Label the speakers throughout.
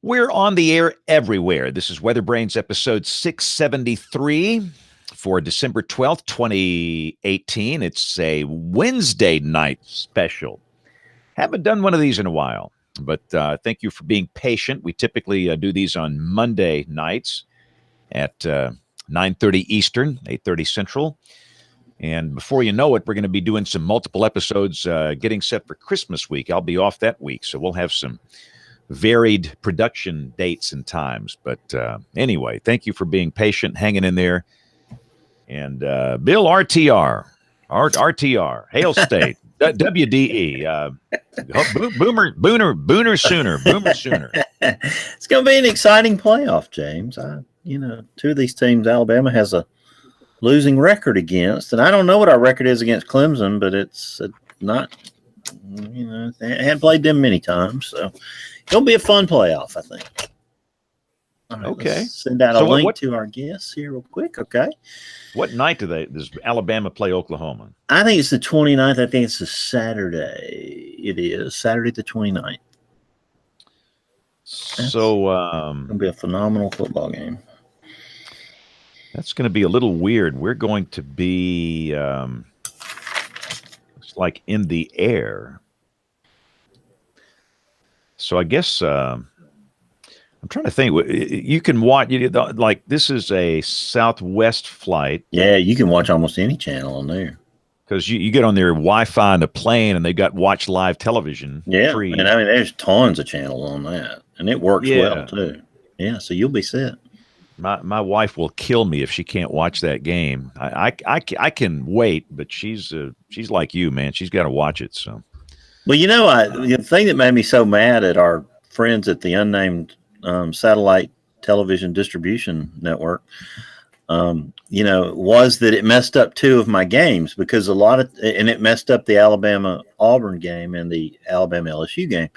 Speaker 1: We're on the air everywhere. This is WeatherBrains episode 673 for December 12th, 2018. It's a Wednesday night special. Haven't done one of these in a while, but thank you for being patient. We typically do these on Monday nights at 9:30 Eastern, 8:30 Central. And before you know it, we're going to be doing some multiple episodes getting set for Christmas week. I'll be off that week, so we'll have some varied production dates and times. But anyway, thank you for being patient, hanging in there. And Bill RTR, Hail State, WDE, Booner Sooner.
Speaker 2: It's going to be an exciting playoff, James. Two of these teams Alabama has a losing record against, and I don't know what our record is against Clemson, but it's not, they hadn't played them many times, so it'll be a fun playoff, I think. All right, okay. Let's send out a link to our guests here real quick, okay?
Speaker 1: What night does Alabama play Oklahoma?
Speaker 2: I think it's the 29th. I think it's a Saturday. It is Saturday the 29th.
Speaker 1: So
Speaker 2: it'll be a phenomenal football game.
Speaker 1: That's going to be a little weird. We're going to be it's like in the air. So I guess I'm trying to think. You can watch, like this is a Southwest flight.
Speaker 2: Yeah, you can watch almost any channel on there.
Speaker 1: Because you get on their Wi-Fi on the plane, and they got watch live television.
Speaker 2: Yeah,
Speaker 1: free.
Speaker 2: And I mean, there's tons of channels on that, and it works well too. Yeah, so you'll be set.
Speaker 1: My wife will kill me if she can't watch that game. I can wait, but she's like you, man. She's got to watch it. So,
Speaker 2: well, the thing that made me so mad at our friends at the unnamed satellite television distribution network, was that it messed up two of my games because and it messed up the Alabama Auburn game and the Alabama LSU game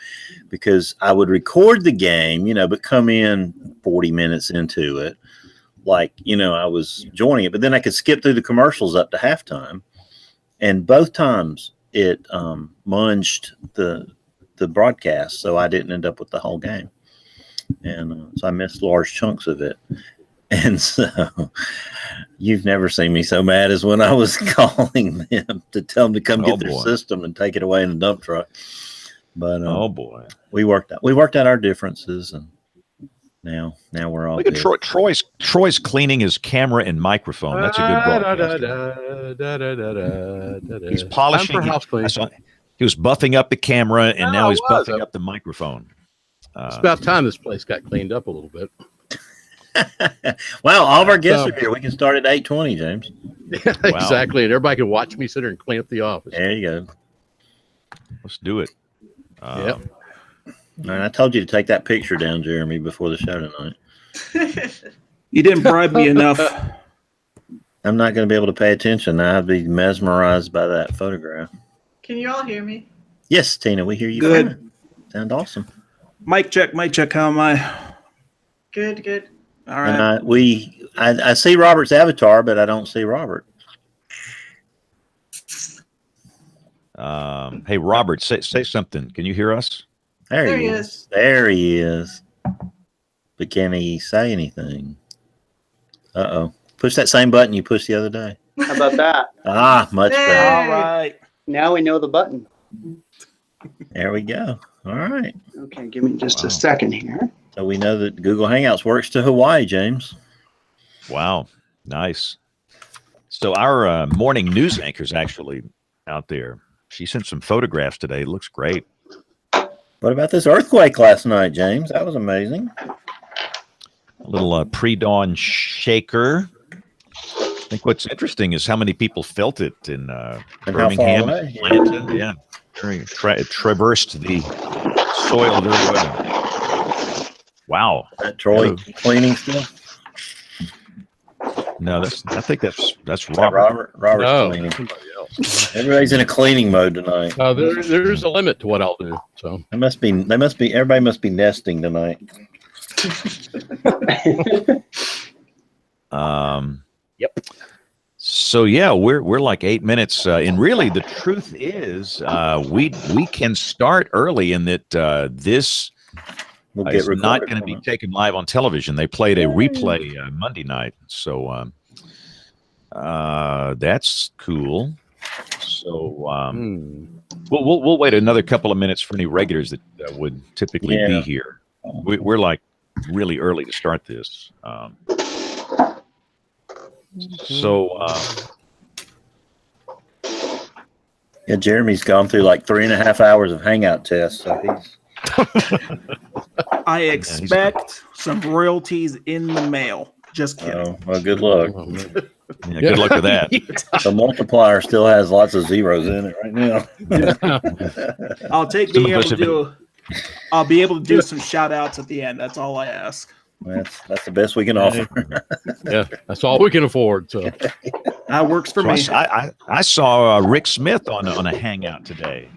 Speaker 2: because I would record the game, but come in 40 minutes into it, I was joining it, but then I could skip through the commercials up to halftime, and both times it munged the broadcast, so I didn't end up with the whole game, and so I missed large chunks of it. And so you've never seen me so mad as when I was calling them to tell them to come get their system and take it away in a dump truck. But we worked out our differences, and now we're all.
Speaker 1: Look at Troy's cleaning his camera and microphone. That's a good broadcast. He's polishing. He was buffing up the camera, and now he's buffing up the microphone.
Speaker 3: It's about time this place got cleaned up a little bit.
Speaker 2: Well, all of our guests are here. We can start at 8:20, James.
Speaker 3: Yeah, exactly. And everybody can watch me sit there and clean up the office.
Speaker 2: There you go.
Speaker 1: Let's do it.
Speaker 3: Yep.
Speaker 2: And I told you to take that picture down, Jeremy, before the show tonight.
Speaker 4: You didn't bribe me enough.
Speaker 2: I'm not going to be able to pay attention. I'd be mesmerized by that photograph.
Speaker 5: Can you all hear me?
Speaker 2: Yes, Tina, we hear you.
Speaker 4: Good.
Speaker 2: Fine. Sound awesome.
Speaker 4: Mic check. How am I?
Speaker 5: Good.
Speaker 4: All right.
Speaker 2: And I see Robert's avatar, but I don't see Robert.
Speaker 1: Hey, Robert, say something. Can you hear us?
Speaker 2: There he is. There he is. But can he say anything? Uh-oh. Push that same button you pushed the other day.
Speaker 6: How about that?
Speaker 2: Much better.
Speaker 4: All right.
Speaker 6: Now we know the button.
Speaker 2: There we go. All right.
Speaker 6: Okay, give me just a second here.
Speaker 2: So we know that Google Hangouts works to Hawaii, James.
Speaker 1: Wow. Nice. So our morning news anchor's actually out there. She sent some photographs today. It looks great.
Speaker 2: What about this earthquake last night, James? That was amazing.
Speaker 1: A little pre-dawn shaker. I think what's interesting is how many people felt it in Birmingham, Atlanta. Yeah. It traversed the soil very well. Wow.
Speaker 2: That Troy cleaning stuff?
Speaker 1: No, I think that's Robert.
Speaker 2: Robert's cleaning. Everybody's in a cleaning mode tonight.
Speaker 3: There's a limit to what I'll do. So
Speaker 2: everybody must be nesting tonight.
Speaker 1: Yep. So yeah, we're like 8 minutes, and really the truth is, we can start early in that this
Speaker 2: We'll get
Speaker 1: It's not
Speaker 2: recorded
Speaker 1: going to
Speaker 2: from
Speaker 1: be
Speaker 2: it.
Speaker 1: taken live on television. They played a replay Monday night, so that's cool. So we'll wait another couple of minutes for any regulars that would typically be here. We're like really early to start this.
Speaker 2: Yeah, Jeremy's gone through like 3.5 hours of Hangout tests, so he's.
Speaker 4: I expect some royalties in the mail. Just kidding.
Speaker 2: Oh, well, good luck.
Speaker 1: Yeah, good luck with that.
Speaker 2: The multiplier still has lots of zeros in it right now.
Speaker 4: I'll take being able to do. I'll be able to do some shout outs at the end. That's all I ask.
Speaker 2: That's the best we can offer.
Speaker 3: Yeah, that's all we can afford. So
Speaker 4: That works for me.
Speaker 1: I saw Rick Smith on a hangout today.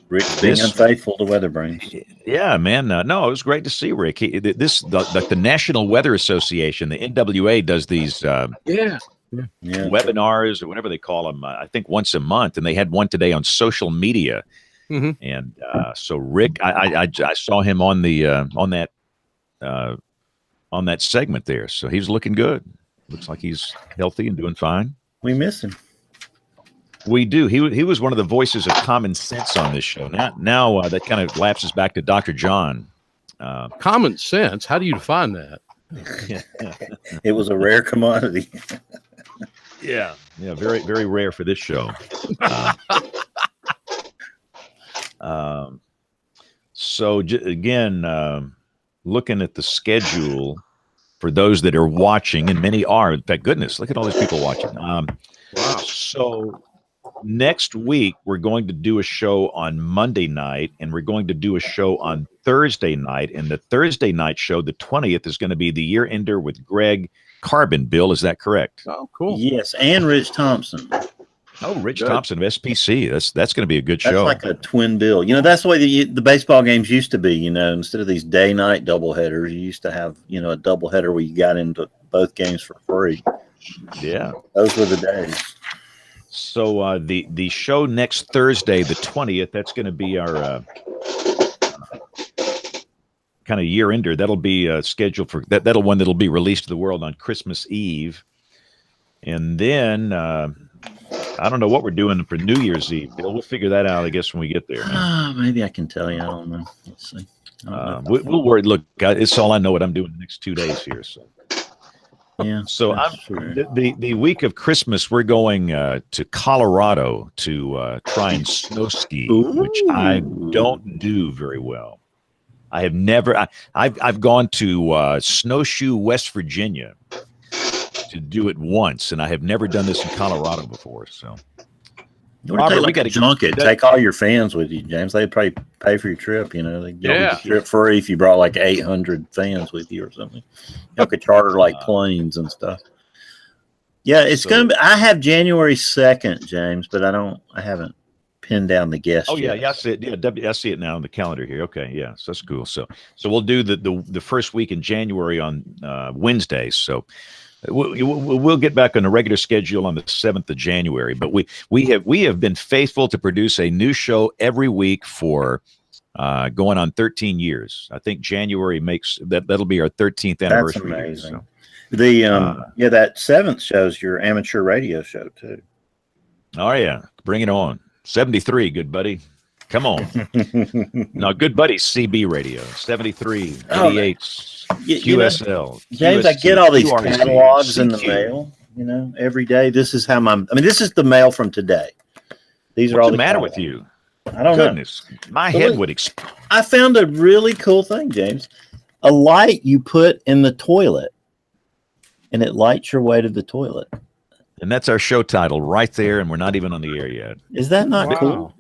Speaker 2: Rick's being unfaithful to WeatherBrains.
Speaker 1: Yeah, man. No, it was great to see Rick. The National Weather Association, the NWA, does these webinars or whatever they call them. I think once a month, and they had one today on social media.
Speaker 3: Mhm.
Speaker 1: And so Rick, I saw him on the on that segment there. So he's looking good. Looks like he's healthy and doing fine.
Speaker 2: We miss him.
Speaker 1: We do. He was one of the voices of common sense on this show. Now that kind of lapses back to Dr. John.
Speaker 3: common sense. How do you define that?
Speaker 2: It was a rare commodity.
Speaker 1: Yeah, very, very rare for this show. So again, looking at the schedule for those that are watching, and many are. In fact, goodness, look at all these people watching. Wow. So next week, we're going to do a show on Monday night, and we're going to do a show on Thursday night. And the Thursday night show, the 20th, is going to be the year ender with Greg Carbon. Bill, is that correct?
Speaker 3: Oh, cool.
Speaker 2: Yes, and Rich Thompson.
Speaker 1: Oh, Rich Thompson of SPC. That's going to be a good
Speaker 2: That's
Speaker 1: show.
Speaker 2: like a twin bill. You know, that's the way the baseball games used to be. You know, instead of these day-night doubleheaders, you used to have, a doubleheader where you got into both games for free.
Speaker 1: Yeah.
Speaker 2: Those were the days.
Speaker 1: So the show next Thursday, the 20th, that's going to be our kind of year ender. That'll be scheduled for that'll be released to the world on Christmas Eve. And then I don't know what we're doing for New Year's Eve, Bill. We'll figure that out, I guess, when we get there.
Speaker 2: Maybe I can tell you. I don't know. Let's see.
Speaker 1: We'll worry. Look, it's all I know what I'm doing the next 2 days here. So.
Speaker 2: Yeah.
Speaker 1: So the week of Christmas, we're going to Colorado to try and snow ski, which I don't do very well. I have never. I've gone to Snowshoe, West Virginia, to do it once, and I have never done this in Colorado before. So,
Speaker 2: Robert, we got to junket. Take all your fans with you, James. They'd probably pay for your trip. They get the trip free if you brought like 800 fans with you or something. You could charter like planes and stuff. Yeah, it's gonna be. I have January 2nd, James, but I haven't pinned down the guest.
Speaker 1: Oh
Speaker 2: yet.
Speaker 1: yeah, I see it. Yeah, I see it now on the calendar here. Okay, yeah, so that's cool. So we'll do the first week in January on Wednesdays. So. We'll get back on the regular schedule on the 7th of January, but we have been faithful to produce a new show every week for going on 13 years. I think January that'll be our 13th anniversary.
Speaker 2: That's amazing. So. That 7th show's your amateur radio show too.
Speaker 1: Oh yeah, bring it on. 73, good buddy. Come on. No, good buddy, CB radio. 73, 88, QSL.
Speaker 2: James,
Speaker 1: QST,
Speaker 2: I get all these
Speaker 1: QRC,
Speaker 2: catalogs in the
Speaker 1: CQ.
Speaker 2: mail, every day. This is how this is the mail from today. These are all
Speaker 1: What's the matter
Speaker 2: catalogs.
Speaker 1: with you?
Speaker 2: I don't know.
Speaker 1: My head would explode.
Speaker 2: I found a really cool thing, James. A light you put in the toilet, and it lights your way to the toilet.
Speaker 1: And that's our show title right there, and we're not even on the air yet.
Speaker 2: Is that not cool?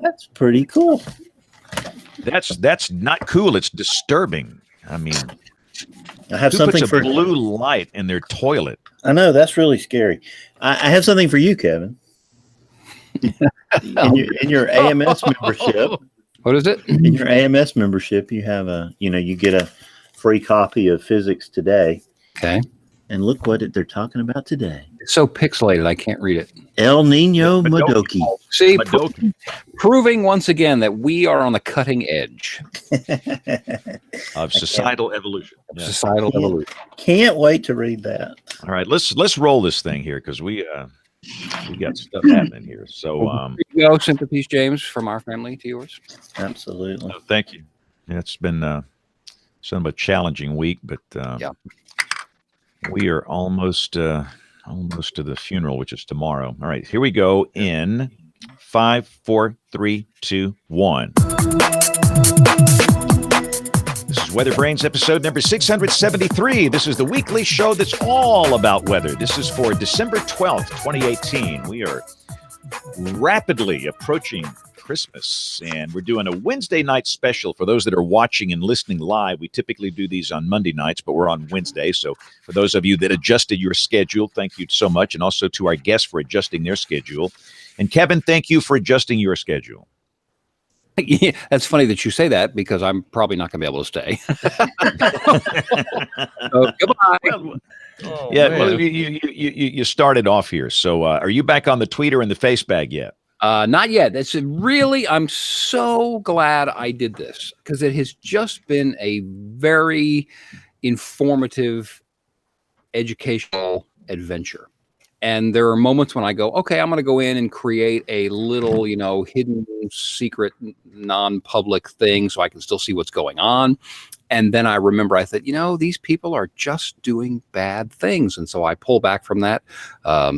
Speaker 2: That's pretty cool.
Speaker 1: That's not cool. It's disturbing. I mean,
Speaker 2: I have
Speaker 1: who
Speaker 2: something
Speaker 1: puts a
Speaker 2: for
Speaker 1: blue light in their toilet.
Speaker 2: I know that's really scary. I have something for you, Kevin. in your AMS membership.
Speaker 7: What is it?
Speaker 2: In your AMS membership, you have you get a free copy of Physics Today.
Speaker 7: Okay.
Speaker 2: And look what they're talking about today.
Speaker 7: It's so pixelated, I can't read it.
Speaker 2: El Nino Madoki.
Speaker 7: See,
Speaker 1: Madoki.
Speaker 7: proving once again that we are on the cutting edge
Speaker 1: Of societal evolution. Yeah.
Speaker 7: societal evolution.
Speaker 2: Can't wait to read that.
Speaker 1: All right, let's roll this thing here because we got stuff happening here. So
Speaker 7: Here you go, sympathies, James, from our family to yours.
Speaker 2: Absolutely.
Speaker 1: thank you. Yeah, it's been some of a challenging week, but we are almost to the funeral, which is tomorrow. All right, here we go in 5, 4, 3, 2, 1. This is WeatherBrains episode number 673. This is the weekly show that's all about weather. This is for December 12th, 2018. We are rapidly approaching Christmas, and we're doing a Wednesday night special. For those that are watching and listening live, we typically do these on Monday nights, but we're on Wednesday. So for those of you that adjusted your schedule, thank you so much. And also to our guests for adjusting their schedule. And Kevin, thank you for adjusting your schedule.
Speaker 7: Yeah, that's funny that you say that because I'm probably not going to be able to stay. So, goodbye.
Speaker 1: Well, you started off here. So are you back on the tweeter and the face bag yet?
Speaker 7: Not yet. That's really, I'm so glad I did this because it has just been a very informative, educational adventure. And there are moments when I go, okay, I'm going to go in and create a little, hidden, secret, non-public thing so I can still see what's going on. And then I remember, I thought, these people are just doing bad things. And so I pull back from that.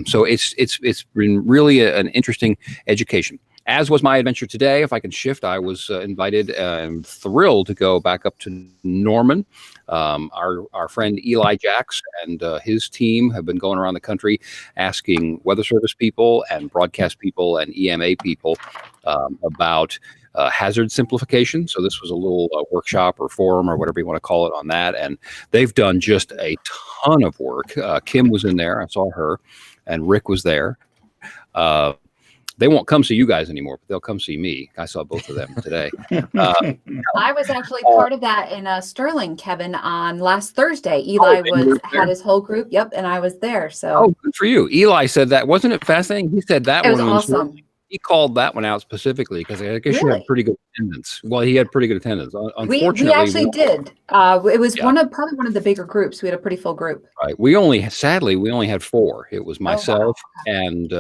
Speaker 7: So it's been really an interesting education. As was my adventure today. If I can shift, I was invited and thrilled to go back up to Norman. Our friend Eli Jacks and his team have been going around the country asking weather service people and broadcast people and EMA people about hazard simplification. So this was a little workshop or forum or whatever you want to call it on that. And they've done just a ton of work. Kim was in there. I saw her, and Rick was there. They won't come see you guys anymore, but they'll come see me. I saw both of them today.
Speaker 8: I was actually part of that in Sterling, Kevin, on last Thursday. Eli had his whole group. Yep, and I was there. So
Speaker 7: good for you. Eli said that. Wasn't it fascinating? He said that
Speaker 8: it was awesome.
Speaker 7: He called that one out specifically because I guess you had pretty good attendance. Well, he had pretty good attendance. Unfortunately,
Speaker 8: we actually did. It was probably one of the bigger groups. We had a pretty full group.
Speaker 7: Right. We only had 4. It was myself and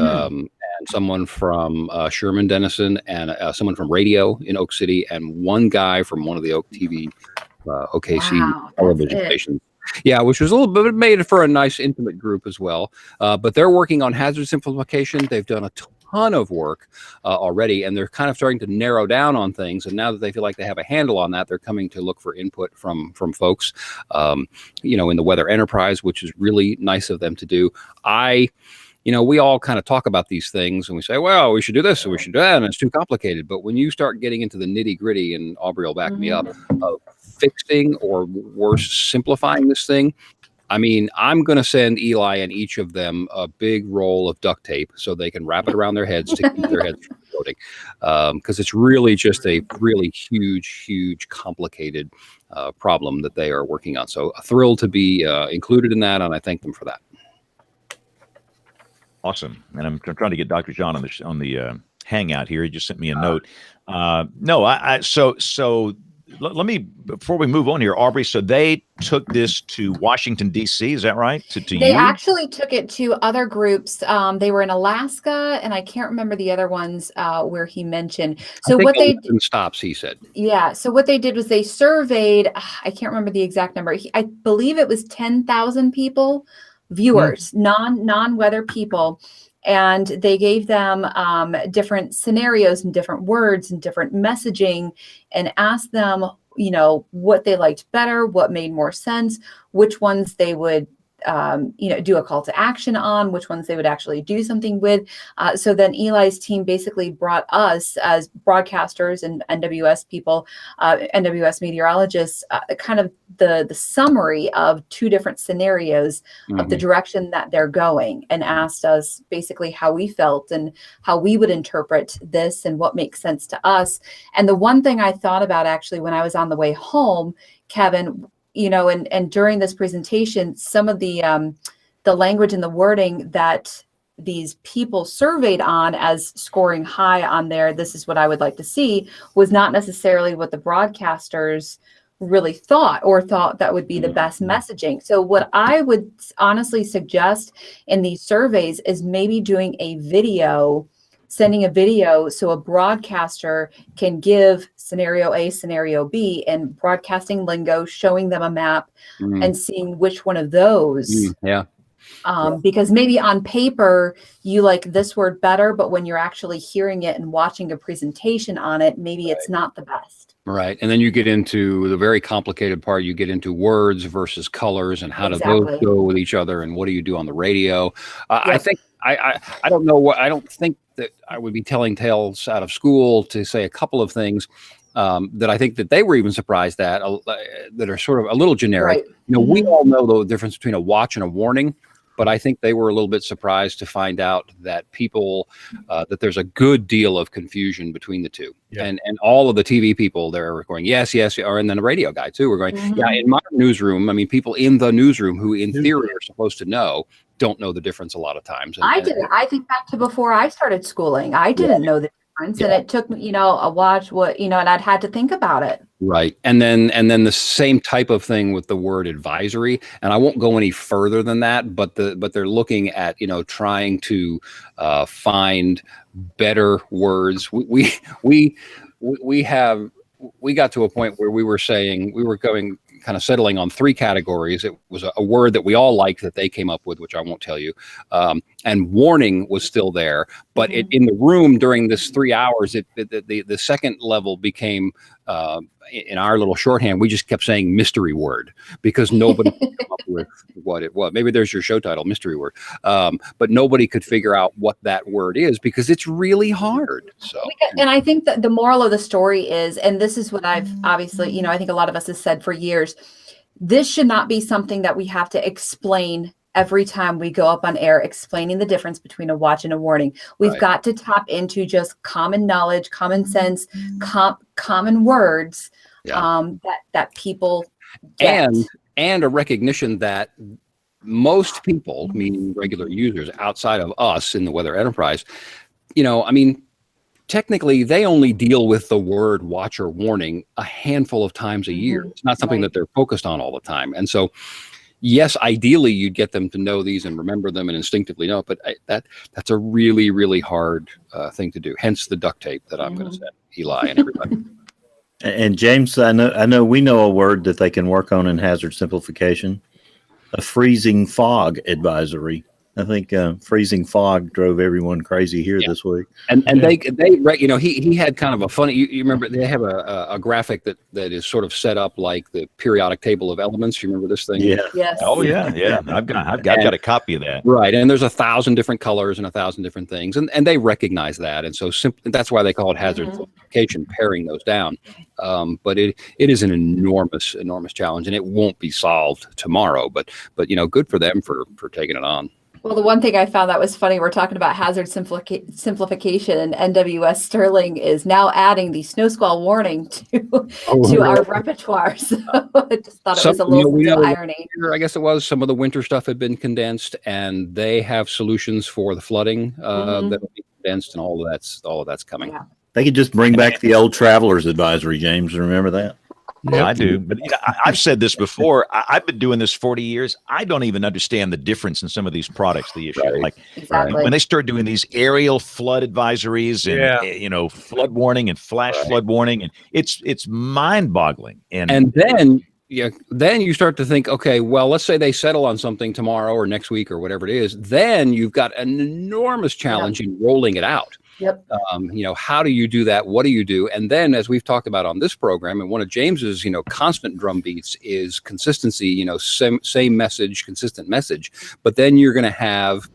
Speaker 7: someone from Sherman Denison and someone from radio in Oak City and one guy from one of the Oak TV OKC television stations. Yeah, which was a little bit made it for a nice intimate group as well. But they're working on hazard simplification. They've done a ton of work already, and they're kind of starting to narrow down on things. And now that they feel like they have a handle on that, they're coming to look for input from folks, in the weather enterprise, which is really nice of them to do. We all kind of talk about these things and we say, well, we should do this and we should do that, and it's too complicated. But when you start getting into the nitty gritty, and Aubrey will back me up, of fixing or worse, simplifying this thing, I mean, I'm going to send Eli and each of them a big roll of duct tape so they can wrap it around their heads to keep their heads from floating. Because it's really just a really huge, complicated problem that they are working on. So thrilled to be included in that, and I thank them for that.
Speaker 1: Awesome. And I'm trying to get Dr. John on the hangout here. He just sent me a note. So let me, before we move on here, Aubrey, so they took this to Washington, D.C., is that right?
Speaker 8: They actually took it to other groups. They were in Alaska, and I can't remember the other ones where he mentioned. So what they did,
Speaker 7: stops, he said.
Speaker 8: Yeah. So what they did was they surveyed, I can't remember the exact number. I believe it was 10,000 people, viewers, non-weather people. And they gave them different scenarios and different words and different messaging and asked them, what they liked better, what made more sense, which ones they would, do a call to action on, which ones they would actually do something with. So then Eli's team basically brought us as broadcasters and NWS people, NWS meteorologists, kind of the summary of 2 different scenarios of the direction that they're going, and asked us basically how we felt and how we would interpret this and what makes sense to us. And the one thing I thought about actually when I was on the way home, Kevin, and during this presentation, some of the the language and the wording that these people surveyed on as scoring high on there, this is what I would like to see, was not necessarily what the broadcasters really thought that would be the best messaging. So what I would honestly suggest in these surveys is maybe doing a video, sending a video so a broadcaster can give scenario A, scenario B, and broadcasting lingo, showing them a map and seeing which one of those. Because maybe on paper you like this word better, but when you're actually hearing it and watching a presentation on it, maybe it's not the best.
Speaker 7: Right. And then you get into the very complicated part. You get into words versus colors and how do those go with each other and what do you do on the radio? I think I don't know what, I don't think that I would be telling tales out of school to say a couple of things that I think that they were even surprised at, that are sort of a little generic.
Speaker 8: Right.
Speaker 7: You know, we all know the difference between a watch and a warning. But I think they were a little bit surprised to find out that people, that there's a good deal of confusion between the two. Yeah. And all of the TV people there were going, yes, or and then the radio guy too, were going, yeah, in my newsroom, I mean, people in the newsroom who in theory are supposed to know, don't know the difference a lot of times. And,
Speaker 8: I didn't. I think back to before I started schooling, I didn't know the difference. And it took me, a watch, and I'd had to think about it.
Speaker 7: Right. And then the same type of thing with the word advisory. And I won't go any further than that, but they're looking at, trying to find better words. We got to a point where we were saying, we were going kind of settling on 3 categories. It was a word that we all liked that they came up with, which I won't tell you. And warning was still there, but in the room during this 3 hours, the second level became, in our little shorthand, we just kept saying mystery word because nobody could come up with what it was. Maybe there's your show title, mystery word. But nobody could figure out what that word is because it's really hard. So,
Speaker 8: and I think that the moral of the story is, and this is what I've obviously, I think a lot of us have said for years, this should not be something that we have to explain every time we go up on air, explaining the difference between a watch and a warning. We've got to tap into just common knowledge, common sense, common words that people get.
Speaker 7: And a recognition that most people, meaning regular users outside of us in the weather enterprise, technically they only deal with the word watch or warning a handful of times a year. It's not something that they're focused on all the time. And so, yes, ideally you'd get them to know these and remember them and instinctively know, but that's a really, really hard thing to do. Hence the duct tape that I'm going to send Eli and everybody.
Speaker 2: And James, I know we know a word that they can work on in hazard simplification, a freezing fog advisory. I think freezing fog drove everyone crazy here this week.
Speaker 7: And they he had kind of a funny, you remember they have a graphic that is sort of set up like the periodic table of elements. You remember this thing?
Speaker 2: Yeah.
Speaker 8: Yes.
Speaker 1: Oh yeah. I've got a copy of that.
Speaker 7: Right. And there's 1,000 different colors and 1,000 different things. And they recognize that. And so that's why they call it hazard simplification, paring those down. But it is an enormous challenge and it won't be solved tomorrow, but good for them for taking it on.
Speaker 8: Well, the one thing I found that was funny, we're talking about hazard simplification, and NWS Sterling is now adding the snow squall warning to our repertoire. So I just thought it was a little irony.
Speaker 7: I guess it was some of the winter stuff had been condensed, and they have solutions for the flooding that will be condensed, and all of that's coming.
Speaker 8: Yeah.
Speaker 2: They could just bring back the old travelers advisory, James. Remember that?
Speaker 1: Yeah, I do. But I've said this before. I've been doing this 40 years. I don't even understand the difference in some of these products the issue. Like when they start doing these aerial flood advisories and flood warning and flash flood warning, and it's mind-boggling. And
Speaker 7: then you start to think, okay, well, let's say they settle on something tomorrow or next week or whatever it is. Then you've got an enormous challenge in rolling it out.
Speaker 8: Yep.
Speaker 7: How do you do that? What do you do? And then, as we've talked about on this program, and one of James's, constant drumbeats is consistency, same message, consistent message. But then you're going to have,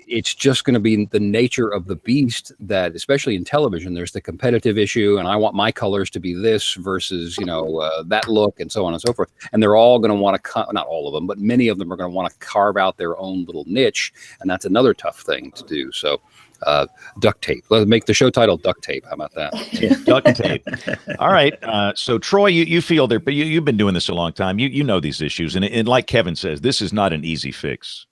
Speaker 7: it's just going to be the nature of the beast that, especially in television, there's the competitive issue. And I want my colors to be this versus, that look and so on and so forth. And they're all going to want to, not all of them, but many of them are going to want to carve out their own little niche. And that's another tough thing to do. So, duct tape. Let's make the show title Duct Tape. How about that?
Speaker 1: Yeah, duct tape. All right. So Troy, you feel there, but you've been doing this a long time. You know these issues, and like Kevin says, this is not an easy fix.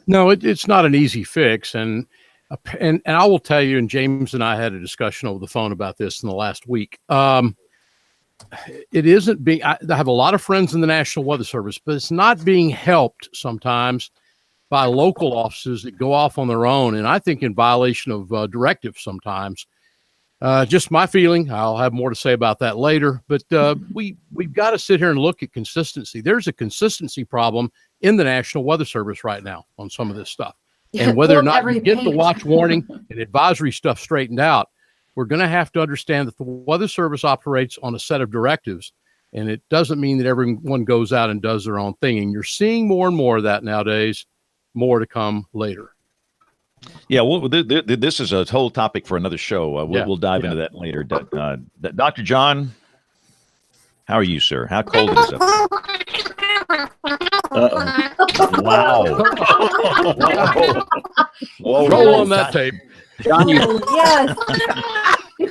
Speaker 3: No, it's not an easy fix, and I will tell you. And James and I had a discussion over the phone about this in the last week. It isn't being. I have a lot of friends in the National Weather Service, but it's not being helped sometimes by local offices that go off on their own, and I think in violation of directives sometimes. Just my feeling. I'll have more to say about that later. But we've got to sit here and look at consistency. There's a consistency problem in the National Weather Service right now on some of this stuff. And whether or not you get the watch warning and advisory stuff straightened out, we're going to have to understand that the Weather Service operates on a set of directives. And it doesn't mean that everyone goes out and does their own thing. And you're seeing more and more of that nowadays, more to come later.
Speaker 1: Yeah, well, this is a whole topic for another show. We'll dive into that later. Dr. John, how are you, sir? How cold is it? Wow. Whoa.
Speaker 3: Roll on that tape.
Speaker 7: John,
Speaker 8: Yes.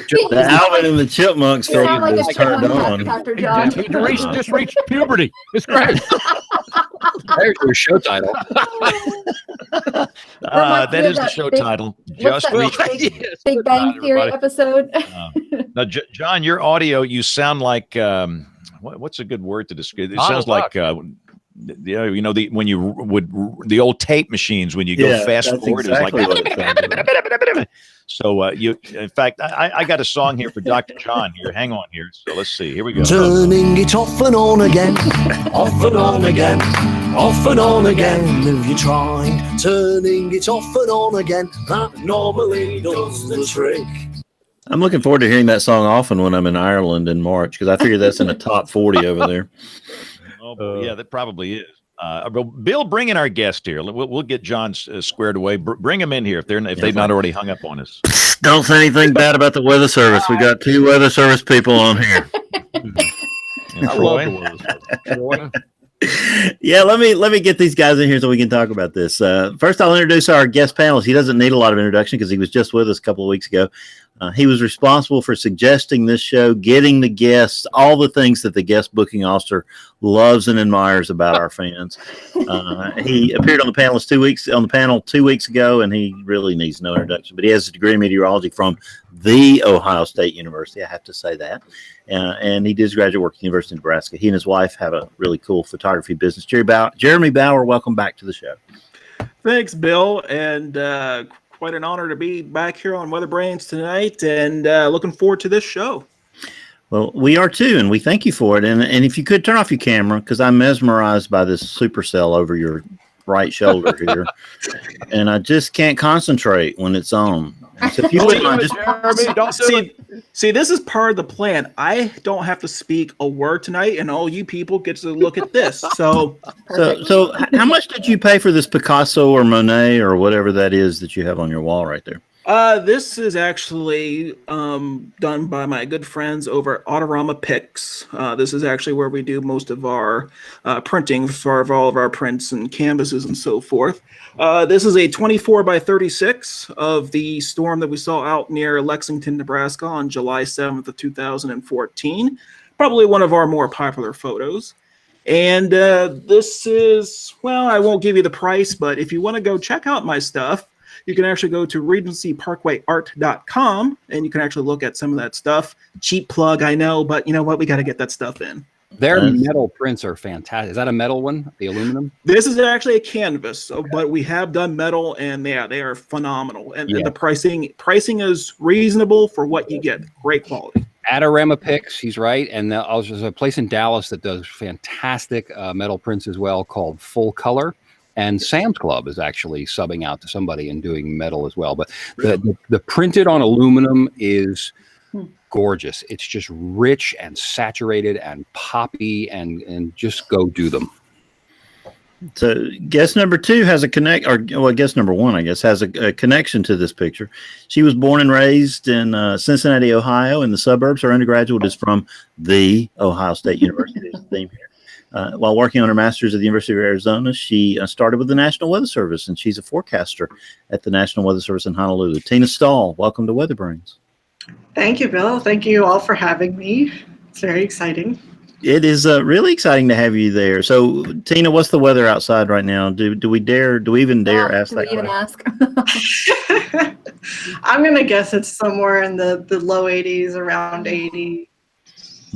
Speaker 2: The Alvin and the Chipmunks
Speaker 8: You sound like
Speaker 2: was
Speaker 8: a
Speaker 2: turned
Speaker 8: chipmunk,
Speaker 2: on.
Speaker 8: Dr. John.
Speaker 3: He just reached puberty. It's great.
Speaker 7: there's your show title.
Speaker 1: That is the show title. Just
Speaker 8: What's that
Speaker 1: reach.
Speaker 8: Big Bang Theory
Speaker 3: everybody.
Speaker 8: episode.
Speaker 1: Now, John, your audio, you sound like what's a good word to describe? It sounds like when you would the old tape machines when you go fast forward.
Speaker 2: Exactly
Speaker 1: It was like so. In fact, I got a song here for Dr. John here. Hang on here. So let's see. Here we go.
Speaker 9: Turning it off and on again, off and on again, off and on again. If you tried turning it off and on again, that normally does the trick.
Speaker 2: I'm looking forward to hearing that song often when I'm in Ireland in March, because I figure that's in the top 40 over there.
Speaker 1: Yeah, that probably is. Bill, bring in our guest here. We'll get John squared away. Bring him in here if they've not already hung up on us.
Speaker 2: Don't say anything bad about the Weather Service. We got 2 Weather Service people on here.
Speaker 1: And
Speaker 3: I
Speaker 1: Troy?
Speaker 3: love the Weather Service.
Speaker 2: Yeah, let me get these guys in here so we can talk about this. First, I'll introduce our guest panelist. He doesn't need a lot of introduction because he was just with us a couple of weeks ago. He was responsible for suggesting this show, getting the guests, all the things that the guest booking officer loves and admires about our fans. He appeared on the panel 2 weeks ago, and he really needs no introduction. But he has a degree in meteorology from the Ohio State University. I have to say that. And he did his graduate work at the University of Nebraska. He and his wife have a really cool photography business. Jeremy Bauer, welcome back to the show.
Speaker 4: Thanks, Bill, and quite an honor to be back here on WeatherBrains tonight, and looking forward to this show.
Speaker 2: Well, we are too, and we thank you for it. And if you could turn off your camera, because I'm mesmerized by this supercell over your right shoulder here, and I just can't concentrate when it's on. So if you wouldn't mind, just
Speaker 3: Jeremy, don't do it.
Speaker 4: See, this is part of the plan. I don't have to speak a word tonight, and all you people get to look at this. So
Speaker 2: how much did you pay for this Picasso or Monet or whatever that is that you have on your wall right there?
Speaker 4: This is actually done by my good friends over at Autorama Picks. This is actually where we do most of our printing for all of our prints and canvases and so forth. This is a 24 by 36 of the storm that we saw out near Lexington, Nebraska on July 7th of 2014. Probably one of our more popular photos. And this is, well, I won't give you the price, but if you want to go check out my stuff, you can actually go to regencyparkwayart.com and you can actually look at some of that stuff. Cheap plug, I know, but you know what? We got to get that stuff in.
Speaker 7: Their metal prints are fantastic. Is that a metal one? The aluminum?
Speaker 4: This is actually a canvas, but we have done metal, and yeah, they are phenomenal. And the pricing is reasonable for what you get. Great quality.
Speaker 7: Adorama Picks, he's right. And there's a place in Dallas that does fantastic metal prints as well called Full Color. And Sam's Club is actually subbing out to somebody and doing metal as well. But the printed on aluminum is gorgeous. It's just rich and saturated and poppy, and just go do them.
Speaker 2: So guest number 2 has guest number 1, I guess, has a connection to this picture. She was born and raised in Cincinnati, Ohio, in the suburbs. Her undergraduate is from the Ohio State University. Is the theme here. While working on her master's at the University of Arizona, she started with the National Weather Service, and she's a forecaster at the National Weather Service in Honolulu. Tina Stahl, welcome to WeatherBrains.
Speaker 5: Thank you, Bill. Thank you all for having me. It's very exciting.
Speaker 2: It is really exciting to have you there. So, Tina, what's the weather outside right now? Do we even dare ask
Speaker 8: Do
Speaker 2: that
Speaker 8: we even
Speaker 2: question?
Speaker 8: ask?
Speaker 5: I'm going to guess it's somewhere in the low 80s, around 80.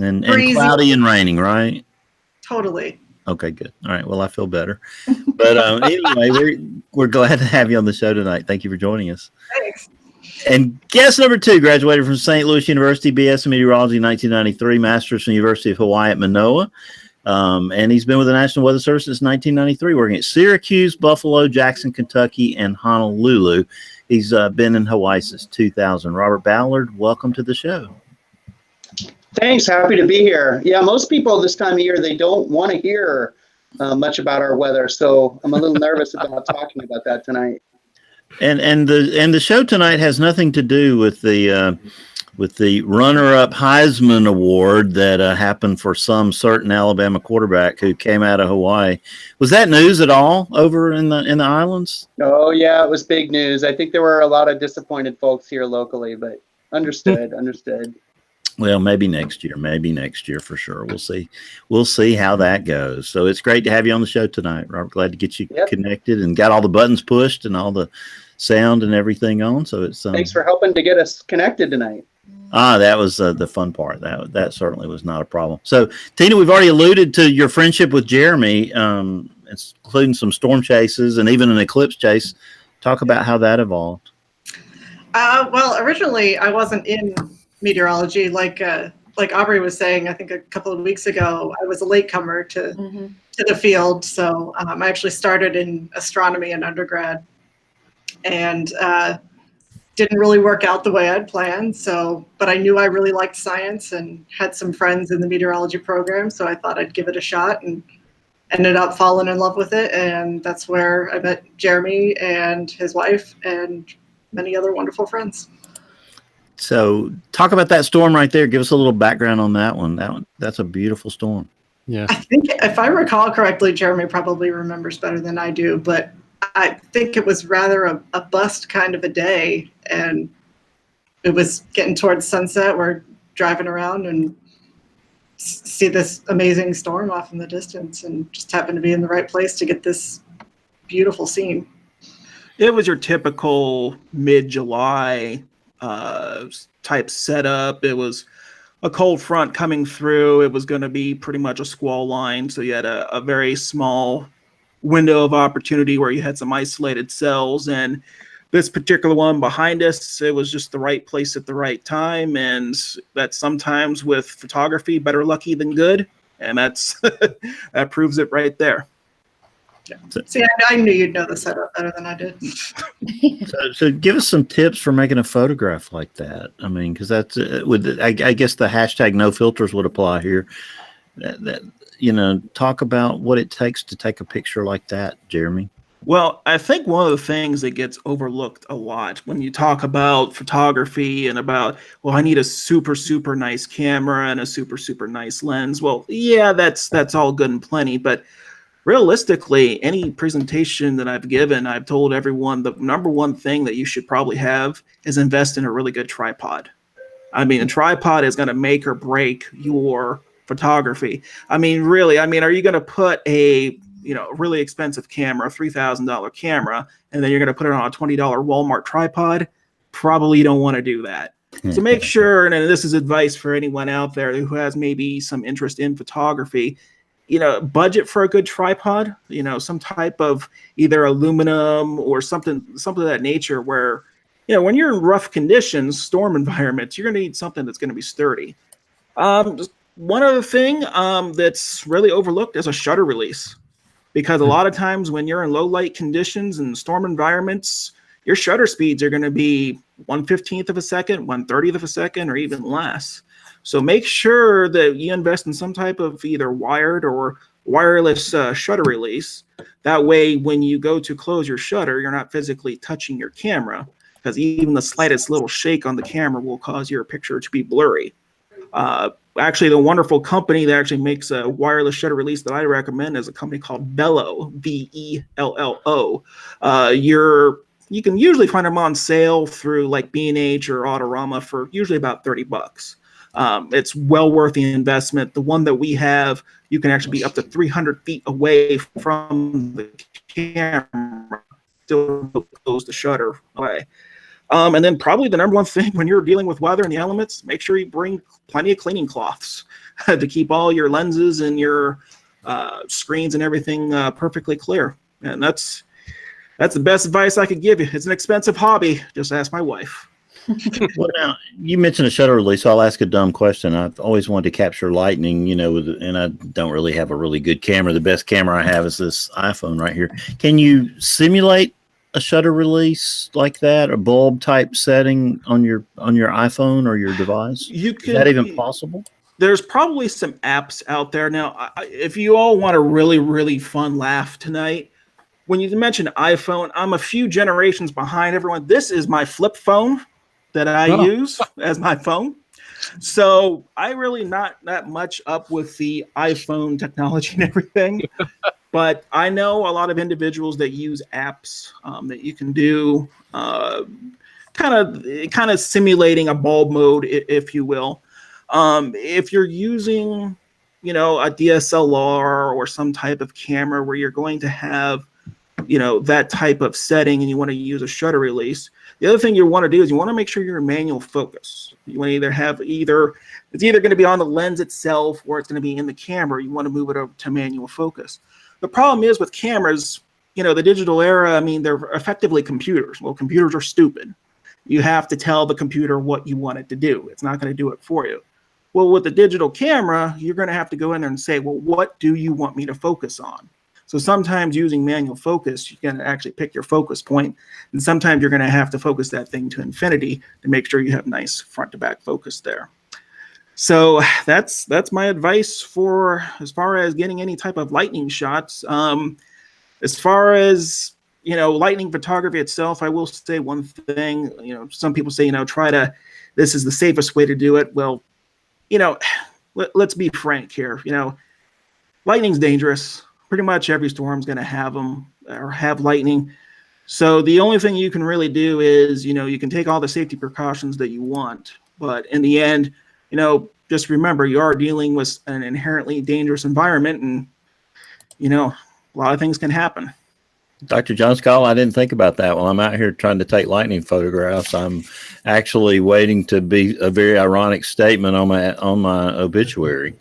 Speaker 2: And
Speaker 5: Breezy.
Speaker 2: cloudy and raining, right?
Speaker 5: Totally.
Speaker 2: Okay, good. All right. Well, I feel better. But anyway, we're glad to have you on the show tonight. Thank you for joining us.
Speaker 5: Thanks.
Speaker 2: And guest number 2 graduated from St. Louis University, BS in Meteorology in 1993, Master's from the University of Hawaii at Manoa. And he's been with the National Weather Service since 1993, working at Syracuse, Buffalo, Jackson, Kentucky, and Honolulu. He's been in Hawaii since 2000. Robert Ballard, welcome to the show.
Speaker 6: Thanks. Happy to be here. Yeah, most people this time of year, they don't want to hear much about our weather. So I'm a little nervous about talking about that tonight.
Speaker 2: And the show tonight has nothing to do with the runner-up Heisman Award that happened for some certain Alabama quarterback who came out of Hawaii. Was that news at all over in the islands?
Speaker 6: Oh yeah, it was big news. I think there were a lot of disappointed folks here locally, but understood.
Speaker 2: Well, maybe next year for sure. We'll see how that goes. So it's great to have you on the show tonight, Robert. Glad to get you connected and got all the buttons pushed and all the sound and everything on. So it's
Speaker 6: thanks for helping to get us connected tonight.
Speaker 2: That was the fun part. That certainly was not a problem. So Tina, we've already alluded to your friendship with Jeremy, including some storm chases and even an eclipse chase. Talk about how that evolved.
Speaker 5: Well, originally I wasn't in meteorology, like Aubrey was saying. I think a couple of weeks ago, I was a latecomer to the field. So I actually started in astronomy in undergrad, and didn't really work out the way I'd planned. But I knew I really liked science and had some friends in the meteorology program, so I thought I'd give it a shot and ended up falling in love with it. And that's where I met Jeremy and his wife and many other wonderful friends.
Speaker 2: So talk about that storm right there. Give us a little background on that one. That's a beautiful storm.
Speaker 3: Yeah.
Speaker 5: I think if I recall correctly, Jeremy probably remembers better than I do, but I think it was rather a bust kind of a day, and it was getting towards sunset. We're driving around and see this amazing storm off in the distance, and just happened to be in the right place to get this beautiful scene.
Speaker 4: It was your typical mid-July type setup. It was a cold front coming through. It was going to be pretty much a squall line, so you had a very small window of opportunity where you had some isolated cells. And this particular one behind us, it was just the right place at the right time, and that's sometimes with photography better lucky than good, and that's that proves it right there.
Speaker 5: Yeah. See, I knew you'd know the setup better than I did.
Speaker 2: So give us some tips for making a photograph like that. I mean, because that's I guess the hashtag no filters would apply here. Talk about what it takes to take a picture like that, Jeremy.
Speaker 4: Well, I think one of the things that gets overlooked a lot when you talk about photography and about, well, I need a super, super nice camera and a super, super nice lens. Well, yeah, that's all good and plenty, but realistically, any presentation that I've given, I've told everyone the number one thing that you should probably have is invest in a really good tripod. I mean, a tripod is going to make or break your photography. I mean, really, are you going to put a really expensive camera, $3,000 camera, and then you're going to put it on a $20 Walmart tripod? Probably you don't want to do that. So make sure, and this is advice for anyone out there who has maybe some interest in photography, budget for a good tripod, some type of either aluminum or something of that nature where, when you're in rough conditions, storm environments, you're going to need something that's going to be sturdy. One other thing that's really overlooked is a shutter release, because a lot of times when you're in low light conditions and storm environments, your shutter speeds are going to be 1/15 of a second, 1/30 of a second, or even less. So make sure that you invest in some type of either wired or wireless shutter release. That way, when you go to close your shutter, you're not physically touching your camera, because even the slightest little shake on the camera will cause your picture to be blurry. actually, the wonderful company that actually makes a wireless shutter release that I recommend is a company called Vello, Vello. You can usually find them on sale through like B&H or Autorama for usually about $30. It's well worth the investment. The one that we have, you can actually be up to 300 feet away from the camera, still close the shutter away. And then probably the number one thing when you're dealing with weather and the elements, make sure you bring plenty of cleaning cloths to keep all your lenses and your screens and everything perfectly clear. And that's the best advice I could give you. It's an expensive hobby. Just ask my wife.
Speaker 2: Well, now you mentioned a shutter release, so I'll ask a dumb question. I've always wanted to capture lightning, and I don't really have a really good camera. The best camera I have is this iPhone right here. Can you simulate a shutter release like that, a bulb type setting on your iPhone or your device? Is that even possible?
Speaker 4: There's probably some apps out there now. If you all want a really, really fun laugh tonight, when you mentioned iPhone, I'm a few generations behind everyone. This is my flip phone that I use as my phone. So I really not that much up with the iPhone technology and everything. But I know a lot of individuals that use apps that you can do kind of simulating a bulb mode, if you will. If you're using, a DSLR or some type of camera where you're going to have, that type of setting and you want to use a shutter release, the other thing you want to do is you want to make sure you're in manual focus. You want to it's either going to be on the lens itself or it's going to be in the camera. You want to move it over to manual focus. The problem is with cameras, the digital era, they're effectively computers. Well, computers are stupid. You have to tell the computer what you want it to do. It's not going to do it for you. Well, with the digital camera, you're going to have to go in there and say, well, what do you want me to focus on? So sometimes using manual focus, you can actually pick your focus point, and sometimes you're going to have to focus that thing to infinity to make sure you have nice front to back focus there. So that's my advice for as far as getting any type of lightning shots. As far as lightning photography itself, I will say one thing. Some people say this is the safest way to do it. Well, let's be frank here. Lightning's dangerous. Pretty much every storm's going to have them or have lightning. So the only thing you can really do is, you can take all the safety precautions that you want, but in the end, just remember you are dealing with an inherently dangerous environment, and a lot of things can happen.
Speaker 2: Dr. John Scott, I didn't think about that. While I'm out here trying to take lightning photographs, I'm actually waiting to be a very ironic statement on my obituary.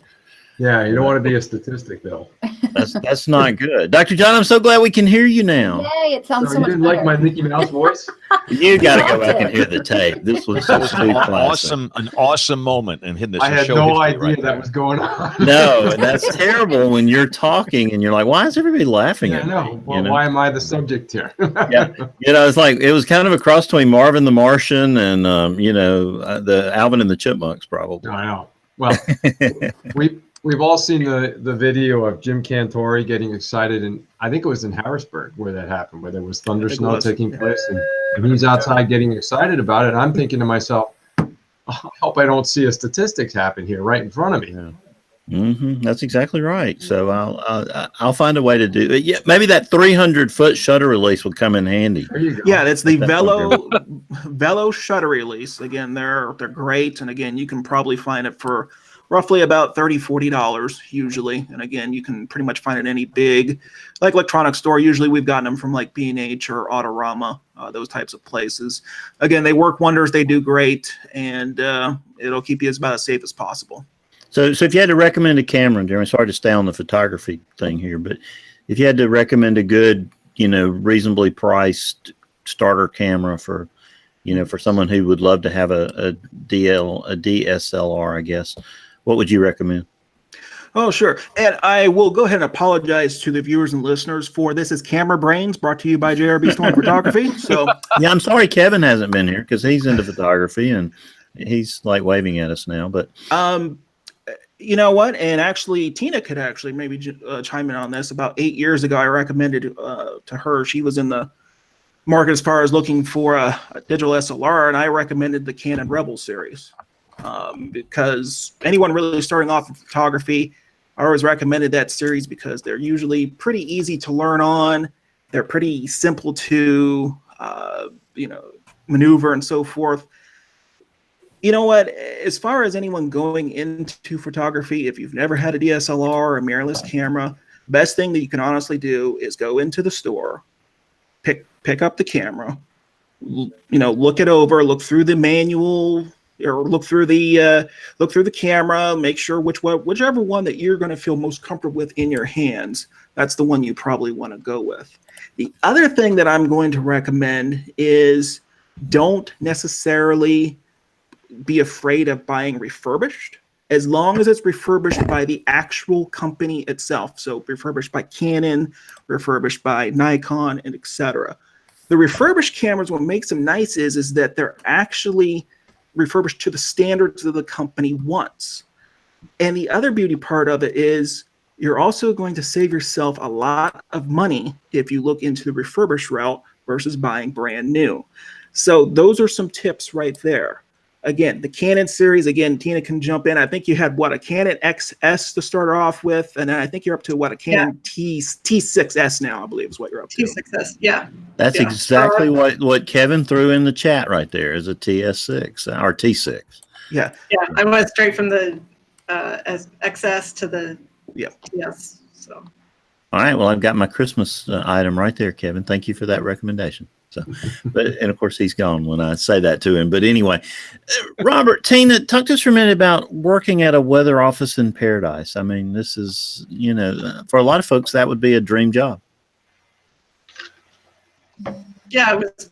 Speaker 10: Yeah, you don't want to be a statistic, though.
Speaker 2: That's not good. Dr. John, I'm so glad we can hear you now.
Speaker 8: Yay, it sounds so
Speaker 10: you
Speaker 8: much
Speaker 10: didn't
Speaker 8: better.
Speaker 10: like my Mickey Mouse voice?
Speaker 2: You got to go back and hear the tape. This was an
Speaker 1: awesome moment in hitting this.
Speaker 10: I had no idea that was going on.
Speaker 2: No, and that's terrible when you're talking and you're like, why is everybody laughing at me?
Speaker 10: Well, why am I the subject here?
Speaker 2: Yeah, it's like it was kind of a cross between Marvin the Martian and the Alvin and the Chipmunks, probably.
Speaker 10: I know. Well, we've all seen the video of Jim Cantori getting excited, and I think it was in Harrisburg where that happened, where there was thunder snow taking place, and he's outside getting excited about it. And I'm thinking to myself, I hope I don't see a statistics happen here right in front of me.
Speaker 2: Yeah. That's exactly right. So I'll find a way to do it. Yeah, maybe that 300-foot shutter release will come in handy.
Speaker 10: There you go.
Speaker 4: Yeah, that's the Vello shutter release. Again, they're great, and again, you can probably find it for roughly about $30-$40 usually. And again, you can pretty much find it in any big electronic store. Usually we've gotten them from like B&H or Autorama, those types of places. Again, they work wonders. They do great, and it'll keep you about as safe as possible.
Speaker 2: So if you had to recommend a camera, Jeremy, sorry to stay on the photography thing here, but if you had to recommend a good, reasonably priced starter camera for someone who would love to have a DSLR, I guess, what would you recommend?
Speaker 4: Oh, sure. And I will go ahead and apologize to the viewers and listeners for this is Camera Brains, brought to you by JRB Storm Photography. So
Speaker 2: yeah, I'm sorry Kevin hasn't been here because he's into photography and he's like waving at us now. But
Speaker 4: you know what? And actually, Tina could actually maybe chime in on this. About 8 years ago, I recommended to her. She was in the market as far as looking for a digital SLR, and I recommended the Canon Rebel series. because anyone really starting off in photography, I always recommended that series because they're usually pretty easy to learn on. They're pretty simple to, maneuver and so forth. You know what? As far as anyone going into photography, if you've never had a DSLR or a mirrorless camera, best thing that you can honestly do is go into the store, pick up the camera, look it over, look through the manual, or look through the camera, make sure whichever one that you're going to feel most comfortable with in your hands, that's the one you probably want to go with. The other thing that I'm going to recommend is don't necessarily be afraid of buying refurbished, as long as it's refurbished by the actual company itself. So refurbished by Canon, refurbished by Nikon, and etc. The refurbished cameras, what makes them nice is that they're actually refurbished to the standards that the company wants. And the other beauty part of it is you're also going to save yourself a lot of money if you look into the refurbished route versus buying brand new. So those are some tips right there. Again, the Canon series, again, Tina can jump in. I think you had, a Canon XS to start off with, and then I think you're up to, a Canon T6S now, I believe is what you're up to.
Speaker 5: T6S, yeah.
Speaker 2: That's exactly what Kevin threw in the chat right there, is a TS6 or T6.
Speaker 4: Yeah.
Speaker 5: Yeah, I went straight from the XS to the TS. So.
Speaker 2: All right, well, I've got my Christmas item right there, Kevin. Thank you for that recommendation. So, and of course he's gone when I say that to him. But anyway, Robert, Tina, talk to us for a minute about working at a weather office in Paradise. I mean, this is, for a lot of folks, that would be a dream job.
Speaker 5: Yeah, it was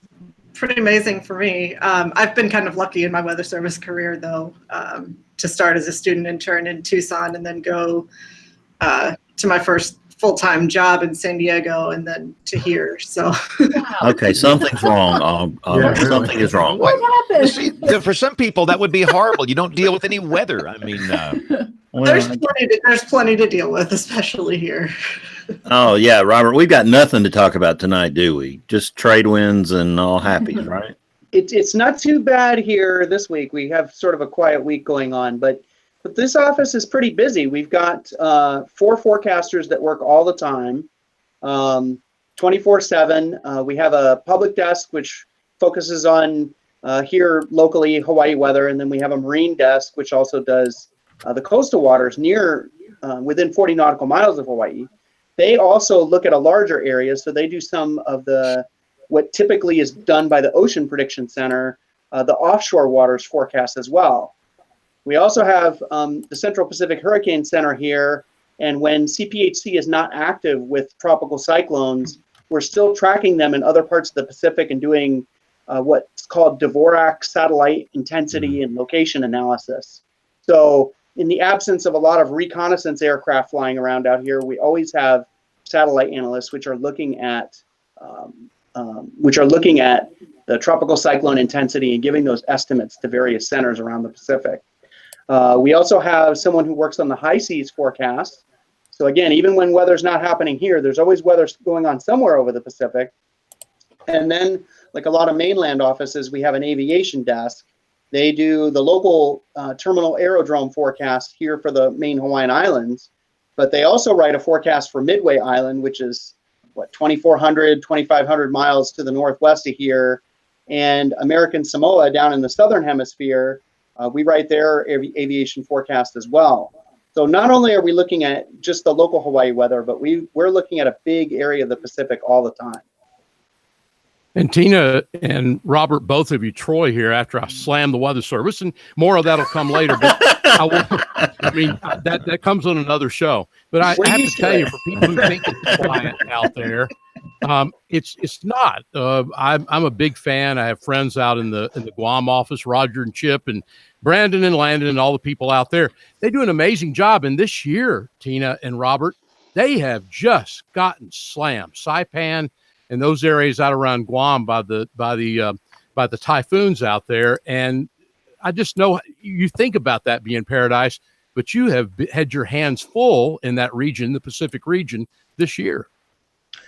Speaker 5: pretty amazing for me. I've been kind of lucky in my weather service career, though, to start as a student intern in Tucson and then go to my first full-time job in San Diego and then to here. So
Speaker 2: okay, something's wrong. Something is wrong.
Speaker 8: What happened?
Speaker 1: See, for some people that would be horrible. You don't deal with any weather. I mean,
Speaker 5: there's plenty to deal with, especially here.
Speaker 2: Oh yeah, Robert, we've got nothing to talk about tonight, do we? Just trade winds and all happy, right?
Speaker 6: It's not too bad here this week. We have sort of a quiet week going on, but this office is pretty busy. We've got 4 forecasters that work all the time, 24/7. We have a public desk which focuses on here locally Hawaii weather, and then we have a marine desk which also does the coastal waters near within 40 nautical miles of Hawaii. They also look at a larger area, so they do some of what typically is done by the Ocean Prediction Center, the offshore waters forecast as well. We also have the Central Pacific Hurricane Center here, and when CPHC is not active with tropical cyclones, we're still tracking them in other parts of the Pacific and doing what's called Dvorak satellite intensity and location analysis. So in the absence of a lot of reconnaissance aircraft flying around out here, we always have satellite analysts which are looking at the tropical cyclone intensity and giving those estimates to various centers around the Pacific. We also have someone who works on the high seas forecast. So again, even when weather's not happening here, there's always weather going on somewhere over the Pacific. And then, like a lot of mainland offices, we have an aviation desk. They do the local terminal aerodrome forecast here for the main Hawaiian Islands, but they also write a forecast for Midway Island, which is 2,400, 2,500 miles to the northwest of here, and American Samoa down in the southern hemisphere. We write their aviation forecast as well. So not only are we looking at just the local Hawaii weather, but we're looking at a big area of the Pacific all the time.
Speaker 3: And Tina and Robert, both of you, Troy here, after I slam the weather service, and more of that will come later. But that comes on another show. But I have to tell you, for people who think it's quiet out there, it's not. I'm a big fan. I have friends out in the Guam office, Roger and Chip and Brandon and Landon and all the people out there. They do an amazing job. And this year, Tina and Robert, they have just gotten slammed. Saipan and those areas out around Guam by the typhoons out there. And I just know you think about that being Paradise, but you have had your hands full in that region, the Pacific region, this year.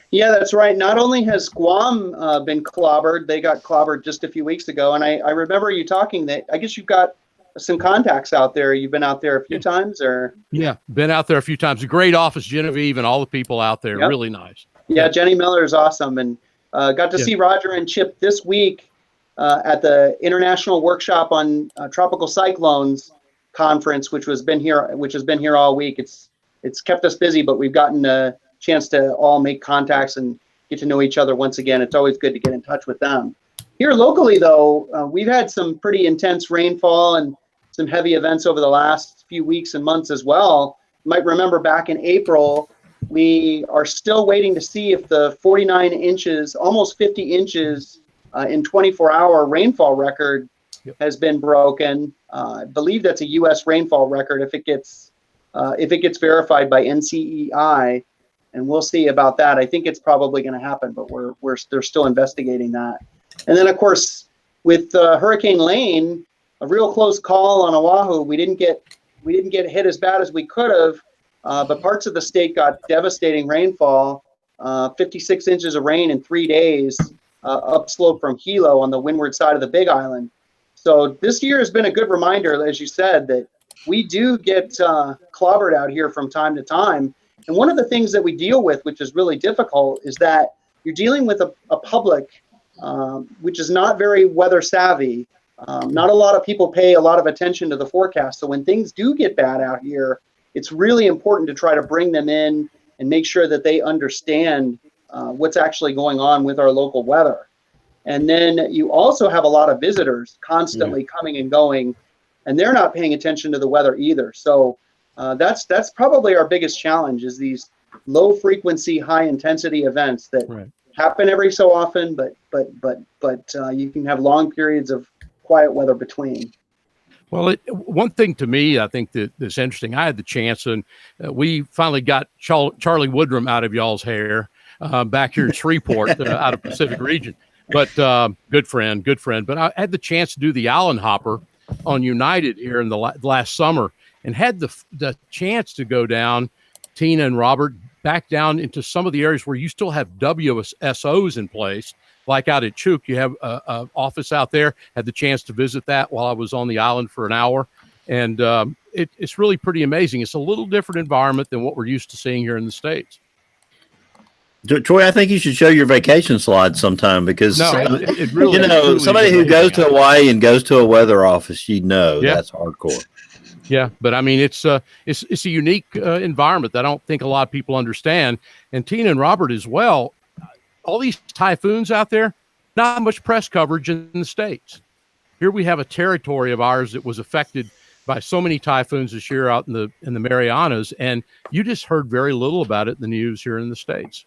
Speaker 6: Yeah, that's right. Not only has Guam been clobbered, they got clobbered just a few weeks ago. And I remember you talking that I guess you've got some contacts out there. You've been out there a few times, or?
Speaker 3: Yeah, been out there a few times. A great office, Genevieve, and all the people out there.
Speaker 6: Yep.
Speaker 3: Really nice.
Speaker 6: Yeah, Jenny Miller is awesome, and got to see Roger and Chip this week at the International Workshop on Tropical Cyclones conference, which has been here all week. It's kept us busy, but we've gotten a chance to all make contacts and get to know each other once again. It's always good to get in touch with them. Here locally, though, we've had some pretty intense rainfall and some heavy events over the last few weeks and months as well. You might remember back in April, we are still waiting to see if the 49 inches, almost 50 inches in 24-hour rainfall record has been broken. I believe that's a U.S. rainfall record if it gets verified by NCEI, and we'll see about that. I think it's probably going to happen, but they're still investigating that. And then, of course, with Hurricane Lane, a real close call on Oahu. We didn't get hit as bad as we could have, but parts of the state got devastating rainfall, 56 inches of rain in 3 days upslope from Hilo on the windward side of the Big Island. So this year has been a good reminder, as you said, that we do get clobbered out here from time to time. And one of the things that we deal with, which is really difficult, is that you're dealing with a public which is not very weather savvy. Not a lot of people pay a lot of attention to the forecast. So when things do get bad out here, it's really important to try to bring them in and make sure that they understand what's actually going on with our local weather. And then you also have a lot of visitors constantly coming and going, and they're not paying attention to the weather either. So that's probably our biggest challenge, is these low frequency, high intensity events that happen every so often, but you can have long periods of quiet weather between.
Speaker 3: Well, one thing to me, I think that's interesting. I had the chance, and we finally got Charlie Woodrum out of y'all's hair back here in Shreveport, out of Pacific region. But good friend. But I had the chance to do the Island Hopper on United here in the last summer, and had the chance to go down, Tina and Robert, back down into some of the areas where you still have WSOs in place. Like out at Chuk, you have an office out there. Had the chance to visit that while I was on the island for an hour. And it's really pretty amazing. It's a little different environment than what we're used to seeing here in the States.
Speaker 2: Troy, I think you should show your vacation slides sometime, because
Speaker 3: it really,
Speaker 2: somebody who goes to Hawaii and goes to a weather office, that's hardcore.
Speaker 3: Yeah, but I mean, it's a unique environment that I don't think a lot of people understand. And Tina and Robert as well. All these typhoons out there, not much press coverage in the States. Here we have a territory of ours that was affected by so many typhoons this year out in the Marianas, and you just heard very little about it in the news here in the States.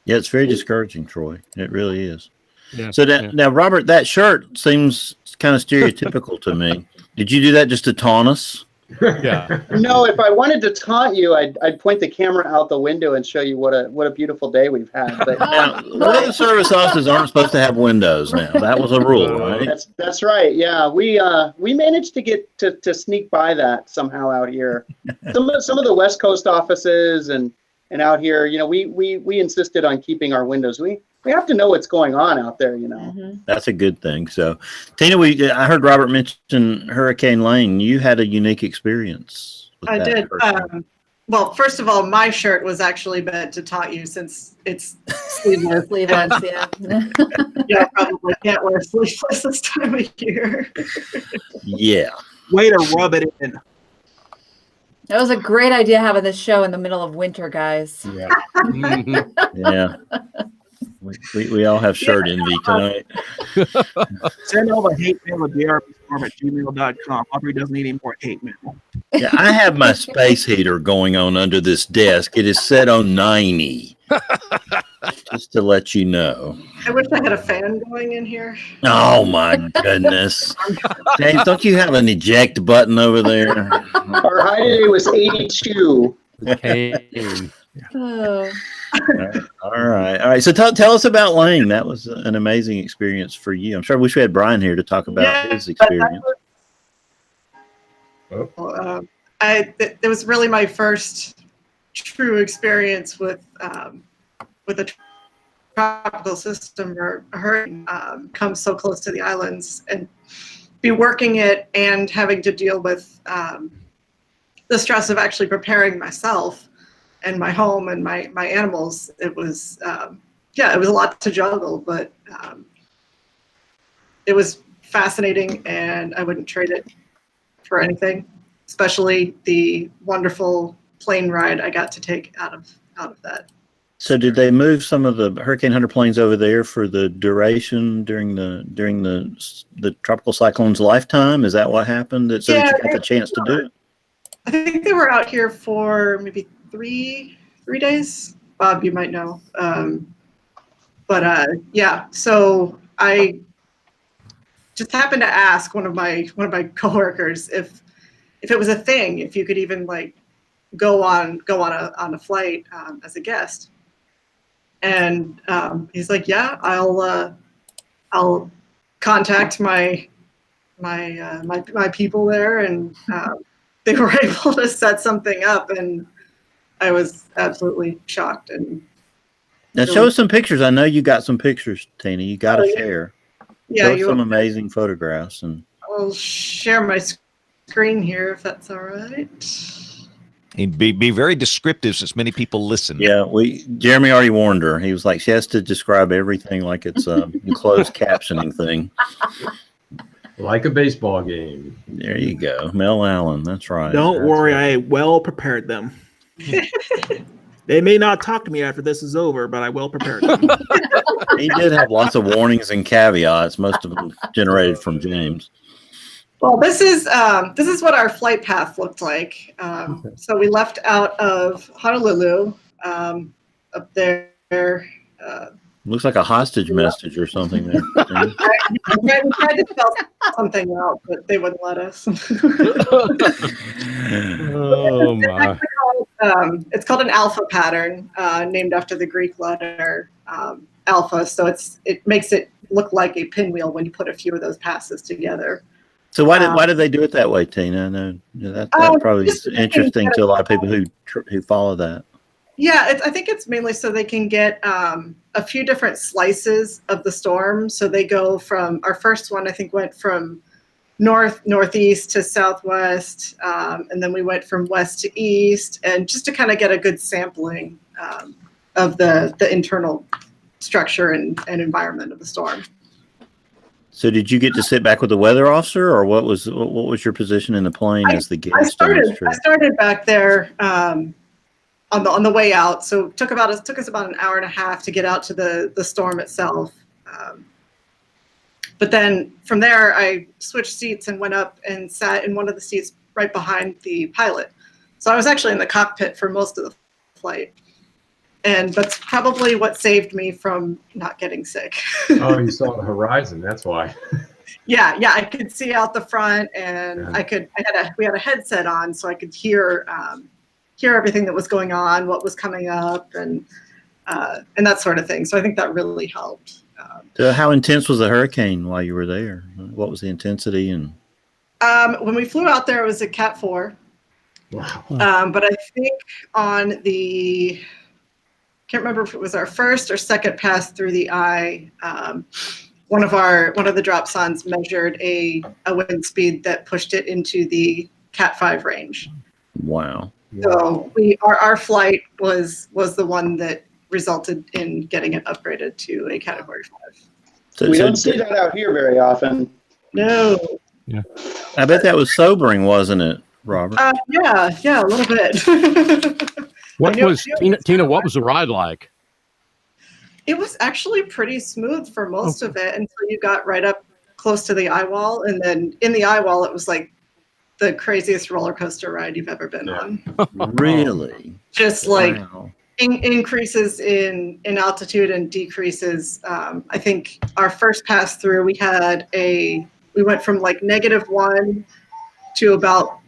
Speaker 2: Yeah, it's very discouraging, Troy. It really is.
Speaker 3: Yeah,
Speaker 2: so now, Robert, that shirt seems kind of stereotypical to me. Did you do that just to taunt us?
Speaker 3: Yeah.
Speaker 6: No, if I wanted to taunt you, I'd point the camera out the window and show you what a beautiful day we've had. But
Speaker 2: now, weather service offices aren't supposed to have windows now. That was a rule, right?
Speaker 6: That's right. Yeah, we managed to get to sneak by that somehow out here. Some of the West Coast offices and out here, we insisted on keeping our windows. We have to know what's going on out there,
Speaker 8: Mm-hmm.
Speaker 2: That's a good thing. So, Tina, I heard Robert mention Hurricane Lane. You had a unique experience.
Speaker 5: I did. Well, first of all, my shirt was actually meant to taunt you, since it's sleeveless.
Speaker 8: Yeah.
Speaker 5: Yeah, probably can't wear sleeveless this time of year.
Speaker 2: Yeah.
Speaker 4: Way to rub it in.
Speaker 8: That was a great idea, having this show in the middle of winter, guys.
Speaker 2: Yeah. Yeah. We all have shirt envy tonight.
Speaker 4: Send over hate mail at drbstorm@gmail.com. Aubrey doesn't need any more hate mail.
Speaker 2: Yeah, I have my space heater going on under this desk. It is set on 90. Just to let you know.
Speaker 5: I wish I had a fan going in here.
Speaker 2: Oh my goodness. James, don't you have an eject button over there?
Speaker 6: Our high today was 82.
Speaker 8: Oh.
Speaker 2: All right. So tell us about Lane. That was an amazing experience for you. I'm sure I wish we had Brian here to talk about his experience.
Speaker 5: It was really my first true experience with a tropical system or a hurricane comes so close to the islands, and be working it and having to deal with the stress of actually preparing myself and my home and my animals. It was it was a lot to juggle, but it was fascinating, and I wouldn't trade it for anything, especially the wonderful plane ride I got to take out of that.
Speaker 2: So did they move some of the Hurricane Hunter planes over there for the duration during the tropical cyclone's lifetime? Is that what happened? That you got the chance to do it?
Speaker 5: I think they were out here for maybe three days. Bob, you might know. So I just happened to ask one of my coworkers if it was a thing, if you could even like go on a flight as a guest. And he's like, yeah, I'll contact my people there, and they were able to set something up, and I was absolutely shocked. And
Speaker 2: now show us some pictures. I know you got some pictures, Tina. You got to share.
Speaker 5: Yeah,
Speaker 2: show us some amazing photographs, and
Speaker 5: I'll share my screen here if that's all right.
Speaker 1: Be very descriptive since many people listen.
Speaker 2: Yeah, Jeremy already warned her. He was like, she has to describe everything like it's a closed captioning thing.
Speaker 10: Like a baseball game.
Speaker 2: There you go. Mel Allen. That's right.
Speaker 4: Don't worry, I well prepared them. They may not talk to me after this is over, but I well prepared them.
Speaker 2: He did have lots of warnings and caveats, most of them generated from James.
Speaker 5: Well, this is what our flight path looked like. So we left out of Honolulu up there.
Speaker 2: Looks like a hostage message or something there.
Speaker 5: We tried to spell something out, but they wouldn't let us.
Speaker 3: Oh my!
Speaker 5: It's called an alpha pattern, named after the Greek letter alpha. So it makes it look like a pinwheel when you put a few of those passes together.
Speaker 2: So why did they do it that way, Tina? I know that probably is interesting to a lot of people who follow that.
Speaker 5: Yeah, I think it's mainly so they can get a few different slices of the storm. So they go from, our first one I think went from northeast to southwest, and then we went from west to east, and just to kind of get a good sampling of the internal structure and environment of the storm.
Speaker 2: So did you get to sit back with the weather officer, or what was your position in the plane as the guest?
Speaker 5: I started back there on the way out. So it took us about an hour and a half to get out to the storm itself. But then from there, I switched seats and went up and sat in one of the seats right behind the pilot. So I was actually in the cockpit for most of the flight. And that's probably what saved me from not getting sick.
Speaker 10: Oh, you saw the horizon. That's why.
Speaker 5: Yeah, I could see out the front, and we had a headset on, so I could hear everything that was going on, what was coming up, and that sort of thing. So I think that really helped.
Speaker 2: So how intense was the hurricane while you were there? What was the intensity? And
Speaker 5: when we flew out there, it was a Cat 4.
Speaker 10: Wow.
Speaker 5: But I think on the, can't remember if it was our first or second pass through the eye, one of the Dropsondes measured a wind speed that pushed it into the Cat 5 range.
Speaker 2: Wow.
Speaker 5: So our flight was the one that resulted in getting it upgraded to a Category 5.
Speaker 6: We don't see that out here very often.
Speaker 5: No.
Speaker 3: Yeah.
Speaker 2: I bet that was sobering, wasn't it, Robert?
Speaker 5: Yeah, a little bit.
Speaker 3: Tina? What was the ride like?
Speaker 5: It was actually pretty smooth for most of it until you got right up close to the eyewall, and then in the eyewall, it was like the craziest roller coaster ride you've ever been on.
Speaker 2: Really?
Speaker 5: Just like increases in altitude and decreases. I think our first pass through, we went from like -1 to about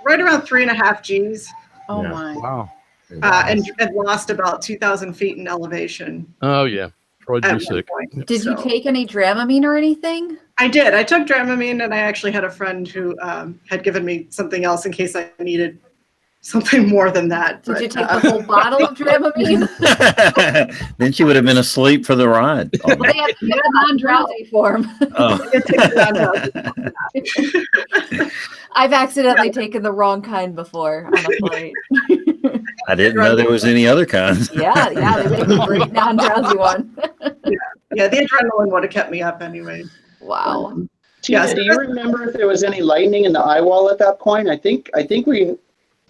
Speaker 5: right around 3.5 Gs.
Speaker 8: Oh my!
Speaker 3: Wow!
Speaker 5: And lost about 2,000 feet in elevation.
Speaker 3: Oh yeah, Troy'd be sick.
Speaker 8: Did you take any Dramamine or anything?
Speaker 5: I did. I took Dramamine, and I actually had a friend who had given me something else in case I needed something more than that.
Speaker 8: Did you take the whole bottle of Dramamine?
Speaker 2: Then she would have been asleep for the ride.
Speaker 8: Well, they have non-drowsy form.
Speaker 2: Oh.
Speaker 8: I've accidentally taken the wrong kind before on a flight.
Speaker 2: I didn't know there was any other kinds.
Speaker 8: Yeah, they make a great non-drowsy one.
Speaker 5: Yeah, the adrenaline would have kept me up anyway.
Speaker 8: Wow.
Speaker 6: Tina, do you remember if there was any lightning in the eyewall at that point? I think we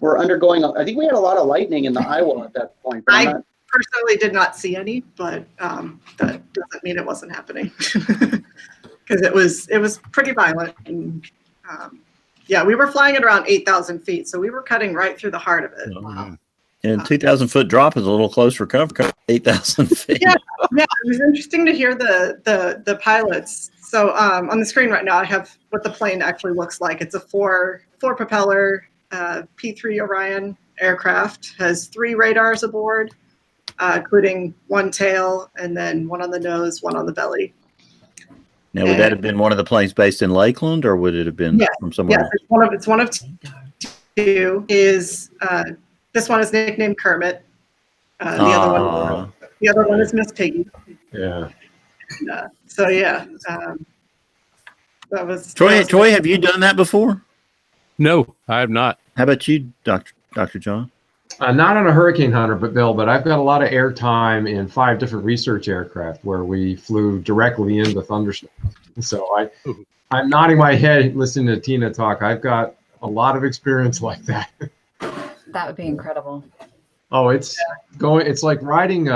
Speaker 6: were undergoing. I think we had a lot of lightning in the eyewall at that point.
Speaker 5: I personally did not see any, but that doesn't mean it wasn't happening because it was pretty violent. And yeah, we were flying at around 8,000 feet, so we were cutting right through the heart of it.
Speaker 8: Wow.
Speaker 2: And 2,000-foot drop is a little close for cover 8,000 feet.
Speaker 5: Yeah, it was interesting to hear the pilots. So on the screen right now, I have what the plane actually looks like. It's a four propeller P-3 Orion aircraft. Has 3 radars aboard, including 1 tail, and then 1 on the nose, 1 on the belly.
Speaker 2: Now, would that have been one of the planes based in Lakeland, or would it have been from somewhere else?
Speaker 5: It's one of 2. This one is nicknamed Kermit. The other one is Miss Piggy.
Speaker 10: Yeah.
Speaker 5: So yeah, that was
Speaker 2: Troy, have you done that before?
Speaker 3: No, I have not.
Speaker 2: How about you, Dr. John?
Speaker 10: Not on a hurricane hunter, but I've got a lot of airtime in 5 different research aircraft where we flew directly into thunderstorms. So I'm nodding my head listening to Tina talk. I've got a lot of experience like that.
Speaker 8: That would be incredible.
Speaker 10: Oh, it's like riding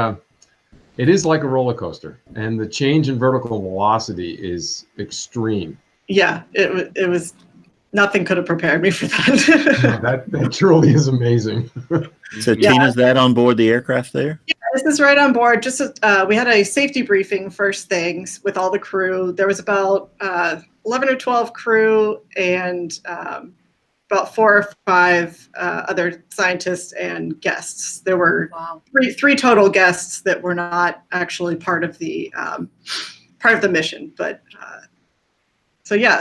Speaker 10: it is like a roller coaster, and the change in vertical velocity is extreme.
Speaker 5: Yeah, it was. Nothing could have prepared me for that.
Speaker 10: that truly is amazing.
Speaker 2: So Tina's that on board the aircraft there?
Speaker 5: Yeah, this is right on board. Just we had a safety briefing first things with all the crew. There was about 11 or 12 crew and about 4 or 5 other scientists and guests. There were three total guests that were not actually part of the mission, but.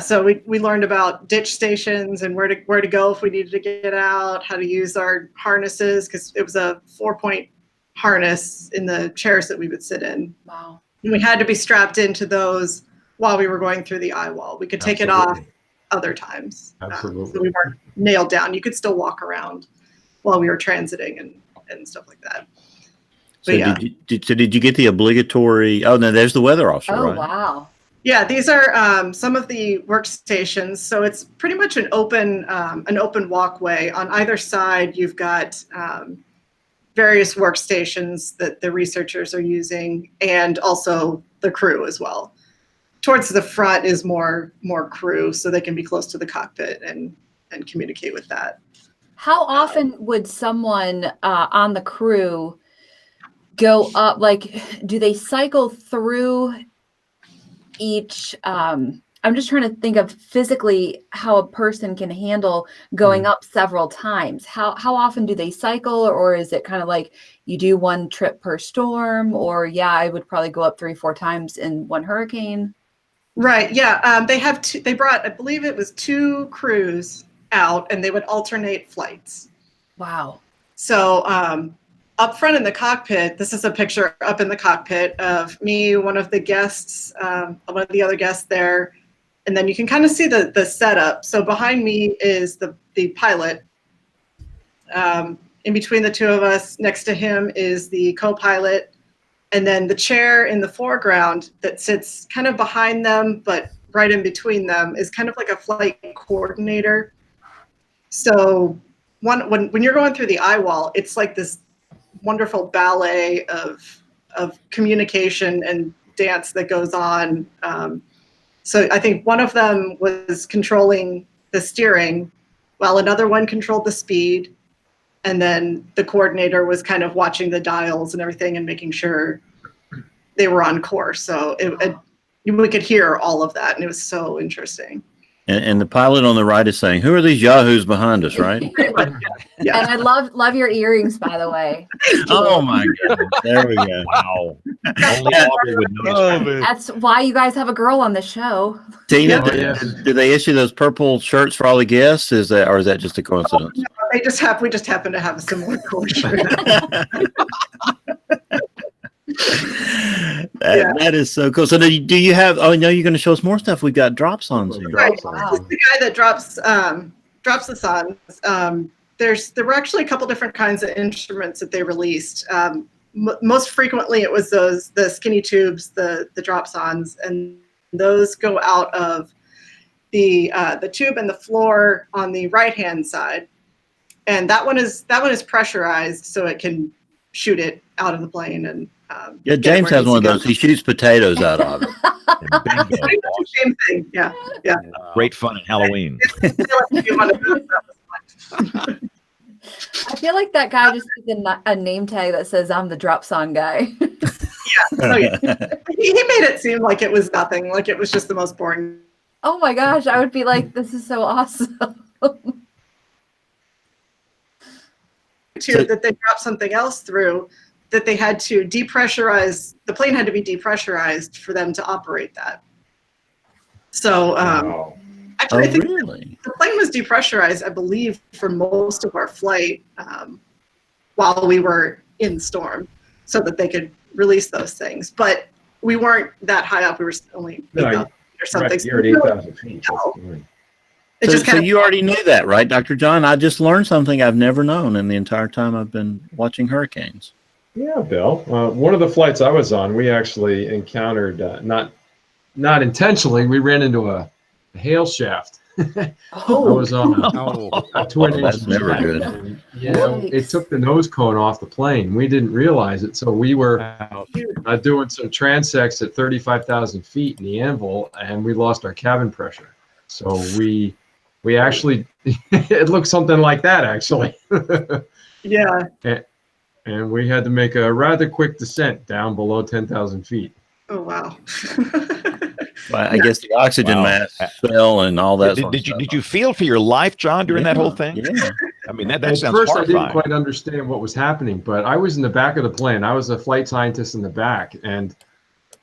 Speaker 5: So we learned about ditch stations and where to go if we needed to get out, how to use our harnesses, because it was a 4-point harness in the chairs that we would sit in.
Speaker 8: Wow.
Speaker 5: And we had to be strapped into those while we were going through the eyewall. We could take it off other times.
Speaker 10: Absolutely.
Speaker 5: So we weren't nailed down. You could still walk around while we were transiting and stuff like that.
Speaker 2: So did you get the obligatory? Oh no, there's the weather officer.
Speaker 8: Oh
Speaker 2: right?
Speaker 8: wow.
Speaker 5: Yeah, these are some of the workstations. So it's pretty much an open walkway. On either side, you've got various workstations that the researchers are using, and also the crew as well. Towards the front is more crew, so they can be close to the cockpit and communicate with that.
Speaker 8: How often would someone on the crew go up? Like, do they cycle through each I'm just trying to think of physically how a person can handle going up several times. How often do they cycle, or is it kind of like you do 1 trip per storm, or I would probably go up 3-4 times in 1 hurricane?
Speaker 5: Right. Yeah. They brought, I believe it was 2 crews out, and they would alternate flights.
Speaker 8: Wow.
Speaker 5: So up front in the cockpit, this is a picture up in the cockpit of me, one of the guests, one of the other guests there. And then you can kind of see the setup. So behind me is the pilot. In between the 2 of us, next to him is the co-pilot. And then the chair in the foreground that sits kind of behind them, but right in between them, is kind of like a flight coordinator. So when you're going through the eyewall, it's like this wonderful ballet of communication and dance that goes on. So I think one of them was controlling the steering, while another one controlled the speed, and then the coordinator was kind of watching the dials and everything and making sure they were on course. So we could hear all of that, and it was so interesting.
Speaker 2: And the pilot on the right is saying, "Who are these yahoos behind us?" Right?
Speaker 5: Yeah.
Speaker 8: And I love your earrings, by the way.
Speaker 2: Oh my goodness! There we go.
Speaker 1: Wow. Only Aubrey would notice.
Speaker 8: That's why you guys have a girl on the show.
Speaker 2: Tina,
Speaker 10: Yeah.
Speaker 2: do they issue those purple shirts for all the guests? Is that, or is that just a coincidence?
Speaker 5: No, we just happen to have a similar culture.
Speaker 2: That is so cool. So do you have? Oh, no, you're going to show us more stuff. We've got Dropsondes here.
Speaker 5: Right. This is the guy that drops the sondes. There were actually a couple different kinds of instruments that they released. Most frequently, it was the skinny tubes, the Dropsondes, and those go out of the tube and the floor on the right hand side, and that one is pressurized, so it can shoot it out of the plane. And
Speaker 2: yeah, James has one of those. He shoots potatoes out of it.
Speaker 5: Same thing. Yeah.
Speaker 1: Great fun at Halloween.
Speaker 8: I feel like that guy just needs a name tag that says I'm the Dropsonde guy.
Speaker 5: Oh, yeah. He made it seem like it was nothing, like it was just the most boring.
Speaker 8: Oh my gosh, I would be like, this is so awesome.
Speaker 5: That they dropped something else through, that they had to depressurize. The plane had to be depressurized for them to operate that. So actually, I think the plane was depressurized, I believe, for most of our flight while we were in storm, so that they could release those things. But we weren't that high up. We were only 8,000 or something.
Speaker 10: Right, you're at 8,000 feet.
Speaker 2: So you already knew that, right, Dr. John? I just learned something I've never known in the entire time I've been watching hurricanes.
Speaker 10: Yeah, Bill. One of the flights I was on, we actually encountered, not intentionally, we ran into a hail shaft. I was on a twin engine.
Speaker 2: That's never
Speaker 10: jet.
Speaker 2: good.
Speaker 10: And, it took the nose cone off the plane. We didn't realize it, so we were doing some transects at 35,000 feet in the anvil, and we lost our cabin pressure. So we actually, it looked something like that, actually.
Speaker 5: Yeah.
Speaker 10: And we had to make a rather quick descent down below 10,000 feet.
Speaker 5: Oh, wow.
Speaker 2: Well, I guess the oxygen mask fell and all that.
Speaker 1: Did you feel for your life, John, during that whole thing?
Speaker 2: Yeah.
Speaker 1: I mean, that
Speaker 10: At
Speaker 1: sounds
Speaker 10: first,
Speaker 1: horrifying.
Speaker 10: I didn't quite understand what was happening, but I was in the back of the plane. I was a flight scientist in the back, and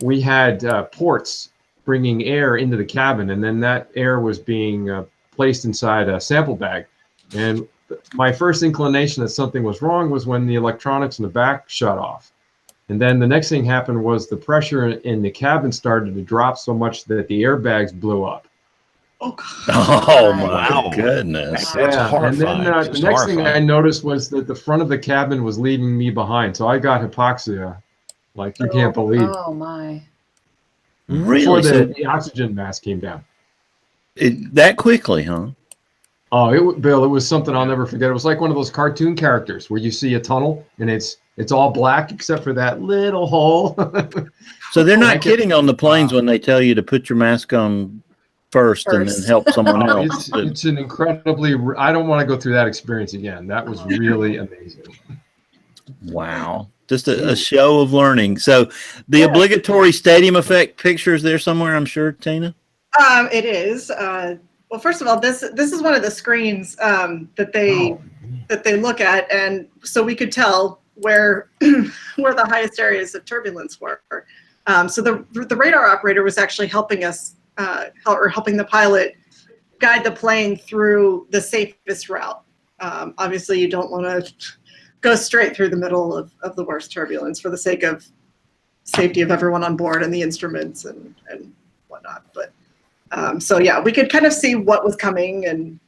Speaker 10: we had ports bringing air into the cabin, and then that air was being placed inside a sample bag. And my first inclination that something was wrong was when the electronics in the back shut off. And then the next thing happened was the pressure in the cabin started to drop so much that the airbags blew up.
Speaker 5: Oh, God.
Speaker 2: Oh my goodness.
Speaker 1: That's horrifying.
Speaker 10: And then the next thing I noticed was that the front of the cabin was leaving me behind. So I got hypoxia like you can't believe.
Speaker 8: Oh, my.
Speaker 10: Before
Speaker 2: Really?
Speaker 10: the oxygen mask came down.
Speaker 2: That quickly, huh?
Speaker 10: Oh, Bill, it was something I'll never forget. It was like one of those cartoon characters where you see a tunnel and it's all black except for that little hole.
Speaker 2: So they're not kidding on the planes when they tell you to put your mask on first and then help someone else.
Speaker 10: It's an incredibly, I don't want to go through that experience again. That was really amazing.
Speaker 2: Wow. Just a show of learning. So the obligatory stadium effect picture is there somewhere, I'm sure, Tina?
Speaker 5: It is. Well, first of all, this is one of the screens that they look at, and so we could tell where the highest areas of turbulence were. So the radar operator was actually helping us, helping the pilot guide the plane through the safest route. Obviously, you don't want to go straight through the middle of the worst turbulence for the sake of safety of everyone on board and the instruments and whatnot. But so yeah, we could kind of see what was coming and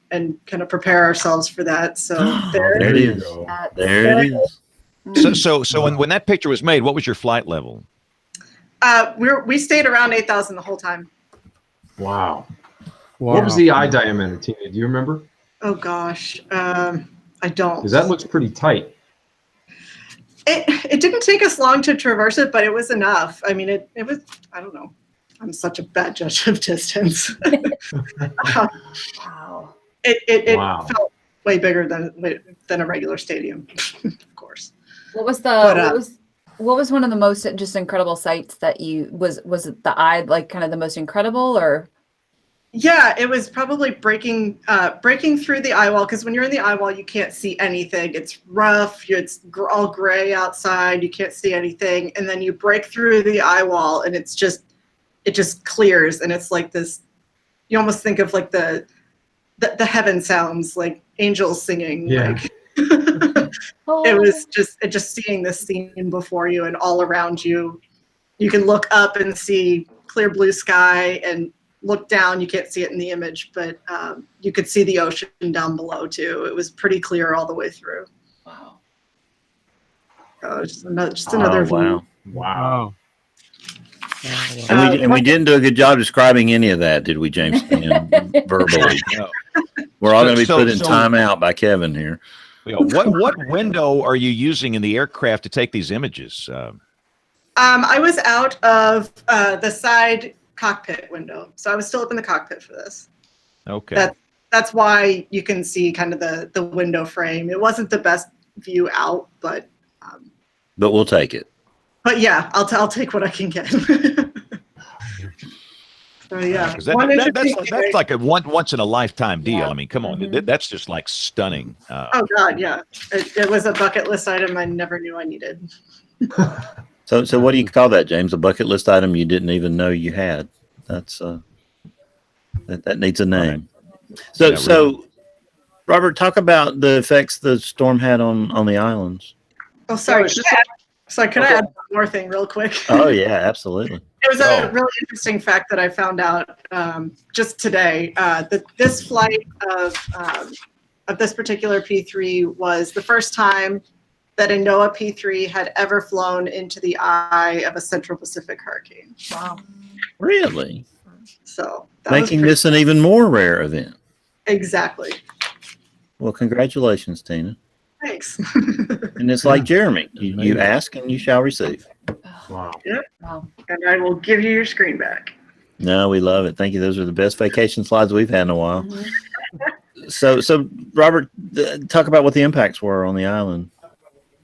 Speaker 5: kind of prepare ourselves for that. So there
Speaker 2: it is. There it is.
Speaker 1: So when that picture was made, what was your flight level?
Speaker 5: We stayed around 8,000 the whole time.
Speaker 10: Wow. What was the eye diameter, Tina? Do you remember?
Speaker 5: Oh gosh, I don't.
Speaker 10: Because that looks pretty tight.
Speaker 5: It didn't take us long to traverse it, but it was enough. I mean, it was, I don't know. I'm such a bad judge of distance.
Speaker 8: Wow.
Speaker 5: It felt way bigger than a regular stadium, of course.
Speaker 8: What was what was one of the most just incredible sights that was it the eye, like kind of the most incredible, or?
Speaker 5: Yeah, it was probably breaking through the eyewall, because when you're in the eyewall, you can't see anything. It's rough. It's all gray outside. You can't see anything, and then you break through the eyewall, and it just clears, and it's like this. You almost think of like the heaven sounds, like angels singing.
Speaker 10: Yeah.
Speaker 5: Like it was just seeing this scene before you and all around you. You can look up and see clear blue sky, and look down, you can't see it in the image, but you could see the ocean down below too. It was pretty clear all the way through.
Speaker 8: Wow.
Speaker 5: Just another view.
Speaker 2: Wow.
Speaker 10: Wow.
Speaker 2: And we didn't do a good job describing any of that, did we, James? Verbally.
Speaker 1: No.
Speaker 2: We're all going to be
Speaker 1: So-
Speaker 2: put in
Speaker 1: so-
Speaker 2: time out by Kevin here.
Speaker 1: What window are you using in the aircraft to take these images?
Speaker 5: I was out of the side cockpit window, so I was still up in the cockpit for this.
Speaker 1: Okay.
Speaker 5: That's why you can see kind of the window frame. It wasn't the best view out, but
Speaker 2: We'll take it.
Speaker 5: yeah, I'll take what I can get. So yeah,
Speaker 1: 'Cause
Speaker 5: one interesting
Speaker 1: that's
Speaker 5: thing-
Speaker 1: like a once in a lifetime deal.
Speaker 8: Yeah.
Speaker 1: I mean, come on,
Speaker 8: Mhm.
Speaker 1: that's just like stunning.
Speaker 5: Oh God, yeah, it was a bucket list item I never knew I needed.
Speaker 2: So what do you call that, James? A bucket list item you didn't even know you had? That's that needs a name. So
Speaker 1: Yeah,
Speaker 2: so Robert, talk about the effects the storm had on the islands.
Speaker 5: Oh, sorry.
Speaker 6: it's just-
Speaker 5: Could I add one more thing real quick?
Speaker 2: Oh yeah, absolutely.
Speaker 5: It was a
Speaker 1: Oh.
Speaker 5: really interesting fact that I found out just today. That this flight of this particular P3 was the first time that a NOAA P3 had ever flown into the eye of a Central Pacific hurricane.
Speaker 8: Wow.
Speaker 2: Really?
Speaker 5: So that was
Speaker 2: Making
Speaker 5: pretty-
Speaker 2: this an even more rare event.
Speaker 5: exactly.
Speaker 2: Well, congratulations, Tina.
Speaker 5: Thanks.
Speaker 2: And it's like Jeremy. You ask and you shall receive.
Speaker 10: Wow.
Speaker 8: Wow.
Speaker 5: And I will give you your screen back.
Speaker 2: No, we love it. Thank you. Those are the best vacation slides we've had in a while.
Speaker 8: Mhm.
Speaker 2: So Robert, talk about what the impacts were on the island.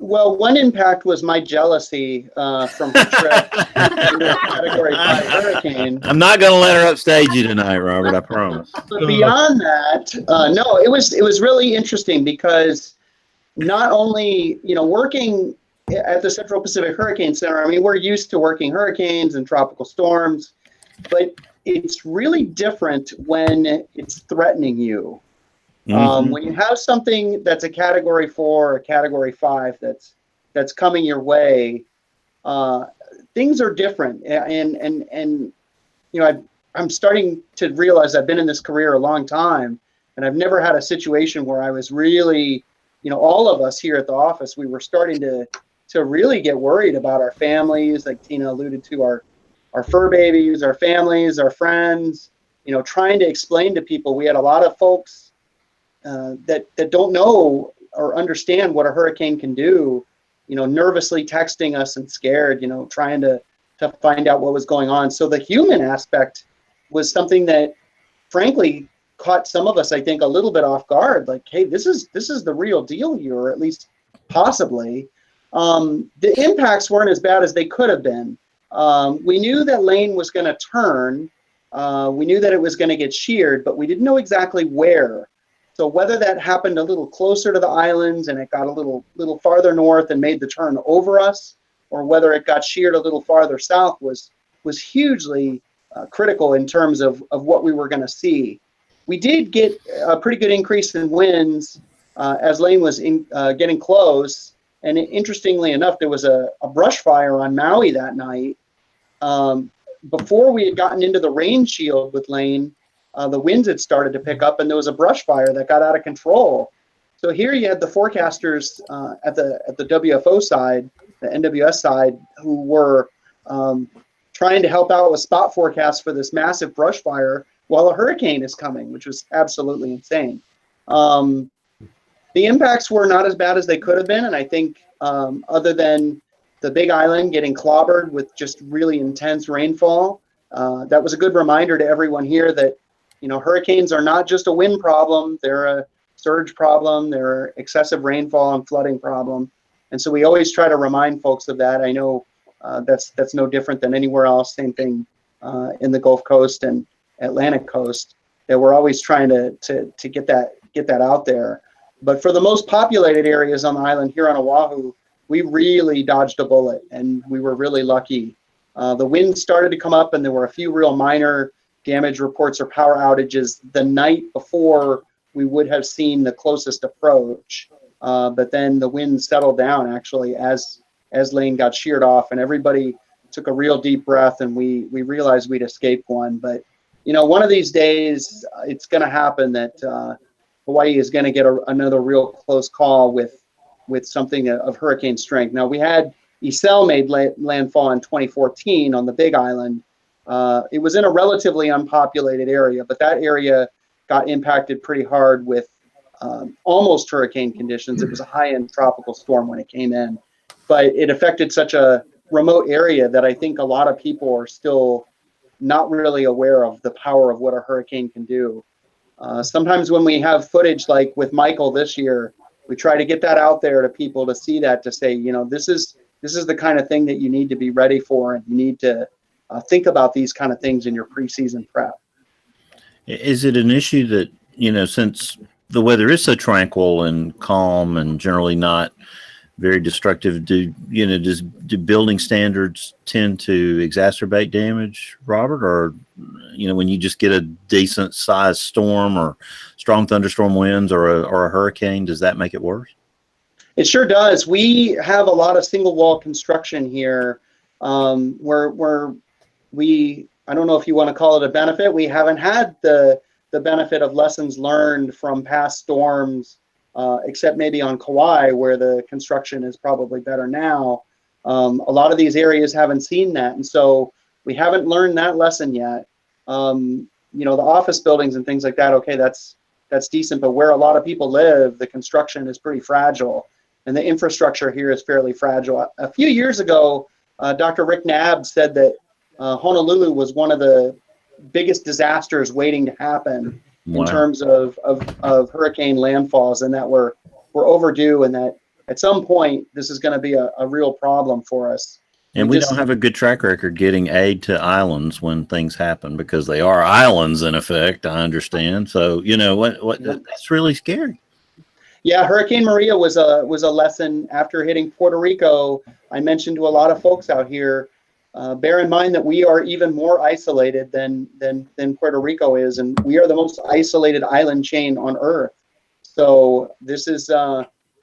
Speaker 6: Well, one impact was my jealousy from her trip under a Category 5 hurricane.
Speaker 2: I'm not going to let her upstage you tonight, Robert. I promise.
Speaker 6: But beyond that, no, it was really interesting because not only working at the Central Pacific Hurricane Center, I mean, we're used to working hurricanes and tropical storms, but it's really different when it's threatening you. When you have something that's a Category 4 or Category 5 that's coming your way, things are different. And I'm starting to realize I've been in this career a long time, and I've never had a situation where I was really, all of us here at the office, we were starting to really get worried about our families, like Tina alluded to, our fur babies, our families, our friends, trying to explain to people. We had a lot of folks that don't know or understand what a hurricane can do, nervously texting us and scared, trying to find out what was going on. So the human aspect was something that, frankly, caught some of us, I think, a little bit off guard. Like, hey, this is the real deal here, or at least possibly. The impacts weren't as bad as they could have been. We knew that Lane was going to turn. We knew that it was going to get sheared, but we didn't know exactly where. So whether that happened a little closer to the islands and it got a little farther north and made the turn over us, or whether it got sheared a little farther south was hugely critical in terms of what we were going to see. We did get a pretty good increase in winds as Lane was getting close. And interestingly enough, there was a brush fire on Maui that night. Before we had gotten into the rain shield with Lane, the winds had started to pick up, and there was a brush fire that got out of control. So here you had the forecasters at the WFO side, the NWS side, who were trying to help out with spot forecasts for this massive brush fire while a hurricane is coming, which was absolutely insane. The impacts were not as bad as they could have been, and I think other than the Big Island getting clobbered with just really intense rainfall, that was a good reminder to everyone here that hurricanes are not just a wind problem; they're a surge problem, they're excessive rainfall and flooding problem, and so we always try to remind folks of that. I know that's no different than anywhere else. Same thing in the Gulf Coast, and Atlantic coast that we're always trying to get that out there. But for the most populated areas on the island here on Oahu, we really dodged a bullet, and we were really lucky. The wind started to come up, and there were a few real minor damage reports or power outages the night before we would have seen the closest approach. But then the wind settled down actually as lane got sheared off, and everybody took a real deep breath, and we realized we'd escaped one. But one of these days it's going to happen that Hawaii is going to get another real close call with something of hurricane strength. Now, we had Isel made landfall in 2014 on the Big Island. It was in a relatively unpopulated area, but that area got impacted pretty hard with almost hurricane conditions. It was a high-end tropical storm when it came in, but it affected such a remote area that I think a lot of people are still not really aware of the power of what a hurricane can do. Sometimes when we have footage like with Michael this year, we try to get that out there to people to see that, to say, this is the kind of thing that you need to be ready for, and you need to think about these kind of things in your preseason prep.
Speaker 2: Is it an issue that, since the weather is so tranquil and calm and generally not very destructive, do building standards tend to exacerbate damage, Robert? Or, when you just get a decent sized storm or strong thunderstorm winds or a hurricane, does that make it worse?
Speaker 6: It sure does. We have a lot of single wall construction here, where we, I don't know if you want to call it a benefit. We haven't had the benefit of lessons learned from past storms, except maybe on Kauai, where the construction is probably better now. A lot of these areas haven't seen that, and so we haven't learned that lesson yet. The office buildings and things like that, okay, that's decent, but where a lot of people live, the construction is pretty fragile, and the infrastructure here is fairly fragile. A few years ago, Dr. Rick Nabb said that Honolulu was one of the biggest disasters waiting to happen. Wow. In terms of hurricane landfalls, and that we're overdue, and that at some point this is going to be a real problem for us.
Speaker 2: And we don't have a good track record getting aid to islands when things happen, because they are islands in effect, I understand. So, that's really scary.
Speaker 6: Yeah, Hurricane Maria was a lesson after hitting Puerto Rico. I mentioned to a lot of folks out here, bear in mind that we are even more isolated than Puerto Rico is, and we are the most isolated island chain on Earth. So this is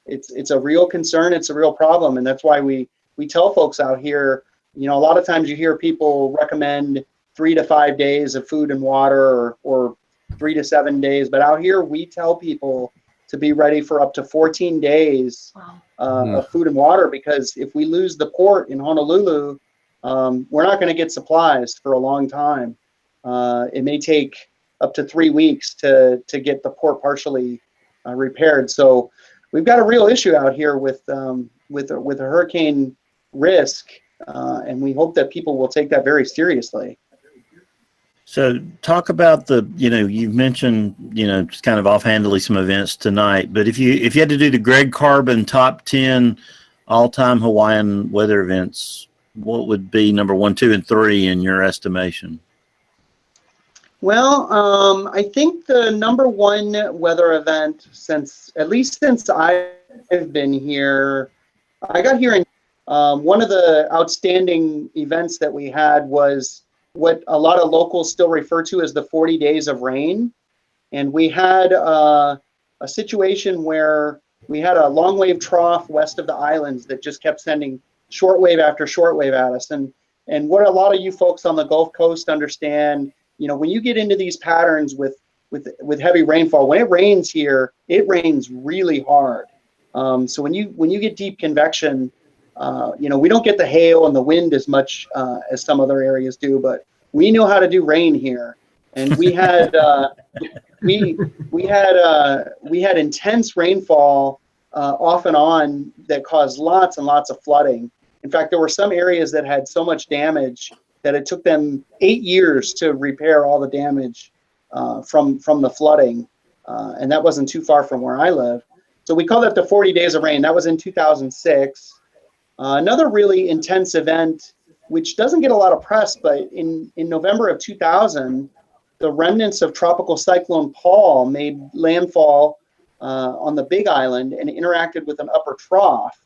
Speaker 6: it's a real concern. It's a real problem, and that's why we tell folks out here. A lot of times you hear people recommend 3 to 5 days of food and water, or 3 to 7 days, but out here we tell people to be ready for up to 14 days of food and water, because if we lose the port in Honolulu, we're not going to get supplies for a long time. It may take up to 3 weeks to get the port partially repaired. So we've got a real issue out here with a hurricane risk, and we hope that people will take that very seriously.
Speaker 2: So talk about you've mentioned, just kind of offhandedly some events tonight, but if you had to do the Greg Carbon top 10 all-time Hawaiian weather events, what would be number 1, 2, and 3 in your estimation?
Speaker 6: Well, I think the number one weather event since I've been here, I got here in one of the outstanding events that we had was what a lot of locals still refer to as the 40 days of rain. And we had a situation where we had a long wave trough west of the islands that just kept sending shortwave after shortwave at us. And what a lot of you folks on the Gulf Coast understand, when you get into these patterns with heavy rainfall, when it rains here, it rains really hard. So when you get deep convection, we don't get the hail and the wind as much as some other areas do, but we know how to do rain here. And we had we had intense rainfall off and on that caused lots and lots of flooding. In fact, there were some areas that had so much damage that it took them 8 years to repair all the damage from the flooding, and that wasn't too far from where I live. So we call that the 40 days of rain. That was in 2006. Another really intense event, which doesn't get a lot of press, but in November of 2000, the remnants of Tropical Cyclone Paul made landfall on the Big Island and interacted with an upper trough.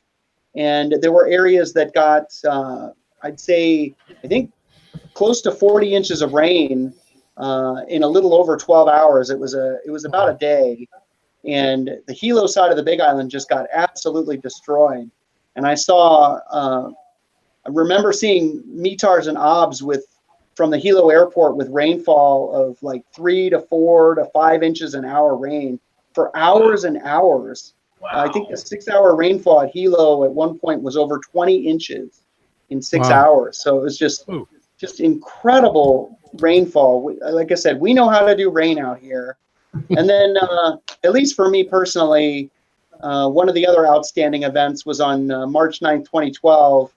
Speaker 6: And there were areas that got, I think, close to 40 inches of rain in a little over 12 hours. It was about a day. And the Hilo side of the Big Island just got absolutely destroyed. And I remember seeing METARs and OBS from the Hilo airport with rainfall of like 3 to 4 to 5 inches an hour rain for hours and hours. Wow. I think the 6-hour rainfall at Hilo at one point was over 20 inches in 6 hours. So it was just incredible rainfall. Like I said, we know how to do rain out here. And then, at least for me personally, one of the other outstanding events was on March 9th, 2012,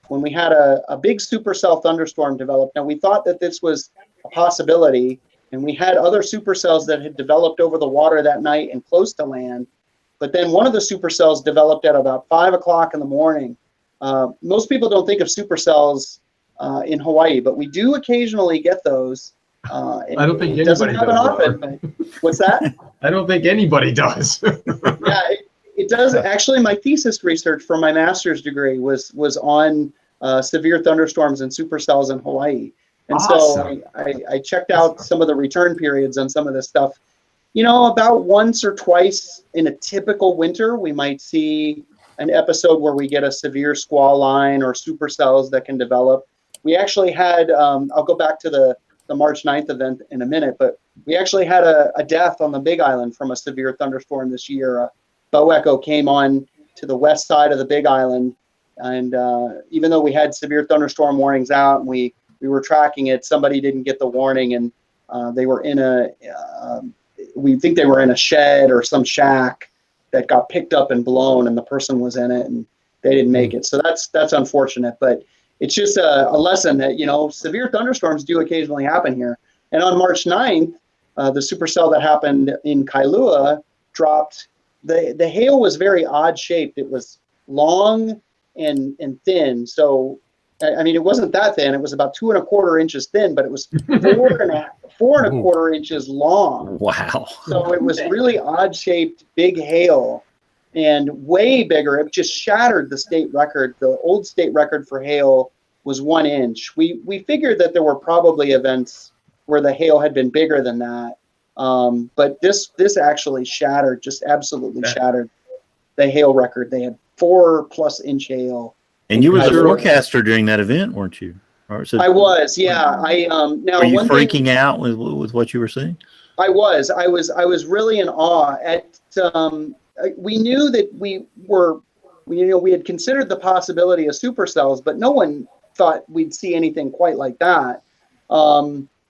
Speaker 6: when we had a big supercell thunderstorm develop. Now, we thought that this was a possibility, and we had other supercells that had developed over the water that night and close to land. But then one of the supercells developed at about 5 o'clock in the morning. Most people don't think of supercells in Hawaii, but we do occasionally get those.
Speaker 10: I don't think
Speaker 6: it doesn't happen often. What's that?
Speaker 10: I don't think anybody does.
Speaker 6: Yeah, it does. Actually, my thesis research for my master's degree was on severe thunderstorms and supercells in Hawaii. And so I checked out some of the return periods on some of this stuff. You know, about once or twice in a typical winter, we might see an episode where we get a severe squall line or supercells that can develop. We actually had, I'll go back to the March 9th event in a minute, but we actually had a death on the Big Island from a severe thunderstorm this year. Bow echo came on to the west side of the Big Island. And even though we had severe thunderstorm warnings out and we were tracking it, somebody didn't get the warning, and they were in we think they were in a shed or some shack that got picked up and blown, and the person was in it and they didn't make it. So that's unfortunate, but it's just a lesson that, you know, severe thunderstorms do occasionally happen here. And on March 9th, the supercell that happened in Kilauea dropped. The hail was very odd shaped. It was long and thin. So, I mean, it wasn't that thin. It was about 2 1/4 inches thin, but it was 4 1/4 inches long.
Speaker 2: Wow.
Speaker 6: So it was really odd shaped, big hail, and way bigger. It just shattered the state record. The old state record for hail was 1 inch. We figured that there were probably events where the hail had been bigger than that. But this actually shattered, just absolutely shattered the hail record. They had 4+ inch hail.
Speaker 2: And you were the forecaster during that event, weren't you?
Speaker 6: I was, yeah. Now,
Speaker 2: were you freaking out with what you were seeing?
Speaker 6: I was really in awe. We knew that we had considered the possibility of supercells, but no one thought we'd see anything quite like that.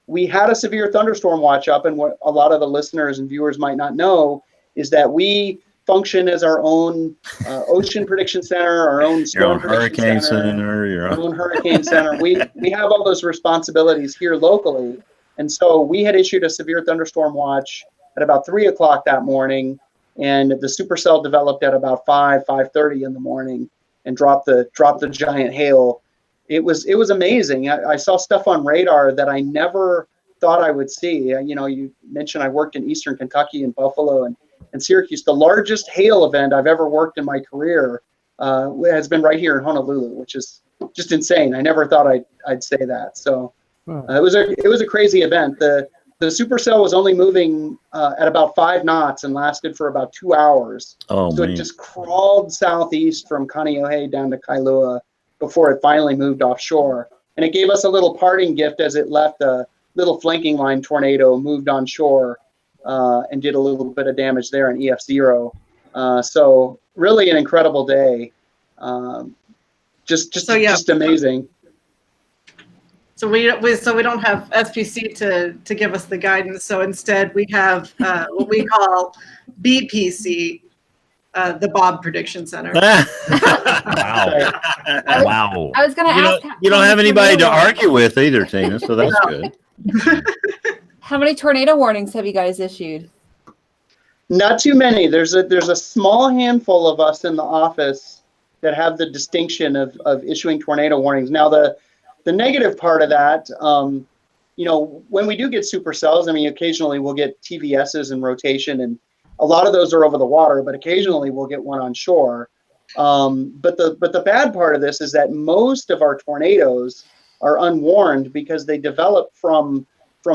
Speaker 6: We had a severe thunderstorm watch up, and what a lot of the listeners and viewers might not know is that we function as our own ocean prediction center, our own storm
Speaker 2: hurricane center,
Speaker 6: our own hurricane center. We have all those responsibilities here locally, and so we had issued a severe thunderstorm watch at about 3 o'clock that morning, and the supercell developed at about 5:30 in the morning and dropped the giant hail. It was amazing. I saw stuff on radar that I never thought I would see. You know, you mentioned I worked in Eastern Kentucky and Buffalo and Syracuse. The largest hail event I've ever worked in my career has been right here in Honolulu, which is just insane. I never thought I'd say that. So it was a crazy event. The supercell was only moving at about 5 knots and lasted for about 2 hours.
Speaker 2: Oh,
Speaker 6: so
Speaker 2: man.
Speaker 6: It just crawled southeast from Kaneohe down to Kailua before it finally moved offshore. And it gave us a little parting gift as it left. A little flanking line tornado moved on shore and did a little bit of damage there in EF0. So really an incredible day. Just amazing.
Speaker 5: So we don't have SPC to give us the guidance. So instead we have what we call BPC, the Bob Prediction Center.
Speaker 1: Wow.
Speaker 8: I was going to ask.
Speaker 2: You don't have anybody to argue with either, Tina, so that's good.
Speaker 8: How many tornado warnings have you guys issued?
Speaker 6: Not too many. There's a small handful of us in the office that have the distinction of issuing tornado warnings. Now, the negative part of that when we do get supercells, I mean, occasionally we'll get TVSs in rotation, and a lot of those are over the water, but occasionally we'll get one on shore. But the bad part of this is that most of our tornadoes are unwarned because they develop from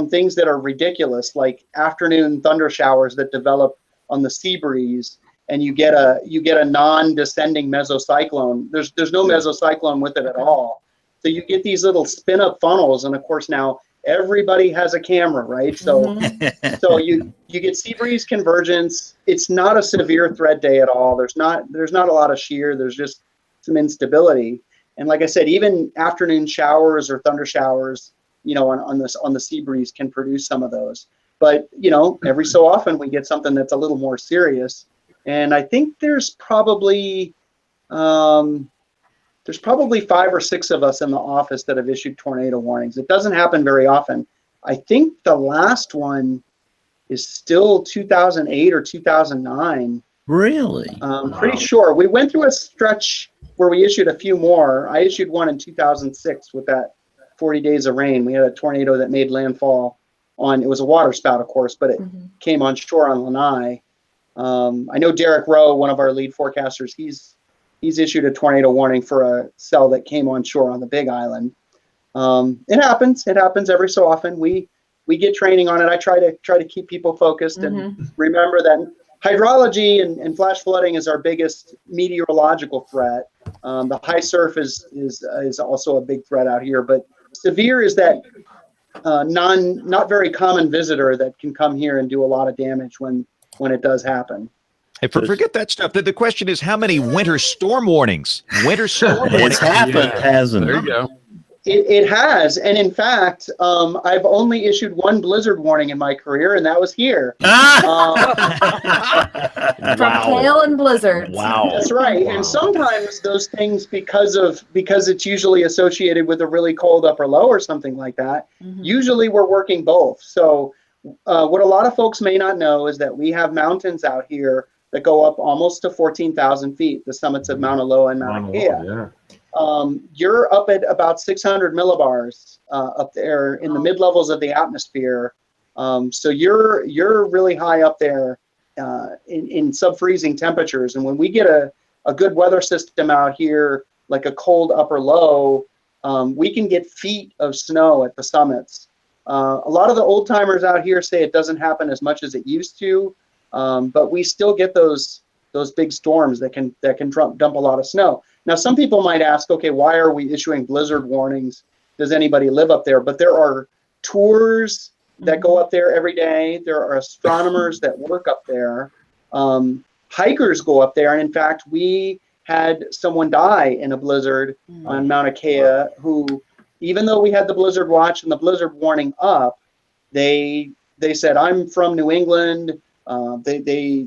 Speaker 6: things that are ridiculous, like afternoon thunder showers that develop on the sea breeze, and you get a non-descending mesocyclone. There's no mesocyclone with it at all. So you get these little spin-up funnels, and of course now everybody has a camera, right? So so you get sea breeze convergence. It's not a severe threat day at all. There's not a lot of shear. There's just some instability. And like I said, even afternoon showers or thunder showers, on the sea breeze can produce some of those. But every so often we get something that's a little more serious. And I think there's probably 5 or 6 of us in the office that have issued tornado warnings. It doesn't happen very often. I think the last one is still 2008 or 2009.
Speaker 2: Really?
Speaker 6: Pretty sure. We went through a stretch where we issued a few more. I issued one in 2006 with that 40 days of rain. We had a tornado that made landfall it was a water spout, of course, but it came on shore on Lanai. I know Derek Rowe, one of our lead forecasters, he's issued a tornado warning for a cell that came on shore on the Big Island. It happens every so often. We get training on it. I try to keep people focused and remember that hydrology and flash flooding is our biggest meteorological threat. The high surf is also a big threat out here, but severe is that not very common visitor that can come here and do a lot of damage when it does happen.
Speaker 1: Hey, forget that stuff. The question is, how many winter storm warnings?
Speaker 2: It's happened, hasn't it?
Speaker 3: There you go.
Speaker 6: It has, and in fact, I've only issued one blizzard warning in my career, and that was here.
Speaker 8: From hail and blizzards.
Speaker 1: Wow,
Speaker 6: that's right. Wow. And sometimes those things, because it's usually associated with a really cold upper low or something like that. Usually, we're working both. So, what a lot of folks may not know is that we have mountains out here that go up almost to 14,000 feet. The summits of Mauna Loa and Mauna Kea.
Speaker 10: Yeah.
Speaker 6: You're up at about 600 millibars up there in the mid levels of the atmosphere. So you're really high up there in sub-freezing temperatures. And when we get a good weather system out here, like a cold upper low, we can get feet of snow at the summits. A lot of the old timers out here say it doesn't happen as much as it used to, but we still get those big storms that can dump a lot of snow. Now, some people might ask, okay, why are we issuing blizzard warnings? Does anybody live up there? But there are tours that go up there every day. There are astronomers that work up there. Hikers go up there. And in fact, we had someone die in a blizzard on Mauna Kea who, even though we had the blizzard watch and the blizzard warning up, they said, I'm from New England. They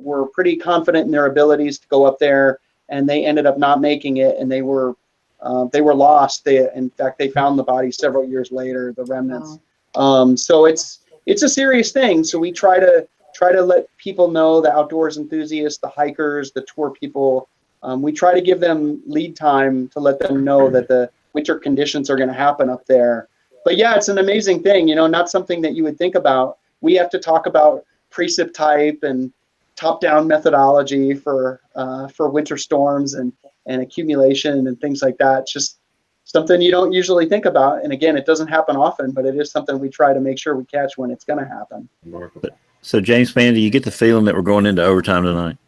Speaker 6: were pretty confident in their abilities to go up there, and they ended up not making it, and they were lost. In fact, they found the body several years later, the remnants. Wow. So it's a serious thing. So we try to let people know, the outdoors enthusiasts, the hikers, the tour people. We try to give them lead time to let them know that the winter conditions are going to happen up there. But yeah, it's an amazing thing. Not something that you would think about. We have to talk about precip type and top-down methodology for winter storms and accumulation and things like that. It's just something you don't usually think about. And again, it doesn't happen often, but it is something we try to make sure we catch when it's going to happen.
Speaker 2: So, James Spann, do you get the feeling that we're going into overtime tonight?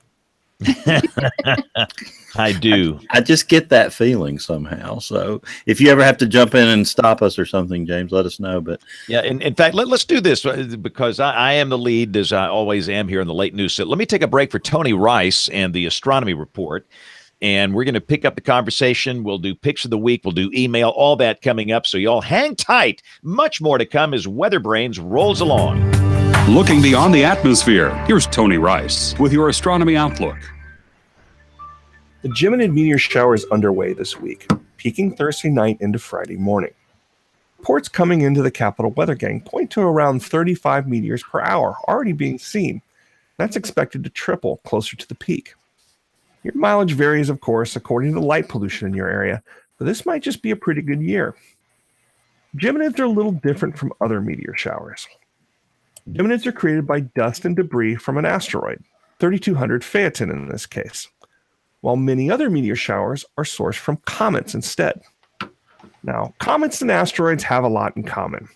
Speaker 1: I do.
Speaker 2: I just get that feeling somehow. So if you ever have to jump in and stop us or something, James, let us know. But
Speaker 1: yeah, in fact, let's do this because I am the lead, as I always am here in the late news. So let me take a break for Tony Rice and the astronomy report. And we're going to pick up the conversation. We'll do picks of the week. We'll do email, all that coming up. So y'all hang tight. Much more to come as WeatherBrains rolls along.
Speaker 11: Looking beyond the atmosphere, here's Tony Rice with your astronomy outlook.
Speaker 12: The Geminid meteor shower is underway this week, peaking Thursday night into Friday morning. Reports coming into the Capital Weather Gang point to around 35 meteors per hour already being seen. That's expected to triple closer to the peak. Your mileage varies, of course, according to light pollution in your area, but this might just be a pretty good year. Geminids are a little different from other meteor showers. Geminids are created by dust and debris from an asteroid, 3200 Phaeton in this case, while many other meteor showers are sourced from comets instead. Now, comets and asteroids have a lot in common.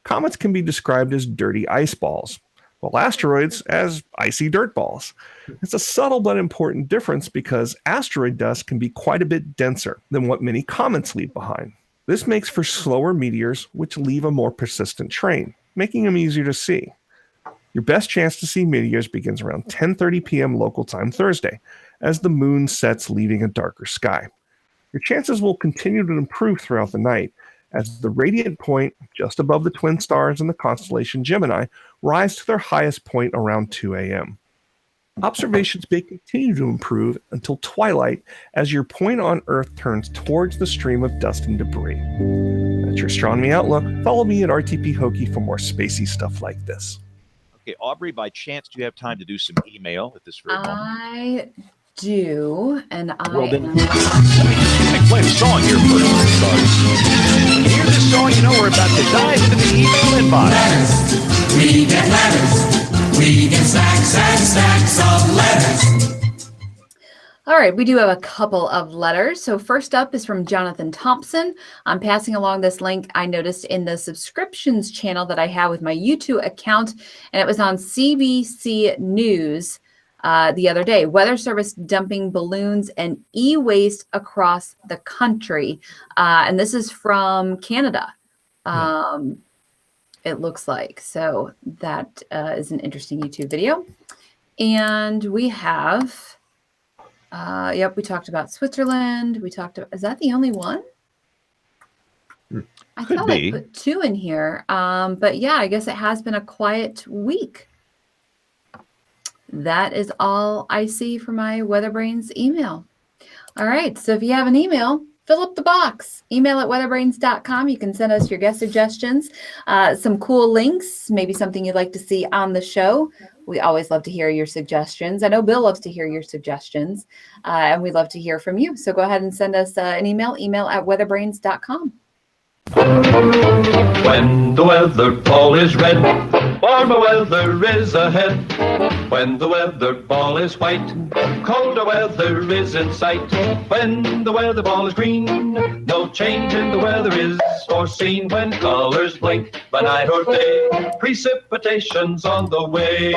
Speaker 12: Comets can be described as dirty ice balls, while asteroids as icy dirt balls. It's a subtle but important difference because asteroid dust can be quite a bit denser than what many comets leave behind. This makes for slower meteors, which leave a more persistent train, making them easier to see. Your best chance to see meteors begins around 10:30 p.m. local time Thursday, as the moon sets, leaving a darker sky. Your chances will continue to improve throughout the night, as the radiant point just above the twin stars in the constellation Gemini rise to their highest point around 2 a.m. Observations may continue to improve until twilight as your point on Earth turns towards the stream of dust and debris. That's your Astronomy Outlook. Follow me at RTP Hokie for more spacey stuff like this.
Speaker 1: Okay, Aubrey, by chance, do you have time to do some email at this very moment?
Speaker 8: I do, and
Speaker 1: Well, then, let me play the song here first. When you hear this song, you know we're about to dive into the email inbox.
Speaker 9: Letters. We get letters. We get stacks and stacks of letters.
Speaker 8: All right, we do have a couple of letters. So first up is from Jonathan Thompson. I'm passing along this link I noticed in the subscriptions channel that I have with my YouTube account, and it was on CBC News the other day. Weather Service dumping balloons and e-waste across the country. And this is from Canada. It looks like. So that is an interesting YouTube video. And we have, we talked about Switzerland. We talked about, is that the only one? I thought I put 2 in here. But yeah, I guess it has been a quiet week. That is all I see for my WeatherBrains email. All right. So if you have an email, fill up the box. Email at weatherbrains.com. You can send us your guest suggestions, some cool links, maybe something you'd like to see on the show. We always love to hear your suggestions. I know Bill loves to hear your suggestions, and we'd love to hear from you. So go ahead and send us an email at weatherbrains.com.
Speaker 13: When the weather ball is red, warmer weather is ahead. When the weather ball is white, colder weather is in sight. When the weather ball is green, no change in the weather is foreseen. When colors blink, by night or day, precipitation's on the way.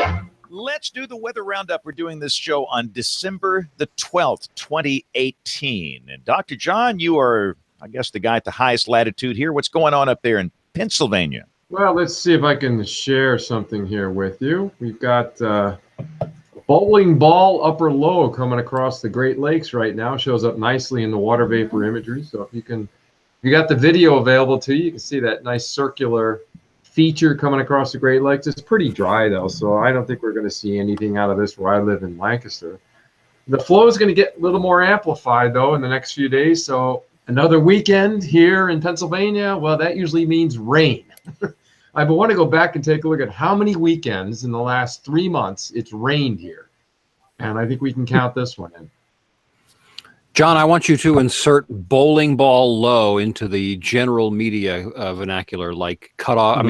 Speaker 1: Let's do the weather roundup. We're doing this show on December the 12th, 2018. And Dr. John, you are, I guess, the guy at the highest latitude here. What's going on up there in Pennsylvania?
Speaker 10: Well, let's see if I can share something here with you. We've got bowling ball upper low coming across the Great Lakes right now. Shows up nicely in the water vapor imagery. So if you got the video available to you, you can see that nice circular feature coming across the Great Lakes. It's pretty dry though, so I don't think we're going to see anything out of this where I live in Lancaster. The flow is going to get a little more amplified though in the next few days. So another weekend here in Pennsylvania, well, that usually means rain. I want to go back and take a look at how many weekends in the last 3 months it's rained here. And I think we can count this one in.
Speaker 7: John, I want you to insert bowling ball low into the general media vernacular, like cut off.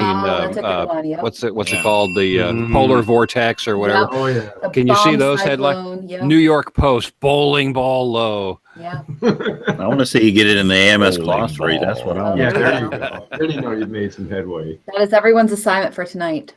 Speaker 7: What's it called? The polar vortex or whatever.
Speaker 10: Yep. Oh yeah.
Speaker 7: Can you see those headlines? Yep. New York Post, bowling ball low.
Speaker 8: Yeah.
Speaker 2: I want to see you get it in the AMS glossary. That's what I want.
Speaker 10: Yeah, there you go. I already know you've made some headway.
Speaker 8: That is everyone's assignment for tonight.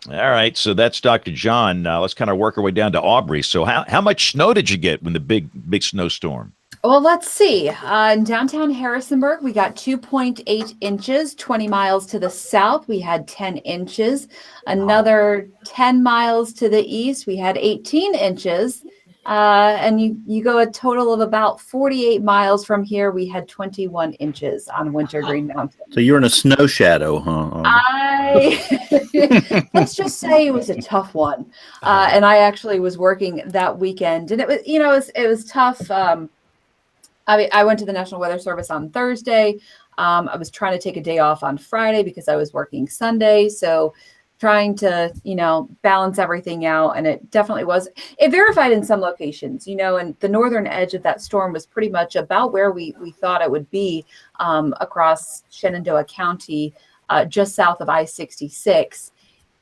Speaker 1: All right, so that's Dr. John. Let's kind of work our way down to Aubrey. So how much snow did you get when the big snowstorm?
Speaker 8: Well, let's see. In downtown Harrisonburg, we got 2.8 inches. 20 miles to the south, we had 10 inches. Another 10 miles to the east, we had 18 inches. And you go a total of about 48 miles from here, we had 21 inches on Wintergreen Mountain.
Speaker 2: So you're in a snow shadow, huh?
Speaker 8: Let's just say it was a tough one. And I actually was working that weekend, and it was tough. I went to the National Weather Service on Thursday. I was trying to take a day off on Friday because I was working Sunday. So trying to, balance everything out. And it definitely was. It verified in some locations, and the northern edge of that storm was pretty much about where we thought it would be across Shenandoah County, just south of I-66.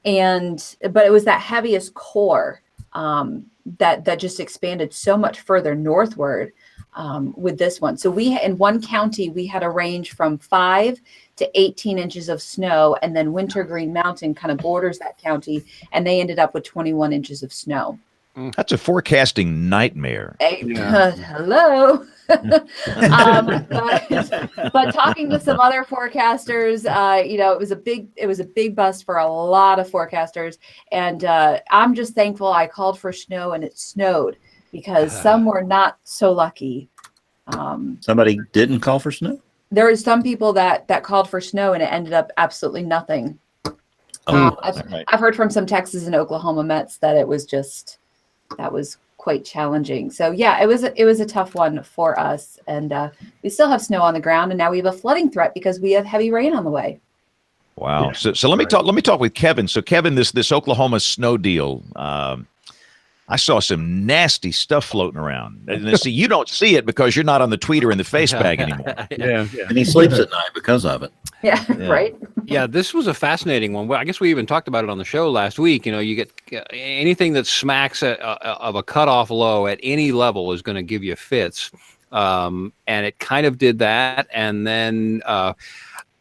Speaker 8: But it was that heaviest core that just expanded so much further northward with this one. So in one county, we had a range from 5 to 18 inches of snow, and then Wintergreen Mountain kind of borders that county, and they ended up with 21 inches of snow.
Speaker 1: That's a forecasting nightmare.
Speaker 8: Hello. But talking to some other forecasters, it was a big bust for a lot of forecasters, and I'm just thankful I called for snow and it snowed, because some were not so lucky.
Speaker 2: Somebody didn't call for snow?
Speaker 8: There were some people that called for snow and it ended up absolutely nothing. I've heard from some Texas and Oklahoma Mets that that was quite challenging. So yeah, it was a tough one for us, and we still have snow on the ground, and now we have a flooding threat because we have heavy rain on the way.
Speaker 1: Wow. Yeah. So let me talk with Kevin. So Kevin, this Oklahoma snow deal, I saw some nasty stuff floating around. And see, you don't see it because you're not on the tweeter and the face bag anymore.
Speaker 2: Yeah. And he sleeps at night because of it.
Speaker 8: Yeah. Right.
Speaker 7: Yeah, this was a fascinating one. Well, I guess we even talked about it on the show last week. You get anything that smacks of a cutoff low at any level is going to give you fits. And it kind of did that. And then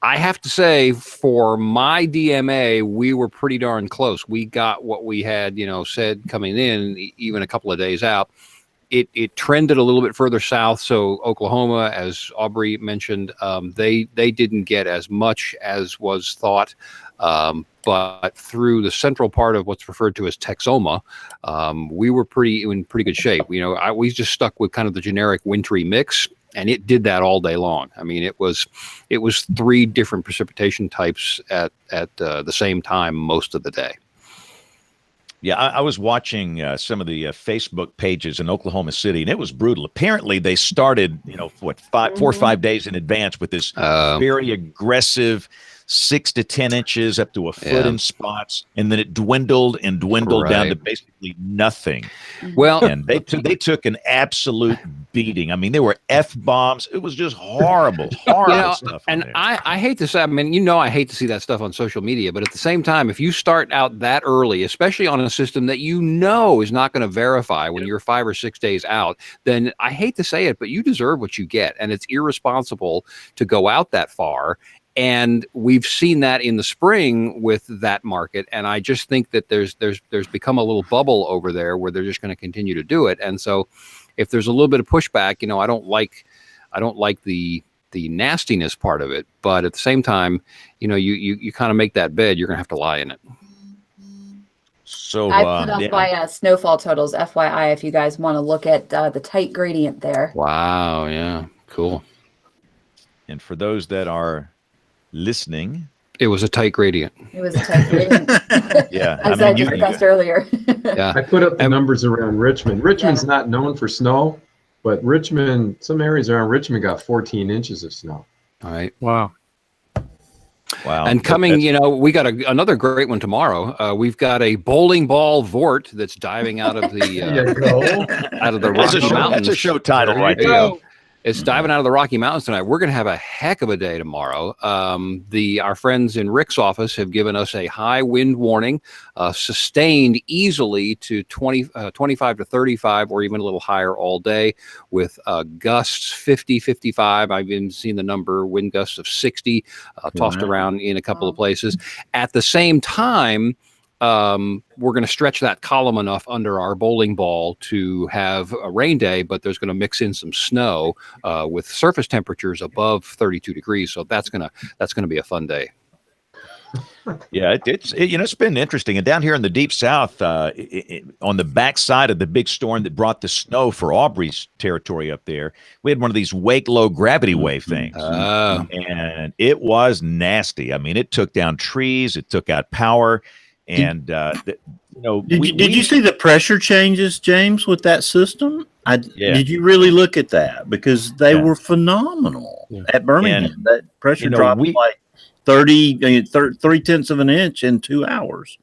Speaker 7: I have to say, for my DMA, we were pretty darn close. We got what we had, said coming in, even a couple of days out. It trended a little bit further south. So Oklahoma, as Aubrey mentioned, they didn't get as much as was thought. But through the central part of what's referred to as Texoma, we were in pretty good shape. We just stuck with kind of the generic wintry mix. And it did that all day long. I mean, it was 3 different precipitation types at the same time most of the day.
Speaker 1: Yeah, I was watching some of the Facebook pages in Oklahoma City, and it was brutal. Apparently, they started, 4 or 5 days in advance with this very aggressive 6 to 10 inches up to a foot in spots, and then it dwindled down to basically nothing.
Speaker 7: Well,
Speaker 1: and they took an absolute beating. I mean, there were F-bombs. It was just horrible stuff.
Speaker 7: And I hate to say, I hate to see that stuff on social media, but at the same time, if you start out that early, especially on a system that is not going to verify when you're 5 or 6 days out, then I hate to say it, but you deserve what you get. And it's irresponsible to go out that far. And we've seen that in the spring with that market. And I just think that there's become a little bubble over there where they're just going to continue to do it. And so if there's a little bit of pushback, I don't like the nastiness part of it. But at the same time, you kind of make that bed, you're going to have to lie in it.
Speaker 8: So I put up my snowfall totals, FYI, if you guys want to look at the tight gradient there.
Speaker 7: Wow. Yeah. Cool.
Speaker 1: And for those that are listening,
Speaker 7: it was a tight gradient.
Speaker 1: Yeah,
Speaker 8: as I discussed earlier.
Speaker 10: Yeah, I put up the numbers around Richmond. Richmond's not known for snow, but some areas around Richmond got 14 inches of snow.
Speaker 7: All right.
Speaker 3: Wow.
Speaker 7: And coming, we got another great one tomorrow. We've got a bowling ball vort that's diving out of the Rocky Mountains.
Speaker 1: That's a show title right there.
Speaker 7: It's diving out of the Rocky Mountains tonight. We're going to have a heck of a day tomorrow. Our friends in Rick's office have given us a high wind warning, sustained easily to 25 to 35 or even a little higher all day, with gusts 50, 55. I've even seen the wind gusts of 60 tossed around in a couple of places. At the same time, we're going to stretch that column enough under our bowling ball to have a rain day, but there's going to mix in some snow with surface temperatures above 32 degrees. So that's going to be a fun day.
Speaker 1: Yeah, it's been interesting. And down here in the deep south, on the backside of the big storm that brought the snow for Aubrey's territory up there, we had one of these wake low gravity wave things, and it was nasty. I mean, it took down trees, it took out power. And did
Speaker 2: you see the pressure changes, James, with that system? Did you really look at that? Because they were phenomenal at Birmingham. That pressure dropped like 3/10 of an inch in 2 hours.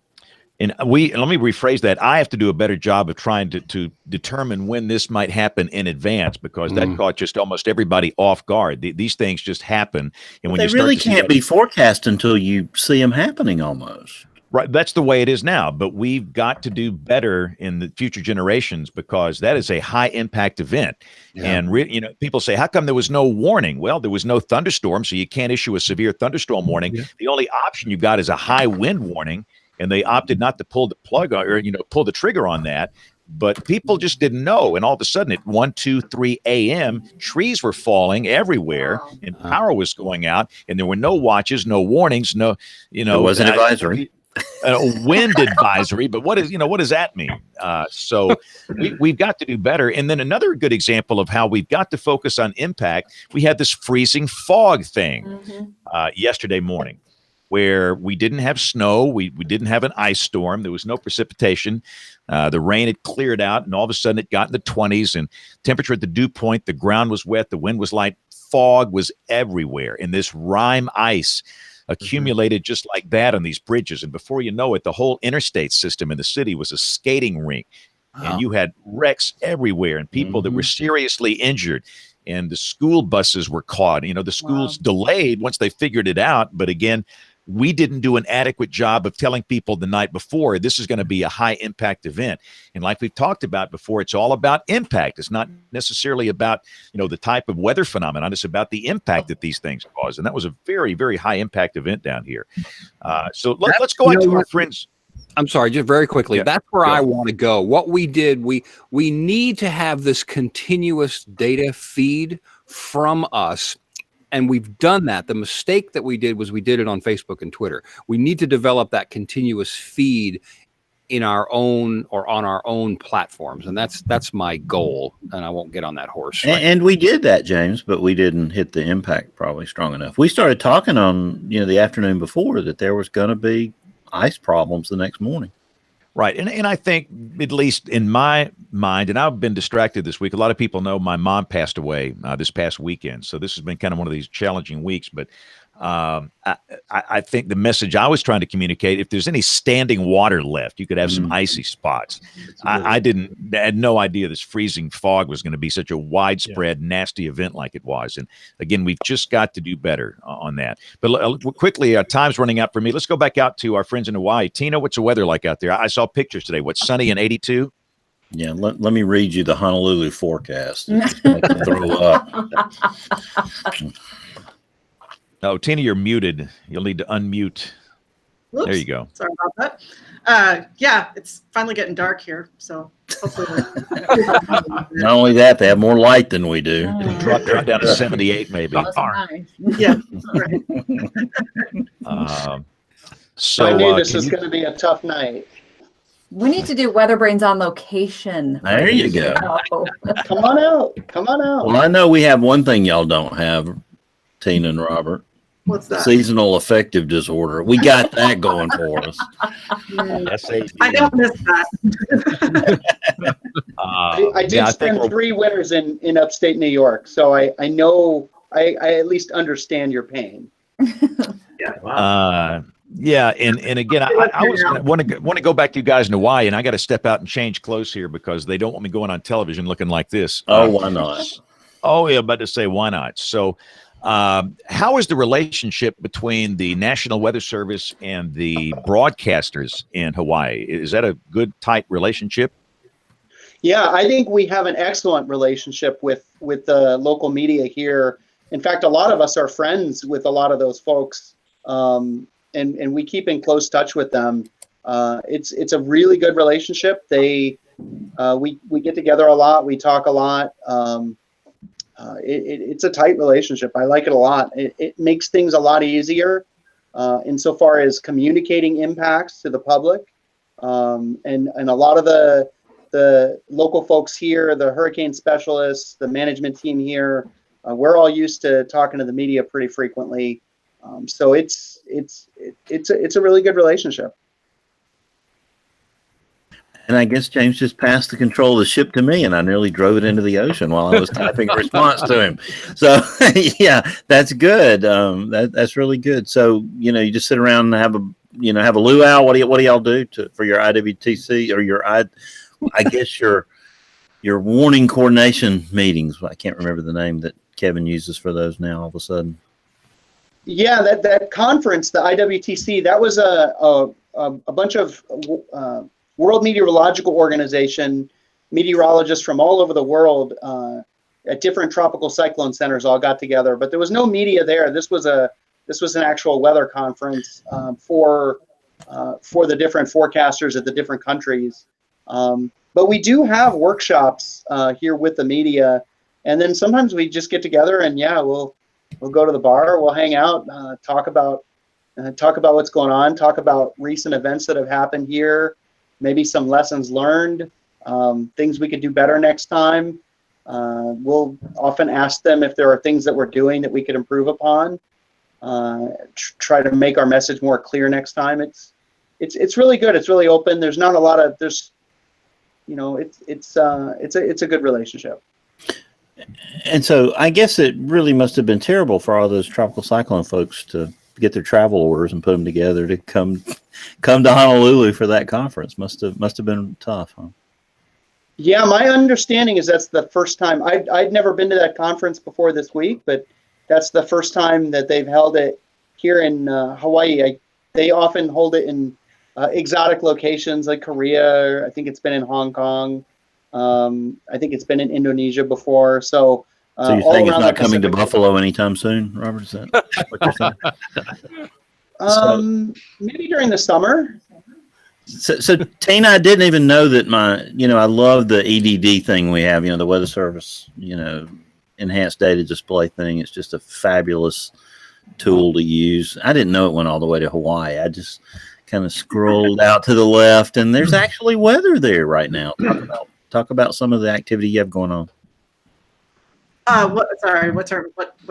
Speaker 1: And let me rephrase that. I have to do a better job of trying to determine when this might happen in advance, because that caught just almost everybody off guard. These things just happen, and when
Speaker 2: they really can't be forecast until you see them happening almost.
Speaker 1: Right, that's the way it is now. But we've got to do better in the future generations, because that is a high impact event. Yeah. And people say, how come there was no warning? Well, there was no thunderstorm, so you can't issue a severe thunderstorm warning. Yeah. The only option you've got is a high wind warning. And they opted not to pull the plug on, or pull the trigger on that. But people just didn't know. And all of a sudden at 1, 2, 3 a.m., trees were falling everywhere, and power was going out, and there were no watches, no warnings, no,
Speaker 2: It was an advisory.
Speaker 1: A wind advisory. But what does that mean? So we've got to do better. And then another good example of how we've got to focus on impact, we had this freezing fog thing yesterday morning, where we didn't have snow, we didn't have an ice storm, there was no precipitation. The rain had cleared out, and all of a sudden it got in the 20s, and temperature at the dew point, the ground was wet, the wind was light, fog was everywhere, and this rime ice accumulated just like that on these bridges. And before you know it, the whole interstate system in the city was a skating rink. Wow. And you had wrecks everywhere, and people that were seriously injured. And the school buses were caught. The schools delayed once they figured it out. But again, we didn't do an adequate job of telling people the night before, this is going to be a high impact event. And like we've talked about before, it's all about impact. It's not necessarily about, the type of weather phenomenon. It's about the impact that these things cause. And that was a very, very high impact event down here. So let's go on to our friends.
Speaker 7: I'm sorry, just very quickly. Yeah, that's where I want to go. What we did, we need to have this continuous data feed from us. And we've done that. The mistake that we did was we did it on Facebook and Twitter. We need to develop that continuous feed in our own or on our own platforms. And that's my goal. And I won't get on that horse.
Speaker 2: And we did that, James, but we didn't hit the impact probably strong enough. We started talking on, the afternoon before that there was going to be ice problems the next morning.
Speaker 1: Right. And I think, at least in my mind, and I've been distracted this week. A lot of people know my mom passed away this past weekend. So this has been kind of one of these challenging weeks. But I think the message I was trying to communicate, if there's any standing water left, you could have some icy spots. I had no idea this freezing fog was going to be such a widespread, nasty event like it was. And again, we've just got to do better on that. But quickly, time's running out for me. Let's go back out to our friends in Hawaii. Tina, what's the weather like out there? I saw pictures today. What's sunny and 82?
Speaker 2: Yeah, let me read you the Honolulu forecast. Throw up.
Speaker 1: Oh, Tina, you're muted. You'll need to unmute.
Speaker 5: Oops,
Speaker 1: there you go.
Speaker 5: Sorry about that. Yeah, it's finally getting dark here, so hopefully.
Speaker 2: Not only that, they have more light than we do.
Speaker 1: It'll drop down to 78, maybe.
Speaker 5: Nice. Yeah, right.
Speaker 6: So I knew this was going to be a tough night.
Speaker 8: We need to do WeatherBrains on location.
Speaker 2: There you go.
Speaker 6: Come on out. Come on out.
Speaker 2: Well, I know we have one thing y'all don't have, Tina and Robert.
Speaker 5: What's that?
Speaker 2: Seasonal affective disorder. We got that going for us.
Speaker 5: I don't miss that.
Speaker 6: I did spend 3 winters in upstate New York, so I know I at least understand your pain.
Speaker 1: Yeah. Wow. Yeah, and again, I was want to go back to you guys in Hawaii, and I got to step out and change clothes here because they don't want me going on television looking like this.
Speaker 2: Oh, why not?
Speaker 1: Oh, yeah, about to say why not? So, how is the relationship between the National Weather Service and the broadcasters in Hawaii? Is that a good, tight relationship?
Speaker 6: Yeah, I think we have an excellent relationship with the local media here. In fact, a lot of us are friends with a lot of those folks. And we keep in close touch with them. It's a really good relationship. We get together a lot. We talk a lot. It's a tight relationship. I like it a lot. It makes things a lot easier insofar as communicating impacts to the public. And a lot of the local folks here, the hurricane specialists, the management team here, we're all used to talking to the media pretty frequently. So it's a really good relationship.
Speaker 2: And I guess James just passed the control of the ship to me, and I nearly drove it into the ocean while I was typing a response to him. So, yeah, that's good. That's really good. So, you just sit around and have a luau. What do y'all do for your IWTC or your I guess your warning coordination meetings? I can't remember the name that Kevin uses for those now. All of a sudden.
Speaker 6: Yeah, that conference, the IWTC, that was a bunch of World Meteorological Organization meteorologists from all over the world at different tropical cyclone centers all got together. But there was no media there. This was an actual weather conference for the different forecasters at the different countries. But we do have workshops here with the media, and then sometimes we just get together and we'll go to the bar, we'll hang out, talk about what's going on, talk about recent events that have happened here, maybe some lessons learned, things we could do better next time. We'll often ask them if there are things that we're doing that we could improve upon. Try to make our message more clear next time. It's really good. It's really open. There's not a lot of it's a good relationship.
Speaker 2: And so I guess it really must have been terrible for all those tropical cyclone folks to get their travel orders and put them together to come to Honolulu for that conference. Must have been tough, huh?
Speaker 6: Yeah, my understanding is that's the first time. I'd never been to that conference before this week, but that's the first time that they've held it here in Hawaii. They often hold it in exotic locations like Korea. I think it's been in Hong Kong. I think it's been in Indonesia before. So
Speaker 2: you're saying it's not coming to Buffalo anytime soon, Robert? Is that what you're saying?
Speaker 6: Maybe during the summer.
Speaker 2: So Tina, I didn't even know that I love the EDD thing we have, the Weather Service, enhanced data display thing. It's just a fabulous tool to use. I didn't know it went all the way to Hawaii. I just kind of scrolled out to the left, and there's actually weather there right now. Talk about some of the activity you have going on.
Speaker 5: What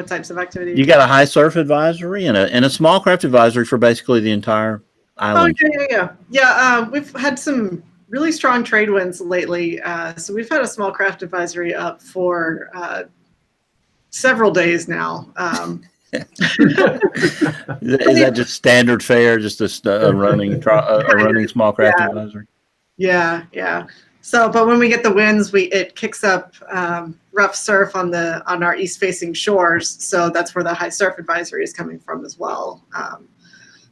Speaker 5: types of activity?
Speaker 2: You got a high surf advisory and a small craft advisory for basically the entire island.
Speaker 5: Oh, yeah. We've had some really strong trade winds lately. So we've had a small craft advisory up for several days now.
Speaker 2: Is that just standard fare? Just a running small craft advisory?
Speaker 5: Yeah. So, but when we get the winds, it kicks up rough surf on our east-facing shores. So that's where the high surf advisory is coming from as well.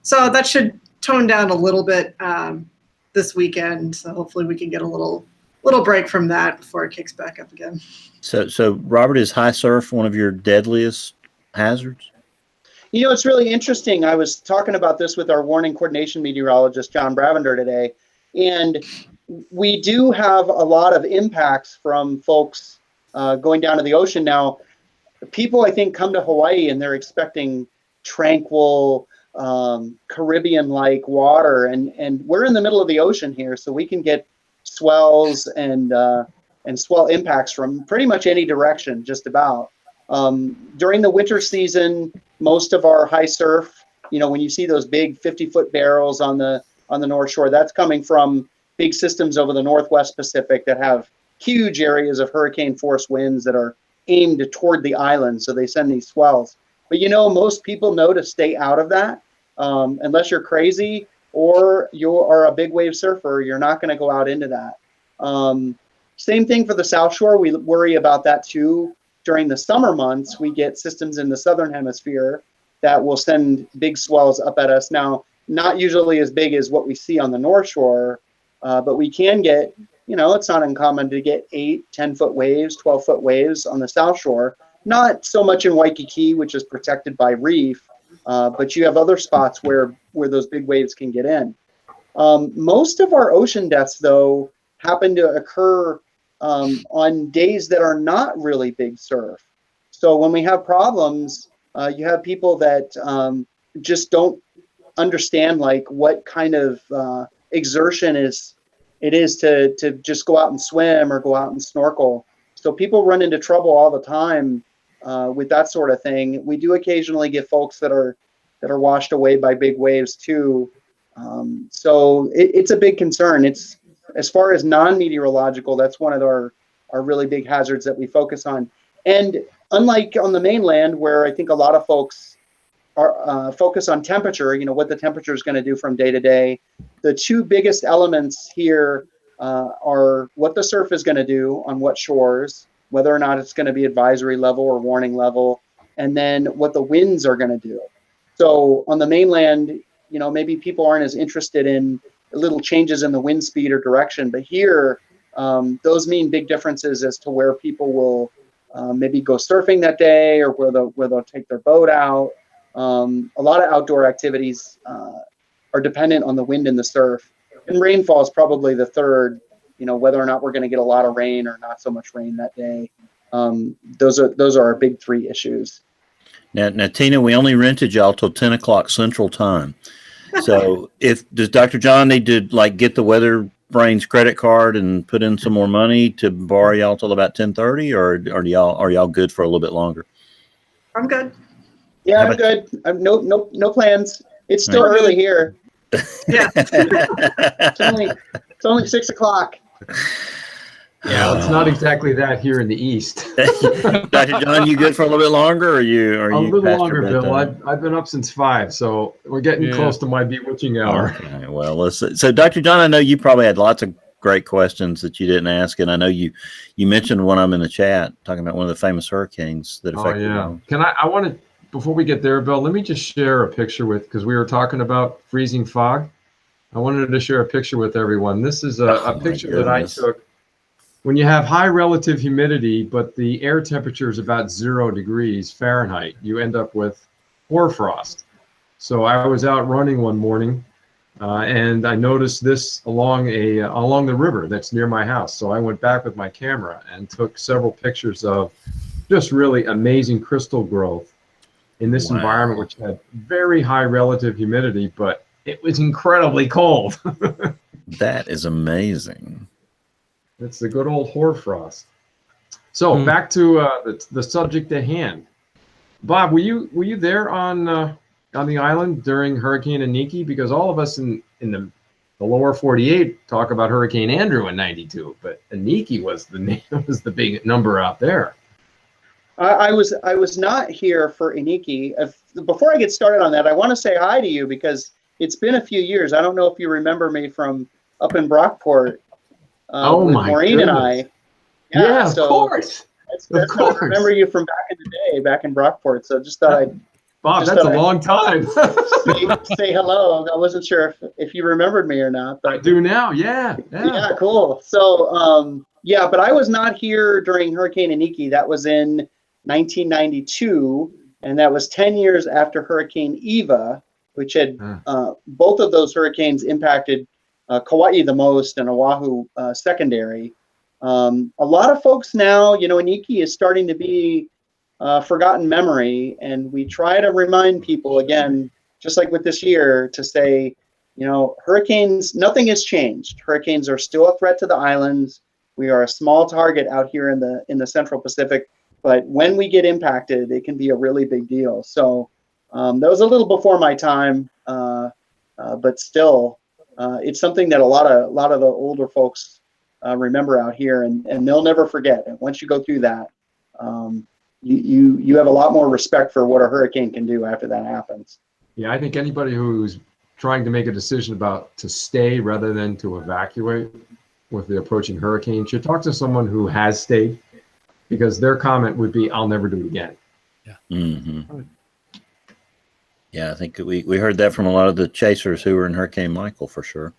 Speaker 5: So that should tone down a little bit this weekend. So hopefully we can get a little break from that before it kicks back up again.
Speaker 2: So Robert, is high surf one of your deadliest hazards?
Speaker 6: It's really interesting. I was talking about this with our warning coordination meteorologist, John Bravender, today, and we do have a lot of impacts from folks going down to the ocean. Now, people, I think, come to Hawaii and they're expecting tranquil, Caribbean-like water, and we're in the middle of the ocean here, so we can get swells and swell impacts from pretty much any direction, just about. During the winter season, most of our high surf, when you see those big 50-foot barrels on the North Shore, that's coming from big systems over the Northwest Pacific that have huge areas of hurricane force winds that are aimed toward the island. So they send these swells. But most people know to stay out of that unless you're crazy or you are a big wave surfer. You're not going to go out into that. Same thing for the South Shore. We worry about that too. During the summer months, we get systems in the Southern Hemisphere that will send big swells up at us. Now, not usually as big as what we see on the North Shore, but we can get, it's not uncommon to get 8, 10-foot waves, 12-foot waves on the South Shore. Not so much in Waikiki, which is protected by reef, but you have other spots where those big waves can get in. Most of our ocean deaths, though, happen to occur on days that are not really big surf. So when we have problems, you have people that just don't understand what kind of exertion it is to just go out and swim or go out and snorkel. So people run into trouble all the time with that sort of thing. We do occasionally get folks that are washed away by big waves too. So it's a big concern. as far as non-meteorological, that's one of our really big hazards that we focus on. And unlike on the mainland, where I think a lot of folks are focus on temperature, what the temperature is going to do from day to day, the two biggest elements here are what the surf is going to do on what shores, whether or not it's going to be advisory level or warning level, and then what the winds are going to do. So on the mainland, maybe people aren't as interested in little changes in the wind speed or direction, but here, those mean big differences as to where people will maybe go surfing that day, or where they'll take their boat out. A lot of outdoor activities are dependent on the wind and the surf, and rainfall is probably the third. Whether or not we're going to get a lot of rain or not so much rain that day. Those are our big three issues.
Speaker 2: Now, Tina, we only rented y'all till 10 o'clock Central Time. So does Dr. John need to get the WeatherBrains credit card and put in some more money to borrow y'all till about 10:30, or are y'all good for a little bit longer?
Speaker 5: I'm good.
Speaker 6: Yeah, I'm good. No plans. It's still early here.
Speaker 5: Yeah.
Speaker 6: It's only 6 o'clock.
Speaker 10: Yeah, it's not exactly that here in the East.
Speaker 2: Dr. John, you good for a little bit longer, or are you
Speaker 10: a little longer, Bill?
Speaker 2: bedtime?
Speaker 10: I've been up since 5, so we're getting close to my bewitching hour.
Speaker 2: Okay, well, so Dr. John, I know you probably had lots of great questions that you didn't ask, and I know you mentioned one of them in the chat, talking about one of the famous hurricanes that affected.
Speaker 10: Oh yeah. I want to, before we get there, Bill, let me just share a picture because we were talking about freezing fog. I wanted to share a picture with everyone. This is a picture that I took when you have high relative humidity, but the air temperature is about 0 degrees Fahrenheit. You end up with hoarfrost. So I was out running one morning, and I noticed this along the river that's near my house. So I went back with my camera and took several pictures of just really amazing crystal growth in this environment, which had very high relative humidity, but it was incredibly cold.
Speaker 2: That is amazing.
Speaker 10: It's the good old hoarfrost. So back to the subject at hand. Bob, were you there on the island during Hurricane Iniki? Because all of us in the lower 48 talk about Hurricane Andrew in '92, but Iniki was the big number out there.
Speaker 6: I was not here for Iniki. Before I get started on that, I want to say hi to you because it's been a few years. I don't know if you remember me from up in Brockport. With Maureen and I.
Speaker 10: Yeah, of course.
Speaker 6: Of course. I remember you from back in the day, back in Brockport. So just thought I'd.
Speaker 10: Bob, that's a long time.
Speaker 6: say hello. I wasn't sure if you remembered me or not. But
Speaker 10: I do now. Yeah.
Speaker 6: Yeah, cool. So, but I was not here during Hurricane Iniki. That was in 1992, and that was 10 years after Hurricane Eva, which had both of those hurricanes impacted Kauai the most and Oahu secondary. A lot of folks now, Iniki is starting to be forgotten memory, and we try to remind people again, just like with this year, to say, hurricanes, nothing has changed. Hurricanes are still a threat to the islands. We are a small target out here in the Central Pacific, but when we get impacted, it can be a really big deal. So that was a little before my time, but still. It's something that a lot of the older folks remember out here, and they'll never forget. And once you go through that, you have a lot more respect for what a hurricane can do after that happens.
Speaker 10: Yeah, I think anybody who's trying to make a decision about to stay rather than to evacuate with the approaching hurricane should talk to someone who has stayed, because their comment would be, "I'll never do it again."
Speaker 3: Yeah.
Speaker 2: Mm-hmm. Yeah, I think we heard that from a lot of the chasers who were in Hurricane Michael for sure.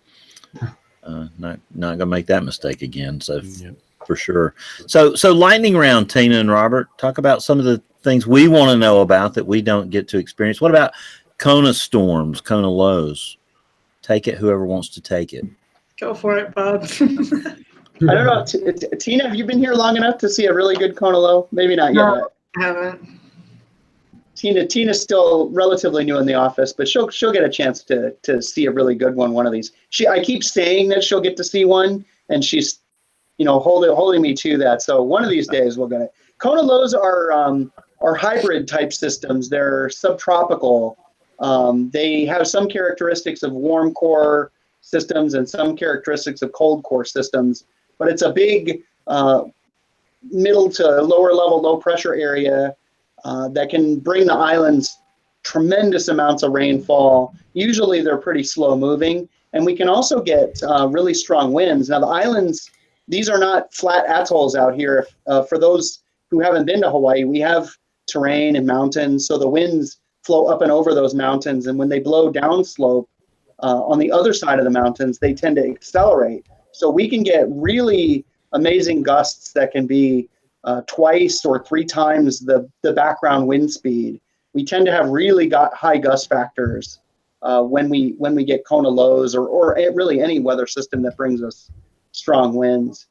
Speaker 2: Not gonna make that mistake again. So for sure. So lightning round, Tina and Robert, talk about some of the things we want to know about that we don't get to experience. What about Kona storms, Kona lows? Take it, whoever wants to take it.
Speaker 5: Go for it, Bob.
Speaker 6: I don't know, Tina, have you been here long enough to see a really good Kona low? Maybe not yet.
Speaker 5: No, I haven't.
Speaker 6: Tina's still relatively new in the office, but she'll get a chance to see a really good one of these. I keep saying that she'll get to see one, and she's holding me to that. So one of these days we're gonna. Kona lows are hybrid type systems. They're subtropical. They have some characteristics of warm core, systems and some characteristics of cold core systems. But it's a big middle to lower level, low pressure area that can bring the islands tremendous amounts of rainfall. Usually they're pretty slow moving, and we can also get really strong winds. Now the islands, these are not flat atolls out here. For those who haven't been to Hawaii, we have terrain and mountains, so the winds flow up and over those mountains, and when they blow downslope on the other side of the mountains, they tend to accelerate. So we can get really amazing gusts that can be twice or three times the background wind speed. We tend to have really high gust factors when we get Kona lows or really any weather system that brings us strong winds.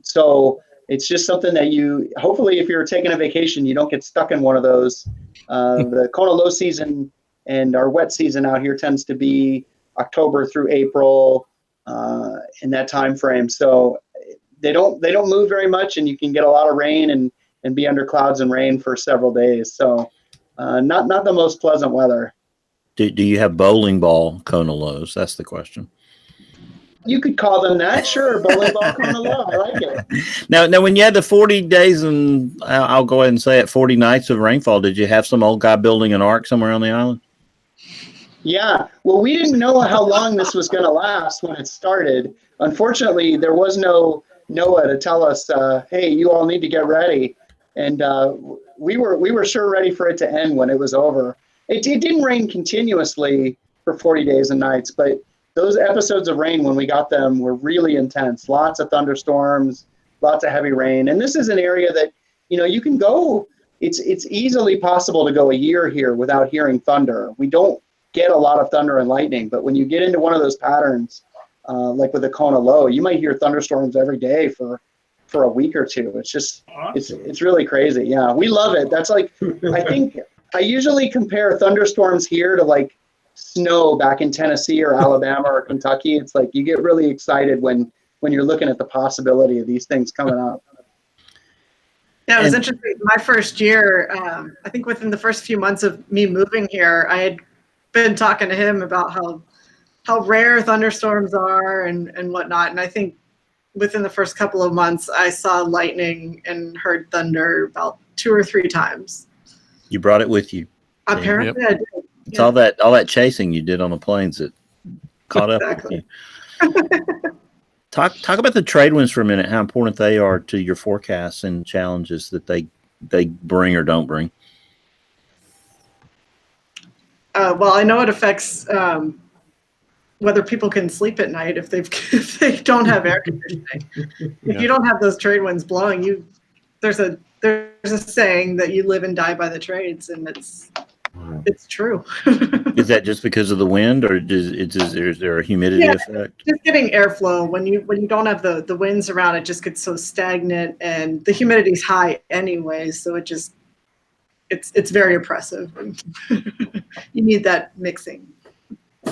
Speaker 6: So it's just something that hopefully if you're taking a vacation, you don't get stuck in one of those. The Kona low season and our wet season out here tends to be October through April in that time frame. So they don't move very much, and you can get a lot of rain and be under clouds and rain for several days. So not the most pleasant weather.
Speaker 2: Do you have bowling ball Kona lows? That's the question.
Speaker 6: You could call them that, sure. Bowling ball Kona low, I like it.
Speaker 2: Now, when you had the 40 days and I'll go ahead and say it, 40 nights of rainfall, did you have some old guy building an ark somewhere on the island?
Speaker 6: Yeah, well, we didn't know how long this was going to last when it started. Unfortunately, there was no NOAA to tell us, hey, you all need to get ready. And we were sure ready for it to end when it was over. It didn't rain continuously for 40 days and nights, but those episodes of rain when we got them were really intense. Lots of thunderstorms, lots of heavy rain. And this is an area that, you can go, it's easily possible to go a year here without hearing thunder. We don't get a lot of thunder and lightning, but when you get into one of those patterns, like with the Kona low, you might hear thunderstorms every day for a week or two. It's just, it's really crazy. Yeah, we love it. That's like, I think I usually compare thunderstorms here to like snow back in Tennessee or Alabama or Kentucky. It's like you get really excited when you're looking at the possibility of these things coming up.
Speaker 5: Yeah, it was interesting. My first year, I think within the first few months of me moving here, I had been talking to him about how rare thunderstorms are and whatnot. And I think within the first couple of months, I saw lightning and heard thunder about 2 or 3 times.
Speaker 2: You brought it with you.
Speaker 5: Apparently, I did.
Speaker 2: It's all that chasing you did on the planes that caught up with you. Talk about the trade winds for a minute. How important they are to your forecasts and challenges that they bring or don't bring.
Speaker 5: Well, I know it affects whether people can sleep at night if they don't have air conditioning. If you don't have those trade winds blowing, there's a saying that you live and die by the trades, and it's true.
Speaker 2: Is that just because of the wind, or is there a humidity effect?
Speaker 5: Just getting airflow. When you don't have the winds around, it just gets so stagnant, and the humidity's high anyway, so it's very oppressive. You need that mixing.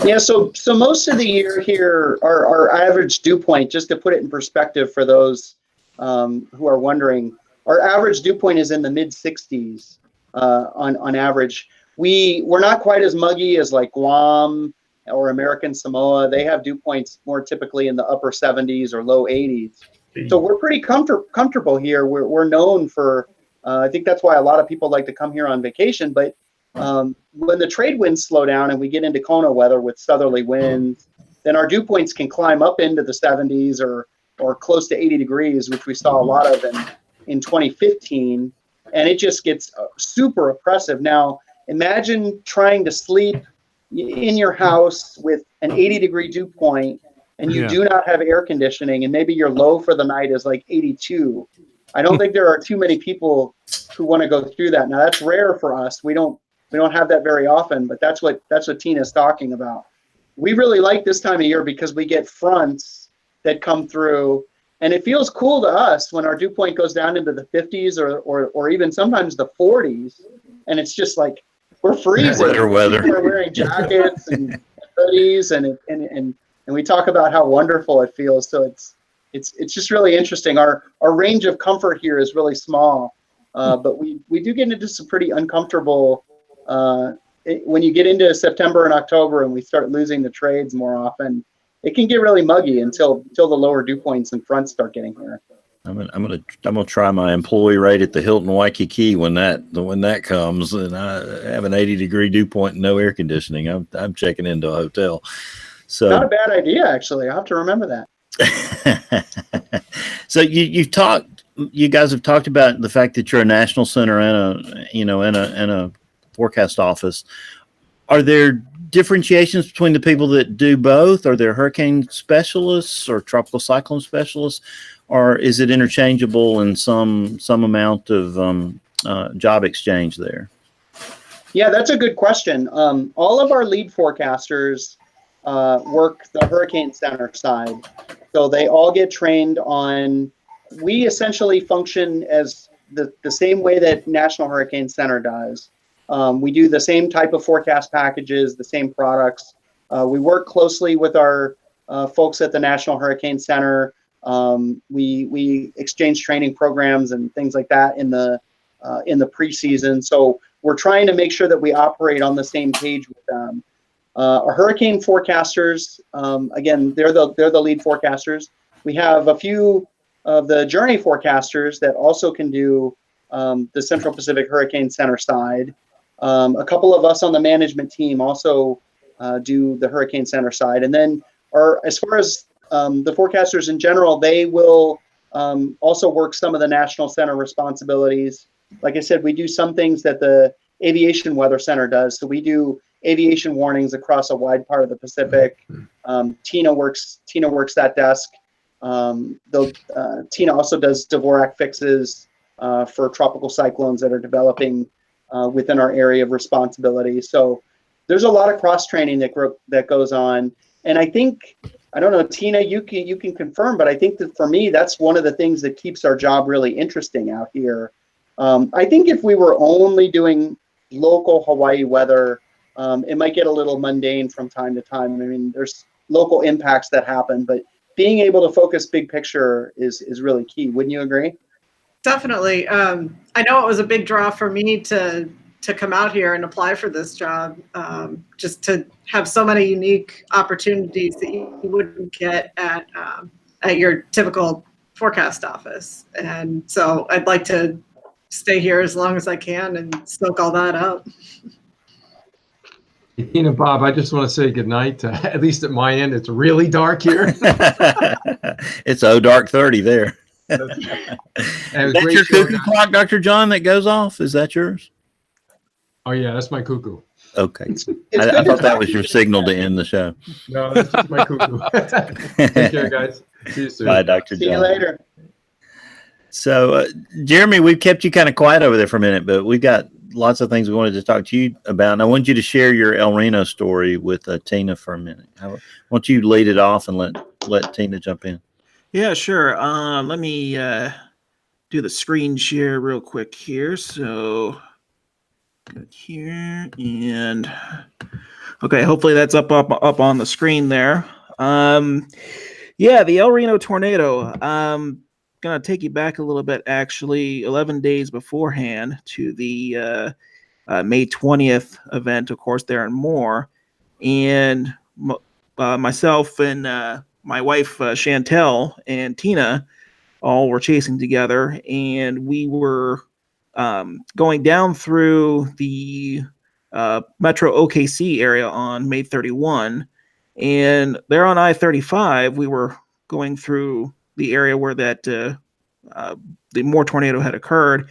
Speaker 6: Yeah, so most of the year here, our average dew point, just to put it in perspective for those who are wondering, our average dew point is in the mid-60s on average. We're not quite as muggy as like Guam or American Samoa. They have dew points more typically in the upper 70s or low 80s. So we're pretty comfortable here. We're known for, I think that's why a lot of people like to come here on vacation. But when the trade winds slow down and we get into Kona weather with southerly winds, then our dew points can climb up into the 70s or close to 80 degrees, which we saw a lot of in 2015. And it just gets super oppressive. Now, imagine trying to sleep in your house with an 80-degree dew point, and you do not have air conditioning, and maybe your low for the night is like 82. I don't think there are too many people who want to go through that. Now, that's rare for us. We don't have that very often, but that's what Tina's talking about. We really like this time of year because we get fronts that come through, and it feels cool to us when our dew point goes down into the 50s or even sometimes the 40s, and it's just like we're freezing.
Speaker 2: Weather.
Speaker 6: We're wearing jackets and hoodies, and we talk about how wonderful it feels. So it's just really interesting. Our range of comfort here is really small, but we do get into some pretty uncomfortable. When you get into September and October and we start losing the trades more often, it can get really muggy until the lower dew points and fronts start getting here.
Speaker 2: I'm gonna try my employee rate at the Hilton Waikiki when that comes, and I have an 80-degree dew point and no air conditioning. I'm checking into a hotel. So
Speaker 6: not a bad idea, actually. I have to remember
Speaker 2: that. So you guys have talked about the fact that you're a national center and a forecast office. Are there differentiations between the people that do both? Are there hurricane specialists or tropical cyclone specialists, or is it interchangeable in some amount of job exchange there?
Speaker 6: Yeah, that's a good question. All of our lead forecasters work the hurricane center side, so they all get trained on. We essentially function as the same way that National Hurricane Center does. We do the same type of forecast packages, the same products. We work closely with our folks at the National Hurricane Center. We exchange training programs and things like that in the preseason. So we're trying to make sure that we operate on the same page with them. Our hurricane forecasters, again, they're the lead forecasters. We have a few of the journey forecasters that also can do the Central Pacific Hurricane Center side. A couple of us on the management team also do the Hurricane Center side. And then as far as the forecasters in general, they will also work some of the National Center responsibilities. Like I said, we do some things that the Aviation Weather Center does. So we do aviation warnings across a wide part of the Pacific. Tina works that desk. Tina also does Dvorak fixes for tropical cyclones that are developing within our area of responsibility. So there's a lot of cross training that goes on. And I think, I don't know, Tina, you can confirm, but I think that for me, that's one of the things that keeps our job really interesting out here. I think if we were only doing local Hawaii weather, it might get a little mundane from time to time. I mean, there's local impacts that happen, but being able to focus big picture is really key. Wouldn't you agree?
Speaker 5: Definitely. I know it was a big draw for me to come out here and apply for this job, just to have so many unique opportunities that you wouldn't get at your typical forecast office. And so I'd like to stay here as long as I can and soak all that up.
Speaker 10: Bob, I just want to say goodnight. At least at my end, it's really dark here.
Speaker 2: It's dark 30 there. Is that your cuckoo clock, Dr. John, that goes off? Is that yours?
Speaker 10: Oh, yeah, that's my cuckoo.
Speaker 2: Okay. I thought that was your signal to end the show.
Speaker 10: No, that's just my cuckoo. Take care, guys. See you soon.
Speaker 2: Bye, Dr. John.
Speaker 6: See you later.
Speaker 2: So, Jeremy, we've kept you kind of quiet over there for a minute, but we've got lots of things we wanted to talk to you about. And I want you to share your El Reno story with Tina for a minute. Why don't you lead it off and let Tina jump in?
Speaker 4: Yeah, sure. Let me do the screen share real quick here. So good here, and okay, hopefully that's up on the screen there. Yeah, the El Reno tornado. Gonna take you back a little bit, actually 11 days beforehand to the May 20th event, of course, there and more. And myself and my wife Chantel and Tina all were chasing together, and we were going down through the Metro OKC area on May 31, and there on I-35 we were going through the area where that the Moore tornado had occurred,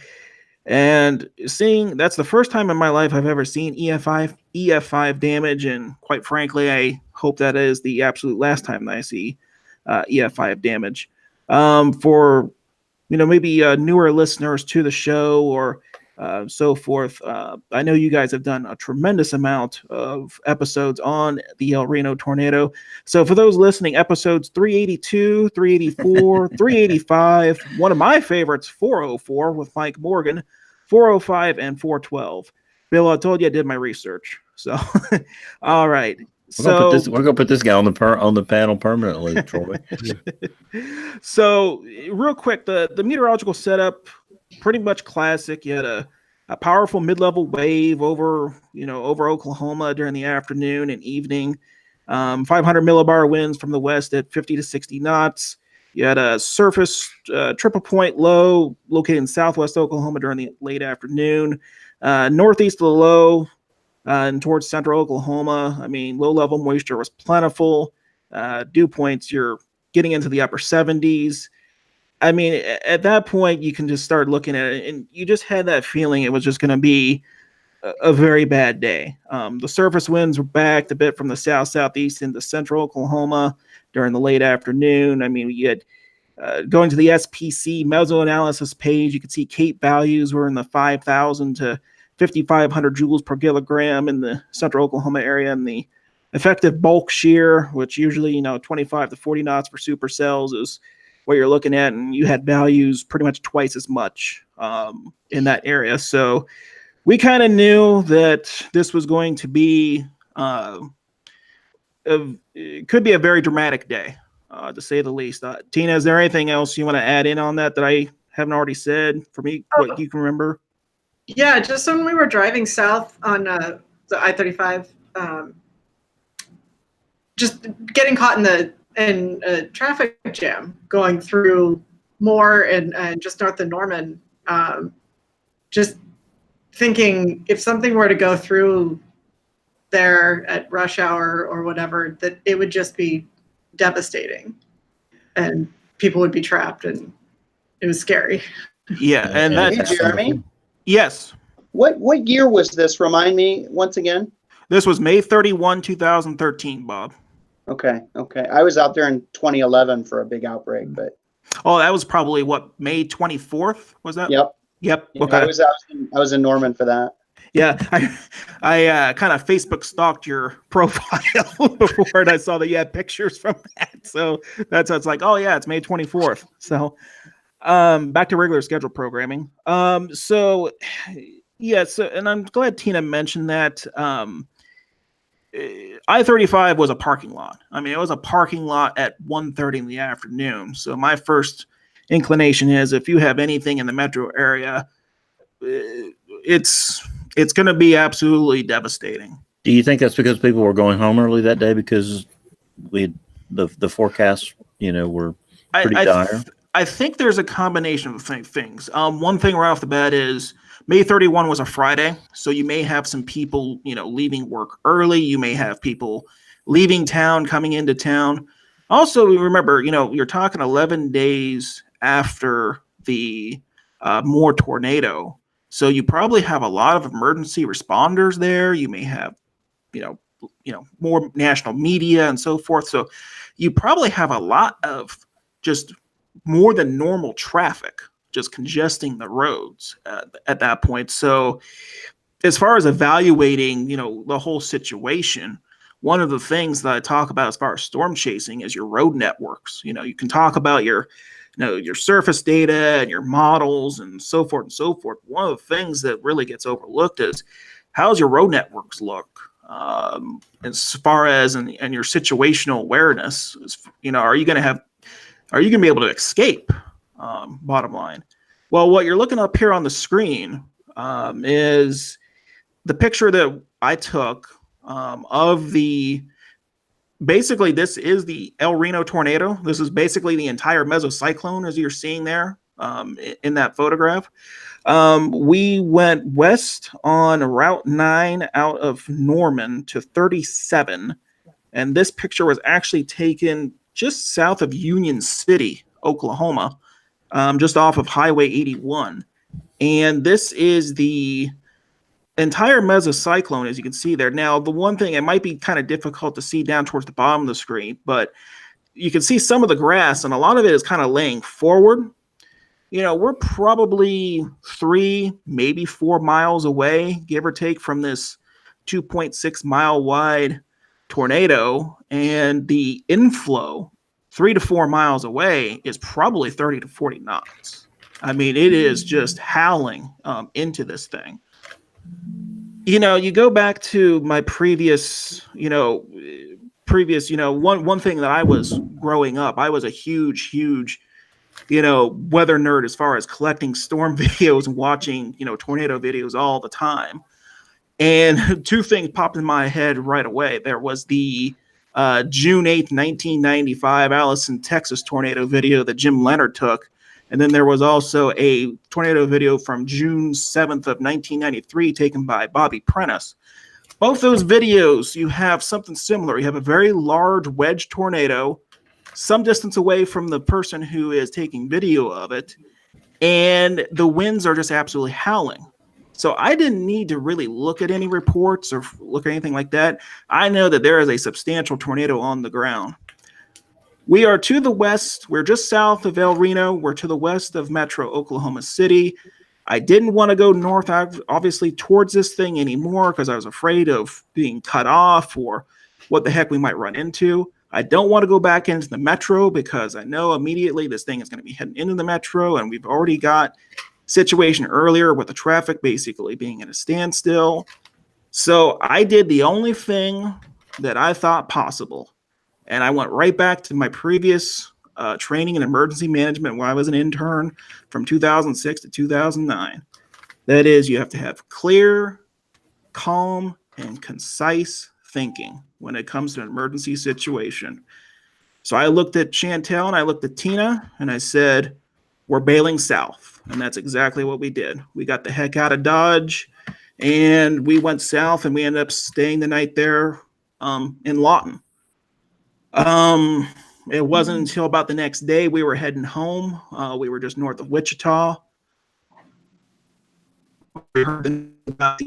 Speaker 4: and that's the first time in my life I've ever seen EF5 damage, and quite frankly, I hope that is the absolute last time that I see EF5 damage. For maybe newer listeners to the show or so forth, I know you guys have done a tremendous amount of episodes on the El Reno tornado. So for those listening, episodes 382, 384, 385, one of my favorites, 404 with Mike Morgan, 405, and 412. Bill, I told you I did my research. So, all right.
Speaker 2: We're gonna put this guy on the panel permanently, Troy.
Speaker 4: So, real quick, the meteorological setup, pretty much classic. You had a powerful mid-level wave over Oklahoma during the afternoon and evening. 500 millibar winds from the west at 50 to 60 knots. You had a surface triple point low located in southwest Oklahoma during the late afternoon. Northeast of the low and towards central Oklahoma, I mean, low level moisture was plentiful. Dew points, you're getting into the upper 70s. I mean, at that point, you can just start looking at it, and you just had that feeling it was just going to be a very bad day. The surface winds were backed a bit from the southeast into central Oklahoma during the late afternoon. I mean, you had going to the SPC mesoanalysis page, you could see Cape values were in the 5,000 to 5,500 joules per kilogram in the central Oklahoma area, and the effective bulk shear, which usually 25 to 40 knots for supercells, is what you're looking at, and you had values pretty much twice as much in that area. So we kind of knew that this was going to be it could be a very dramatic day, to say the least. Tina, is there anything else you want to add in on that I haven't already said for me, what you can remember?
Speaker 5: Yeah, just when we were driving south on the I-35, just getting caught in a traffic jam going through Moore and just north of Norman, just thinking if something were to go through there at rush hour or whatever, that it would just be devastating and people would be trapped, and it was scary.
Speaker 4: Yeah, and
Speaker 6: Hey, Jeremy?
Speaker 4: Yes.
Speaker 6: What year was this? Remind me once again.
Speaker 4: This was May 31, 2013, Bob.
Speaker 6: Okay. I was out there in 2011 for a big outbreak, but
Speaker 4: that was probably May 24th, was that?
Speaker 6: Yep.
Speaker 4: Yeah,
Speaker 6: okay. I was in Norman for that.
Speaker 4: Yeah, I kind of Facebook stalked your profile before, and I saw that you had pictures from that. So that's how it's like, oh yeah, it's May 24th. So back to regular scheduled programming. So and I'm glad Tina mentioned that. I-35 was a parking lot. I mean, it was a parking lot at 1:30 in the afternoon. So my first inclination is, if you have anything in the metro area, it's going to be absolutely devastating.
Speaker 2: Do you think that's because people were going home early that day because the forecasts, were pretty dire?
Speaker 4: I think there's a combination of things. One thing right off the bat is May 31 was a Friday, so you may have some people, leaving work early. You may have people leaving town, coming into town. Also, remember, you're talking 11 days after the Moore tornado, so you probably have a lot of emergency responders there. You may have, more national media and so forth. So you probably have a lot of just more than normal traffic just congesting the roads at that point. So as far as evaluating, the whole situation, one of the things that I talk about as far as storm chasing is your road networks. You can talk about your surface data and your models and so forth and so forth. One of the things that really gets overlooked is how's your road networks look, as far as and your situational awareness. Are you going to be able to escape? Bottom line. Well, what you're looking up here on the screen is the picture that I took of basically this is the El Reno tornado. This is basically the entire mesocyclone as you're seeing there in that photograph. We went west on Route 9 out of Norman to 37, and this picture was actually taken just south of Union City, Oklahoma, just off of Highway 81. And this is the entire mesocyclone, as you can see there. Now, the one thing, it might be kind of difficult to see down towards the bottom of the screen, but you can see some of the grass, and a lot of it is kind of laying forward. We're probably 3, maybe 4 miles away, give or take, from this 2.6 mile wide tornado, and the inflow 3 to 4 miles away is probably 30 to 40 knots. I mean, it is just howling into this thing. You go back to my previous, one thing that I was growing up, I was a huge, weather nerd as far as collecting storm videos and watching, tornado videos all the time. And two things popped in my head right away. There was the June 8th, 1995, Allison, Texas tornado video that Jim Leonard took. And then there was also a tornado video from June 7th of 1993 taken by Bobby Prentice. Both those videos, you have something similar. You have a very large wedge tornado some distance away from the person who is taking video of it, and the winds are just absolutely howling. So I didn't need to really look at any reports or look at anything like that. I know that there is a substantial tornado on the ground. We are to the west. We're just south of El Reno. We're to the west of Metro Oklahoma City. I didn't want to go north, obviously, towards this thing anymore because I was afraid of being cut off or what the heck we might run into. I don't want to go back into the metro because I know immediately this thing is going to be heading into the metro, and we've already got situation earlier with the traffic basically being at a standstill. So I did the only thing that I thought possible, and I went right back to my previous training in emergency management when I was an intern from 2006 to 2009. That is, you have to have clear, calm, and concise thinking when it comes to an emergency situation. So I looked at Chantel and I looked at Tina and I said, we're bailing south. And that's exactly what we did. We got the heck out of Dodge and we went south, and we ended up staying the night there in Lawton. It wasn't until about the next day we were heading home. We were just north of Wichita. We heard about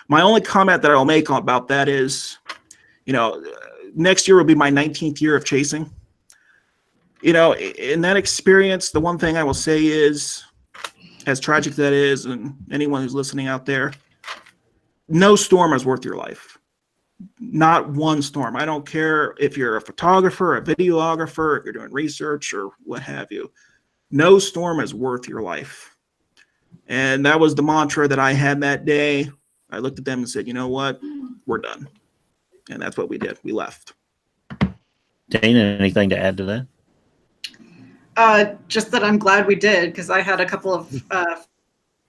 Speaker 4: my only comment that I'll make about that is, next year will be my 19th year of chasing. In that experience, the one thing I will say is, as tragic as that is, and anyone who's listening out there, no storm is worth your life. Not one storm. I don't care if you're a photographer, a videographer, if you're doing research or what have you. No storm is worth your life. And that was the mantra that I had that day. I looked at them and said, you know what? We're done. And that's what we did. We left.
Speaker 2: Dana, anything to add to that?
Speaker 5: Just that I'm glad we did, because I had a couple of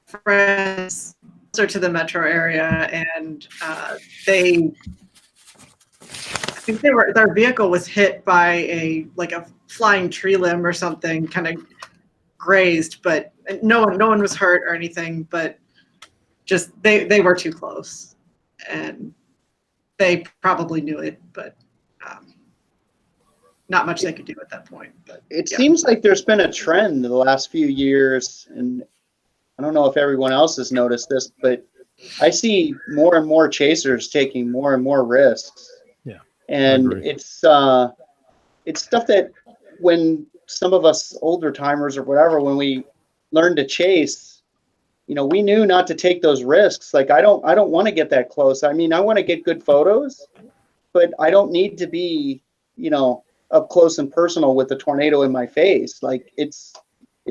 Speaker 5: friends closer to the metro area, and I think their vehicle was hit by a flying tree limb or something, kind of grazed, but no one was hurt or anything, but just they were too close, and they probably knew it, but not much they could do at that point. But
Speaker 6: it seems like there's been a trend in the last few years, and I don't know if everyone else has noticed this, but I see more and more chasers taking more and more risks.
Speaker 3: Yeah,
Speaker 6: and it's stuff that when some of us older timers or whatever, when we learned to chase, we knew not to take those risks. Like I don't want to get that close. I mean, I want to get good photos, but I don't need to be, up close and personal with the tornado in my face. Like it's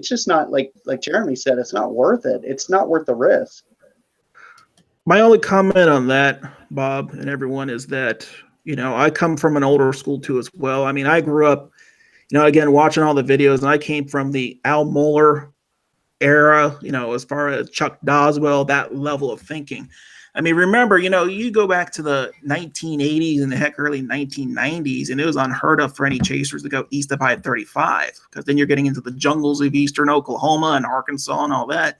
Speaker 6: just not like Jeremy said, it's not worth it. It's not worth the risk.
Speaker 4: My only comment on that, Bob, and everyone, is that, I come from an older school too as well. I mean, I grew up, again, watching all the videos, and I came from the Al Mohler era, as far as Chuck Doswell, that level of thinking. I mean, remember, you go back to the 1980s and the heck early 1990s, and it was unheard of for any chasers to go east of I-35, because then you're getting into the jungles of eastern Oklahoma and Arkansas and all that.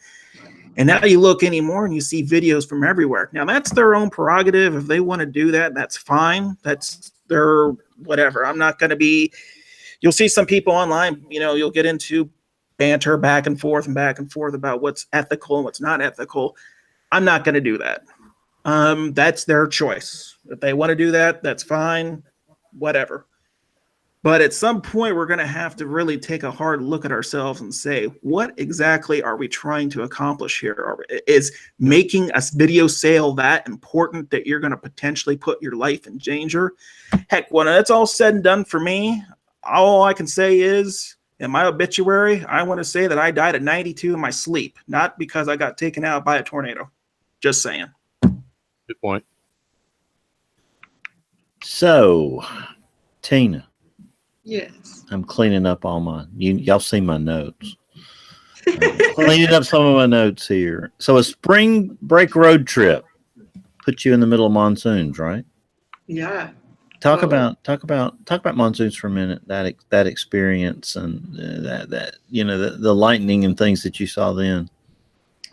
Speaker 4: And now you look anymore and you see videos from everywhere. Now, that's their own prerogative. If they want to do that, that's fine. That's their whatever. I'm not going to be – you'll see some people online, you'll get into banter back and forth about what's ethical and what's not ethical. I'm not going to do that. That's their choice. If they want to do that, that's fine, whatever. But at some point, we're going to have to really take a hard look at ourselves and say, what exactly are we trying to accomplish here? Is making a video sale that important that you're going to potentially put your life in danger? Heck, when it's all said and done for me, all I can say is, in my obituary, I want to say that I died at 92 in my sleep, not because I got taken out by a tornado. Just saying.
Speaker 3: Good point.
Speaker 2: So, Tina.
Speaker 5: Yes.
Speaker 2: I'm cleaning up all my, y'all see my notes. Cleaning up some of my notes here. So a spring break road trip put you in the middle of monsoons, right?
Speaker 5: Yeah.
Speaker 2: Talk about monsoons for a minute. That experience and that the lightning and things that you saw then.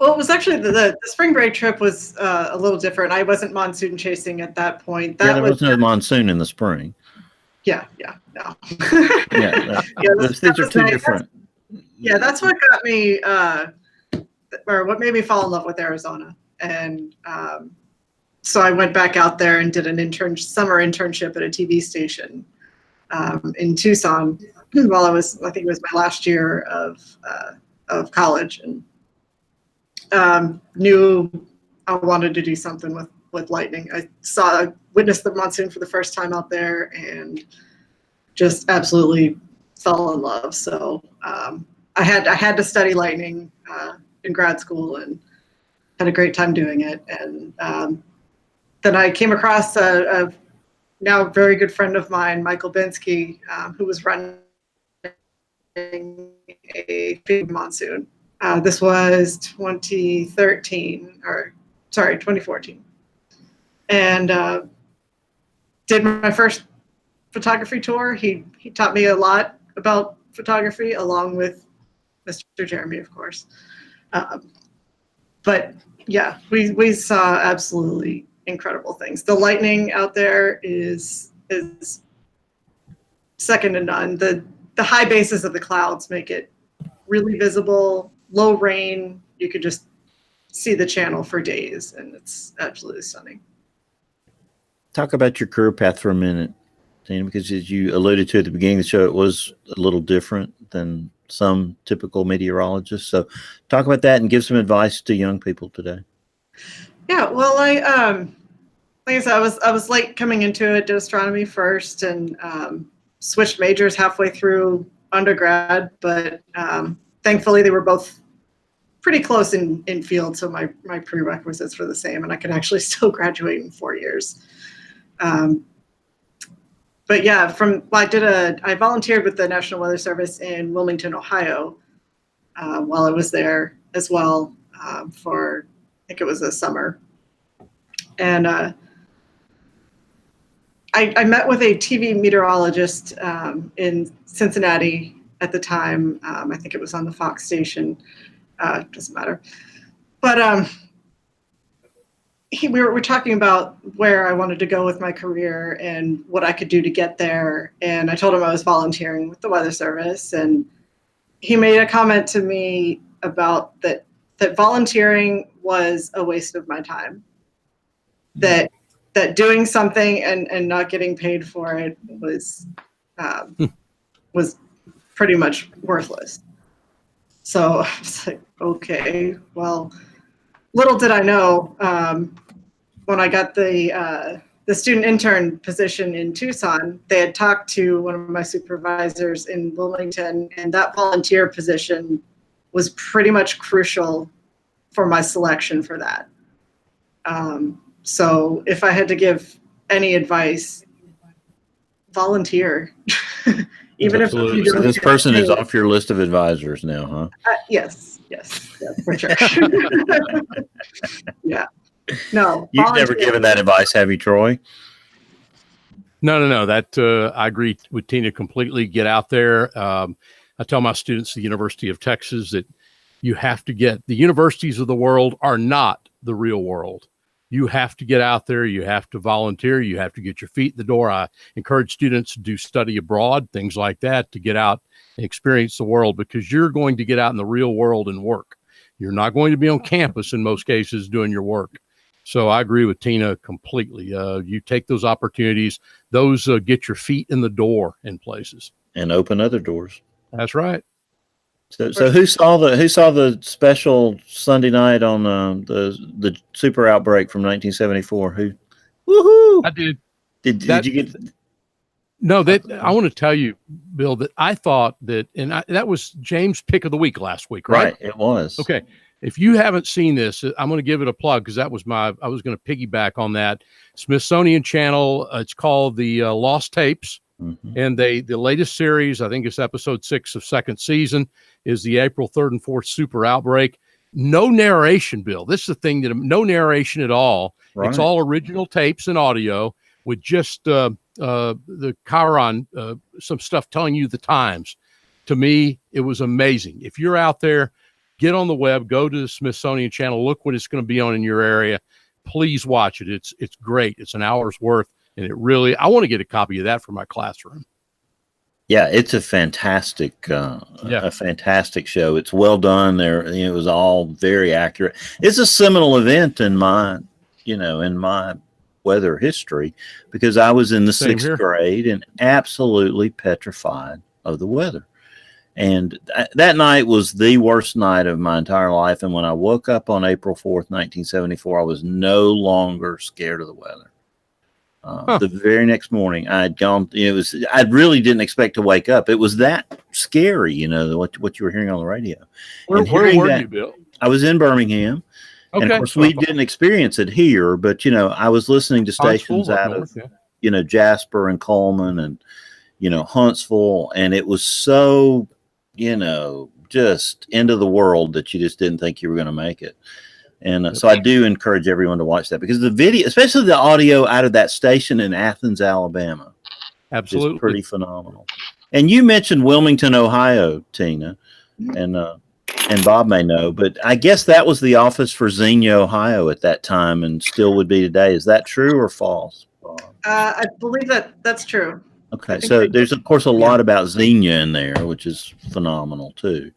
Speaker 5: Well, it was actually the spring break trip was a little different. I wasn't monsoon chasing at that point.
Speaker 2: There was no monsoon in the spring.
Speaker 5: No.
Speaker 2: These are two different.
Speaker 5: That's what got me, or what made me fall in love with Arizona. And so I went back out there and did an summer internship at a TV station in Tucson while I think it was my last year of college, and knew I wanted to do something with lightning. I witnessed the monsoon for the first time out there and just absolutely fell in love. So I had to study lightning in grad school and had a great time doing it. And then I came across a now very good friend of mine, Michael Binsky, who was running a field monsoon. This was 2014. And did my first photography tour. He taught me a lot about photography, along with Mr. Jeremy, of course. But yeah, we saw absolutely incredible things. The lightning out there is second to none. The high bases of the clouds make it really visible. Low rain, you could just see the channel for days, and it's absolutely stunning.
Speaker 2: Talk about your career path for a minute, Tina, because as you alluded to at the beginning of the show, it was a little different than some typical meteorologists. So talk about that and give some advice to young people today.
Speaker 5: Yeah, well, like I said, I was late coming into it, did astronomy first, and switched majors halfway through undergrad, but thankfully they were both pretty close in field, so my prerequisites were the same, and I could actually still graduate in 4 years. But yeah, I volunteered with the National Weather Service in Wilmington, Ohio, while I was there as well, for, I think it was a summer. And I met with a TV meteorologist in Cincinnati at the time. I think it was on the Fox station. Doesn't matter. But we were talking about where I wanted to go with my career and what I could do to get there. And I told him I was volunteering with the Weather Service. And he made a comment to me about that volunteering was a waste of my time. That doing something and not getting paid for it was pretty much worthless. So I was like, okay, well, little did I know, when I got the student intern position in Tucson, they had talked to one of my supervisors in Wilmington, and that volunteer position was pretty much crucial for my selection for that. So if I had to give any advice, volunteer. Even
Speaker 2: Absolutely. So this person is off your list of advisors now, huh?
Speaker 5: Yes, for sure. Yeah. No.
Speaker 2: You've never given that advice, have you, Troy?
Speaker 3: No. That I agree with Tina completely. Get out there. I tell my students at the University of Texas that you have to the universities of the world are not the real world. You have to get out there. You have to volunteer. You have to get your feet in the door. I encourage students to do study abroad, things like that, to get out and experience the world, because you're going to get out in the real world and work. You're not going to be on campus in most cases doing your work. So I agree with Tina completely. You take those opportunities. Those get your feet in the door in places.
Speaker 2: And open other doors.
Speaker 3: That's right.
Speaker 2: So who saw the special Sunday night on the super outbreak from 1974? Who? Woohoo!
Speaker 3: I did.
Speaker 2: Did you get?
Speaker 3: No, I want to tell you, Bill, that I thought that, that was James' pick of the week last week, right?
Speaker 2: Right, it was.
Speaker 3: Okay. If you haven't seen this, I'm going to give it a plug, because I was going to piggyback on that. Smithsonian Channel. It's called the Lost Tapes. Mm-hmm. And the latest series, I think it's episode 6 of 2nd season, is the April 3rd and 4th super outbreak. No narration, Bill. This is the thing, that no narration at all. Right. It's all original tapes and audio. with just the Chiron, some stuff telling you the times. To me, it was amazing. If you're out there, get on the web, go to the Smithsonian Channel, look what it's going to be on in your area. Please watch it. It's great. It's an hour's worth, and I want to get a copy of that for my classroom.
Speaker 2: Yeah, it's a fantastic show. It's well done. It was all very accurate. It's a seminal event in my weather history, because I was in the sixth grade and absolutely petrified of the weather. And that night was the worst night of my entire life. And when I woke up on April 4th, 1974, I was no longer scared of the weather. The very next morning, I really didn't expect to wake up. It was that scary, what you were hearing on the radio.
Speaker 3: Where were you, Bill?
Speaker 2: I was in Birmingham. Okay. And of course, we didn't experience it here, but, I was listening to stations out of, Jasper and Coleman and, Huntsville. And it was so, just end of the world that you just didn't think you were going to make it. And so I do encourage everyone to watch that, because the video, especially the audio out of that station in Athens, Alabama,
Speaker 3: absolutely
Speaker 2: is pretty phenomenal. And you mentioned Wilmington, Ohio, Tina, and Bob may know, but I guess that was the office for Xenia, Ohio at that time, and still would be today. Is that true or false, Bob?
Speaker 5: I believe that's true.
Speaker 2: Okay, so there's of course a lot about Xenia in there, which is phenomenal too.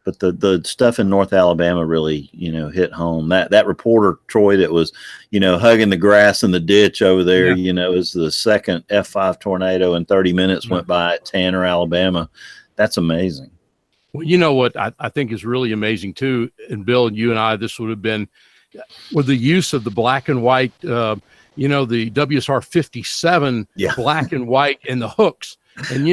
Speaker 2: But the stuff in North Alabama really, hit home. That reporter, Troy, that was, hugging the grass in the ditch over there, is the second F5 tornado in 30 minutes went by at Tanner, Alabama. That's amazing.
Speaker 3: Well, you know what I think is really amazing too, and Bill, you and I, this would have been with the use of the black and white, the WSR 57 black and white and the hooks. And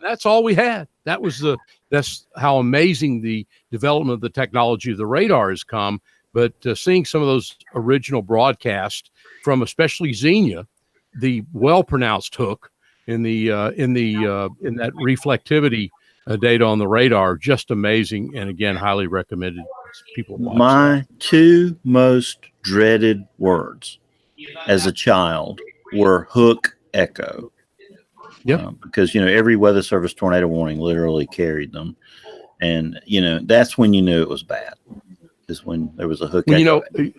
Speaker 3: that's all we had. That's how amazing the development of the technology of the radar has come. But seeing some of those original broadcasts from especially Xenia, the well-pronounced hook in that reflectivity data on the radar, just amazing. And again, highly recommended people watch.
Speaker 2: My two most dreaded words as a child were hook echo.
Speaker 3: Yeah,
Speaker 2: because every Weather Service tornado warning literally carried them, and that's when you knew it was bad, is when there was a hook.
Speaker 3: It's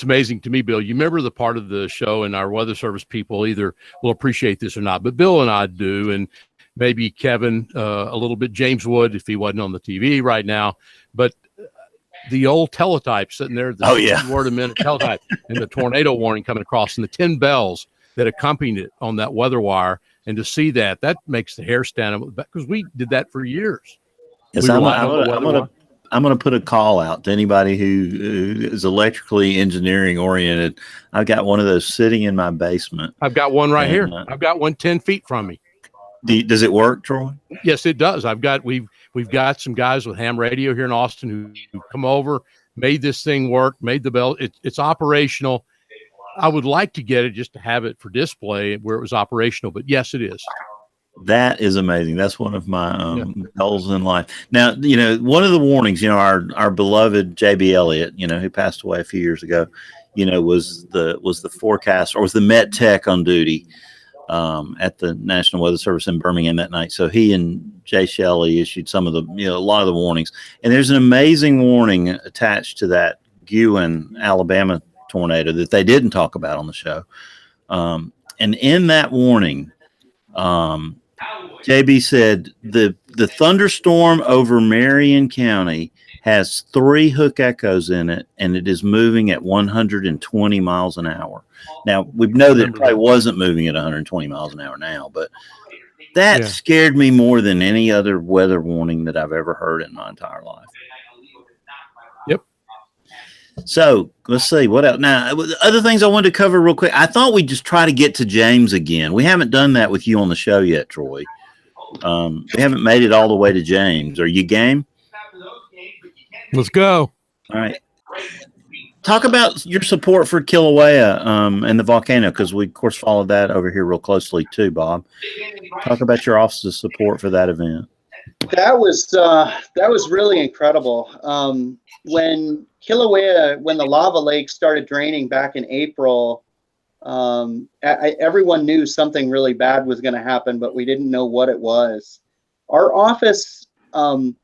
Speaker 3: amazing to me, Bill. You remember the part of the show, and our Weather Service people either will appreciate this or not, but Bill and I do, and maybe Kevin a little bit, James would if he wasn't on the TV right now, but the old teletype sitting there, the word a minute teletype, and the tornado warning coming across, and the 10 bells that accompanied it on that weather wire, and to see that makes the hair stand up, because we did that for years.
Speaker 2: Yes, I'm going to put a call out to anybody who is electrically engineering oriented. I've got one of those sitting in my basement.
Speaker 3: I've got one right here. I've got one 10 feet from me.
Speaker 2: Does it work, Troy?
Speaker 3: Yes, it does. We've got some guys with ham radio here in Austin who come over, made this thing work, made the bell. It's operational. I would like to get it just to have it for display where it was operational, but yes, it is.
Speaker 2: That is amazing. That's one of my goals in life. Now, one of the warnings, our beloved JB Elliott, who passed away a few years ago, was the forecast, or was the Met Tech on duty at the National Weather Service in Birmingham that night. So he and Jay Shelley issued some of the, a lot of the warnings. And there's an amazing warning attached to that Guin, Alabama tornado that they didn't talk about on the show. And in that warning, JB said the thunderstorm over Marion County has 3 hook echoes in it, and it is moving at 120 miles an hour. Now, we know that it probably wasn't moving at 120 miles an hour now, but that scared me more than any other weather warning that I've ever heard in my entire life.
Speaker 3: Yep.
Speaker 2: So let's see what else. Now, other things I wanted to cover real quick. I thought we'd just try to get to James again. We haven't done that with you on the show yet, Troy. We haven't made it all the way to James. Are you game?
Speaker 3: Let's go.
Speaker 2: All right. Talk about your support for Kilauea and the volcano, because we, of course, followed that over here real closely too, Bob. Talk about your office's support for that event.
Speaker 6: That was really incredible. When Kilauea, when the lava lake started draining back in April, everyone knew something really bad was going to happen, but we didn't know what it was. Our office, we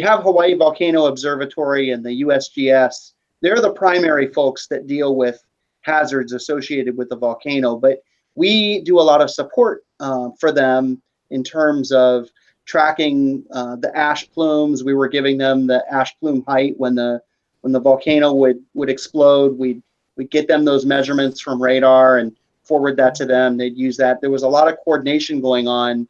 Speaker 6: have Hawaii Volcano Observatory and the USGS. They're the primary folks that deal with hazards associated with the volcano, but we do a lot of support for them in terms of tracking the ash plumes. We were giving them the ash plume height when the volcano would explode. We'd get them those measurements from radar and forward that to them. They'd use that. There was a lot of coordination going on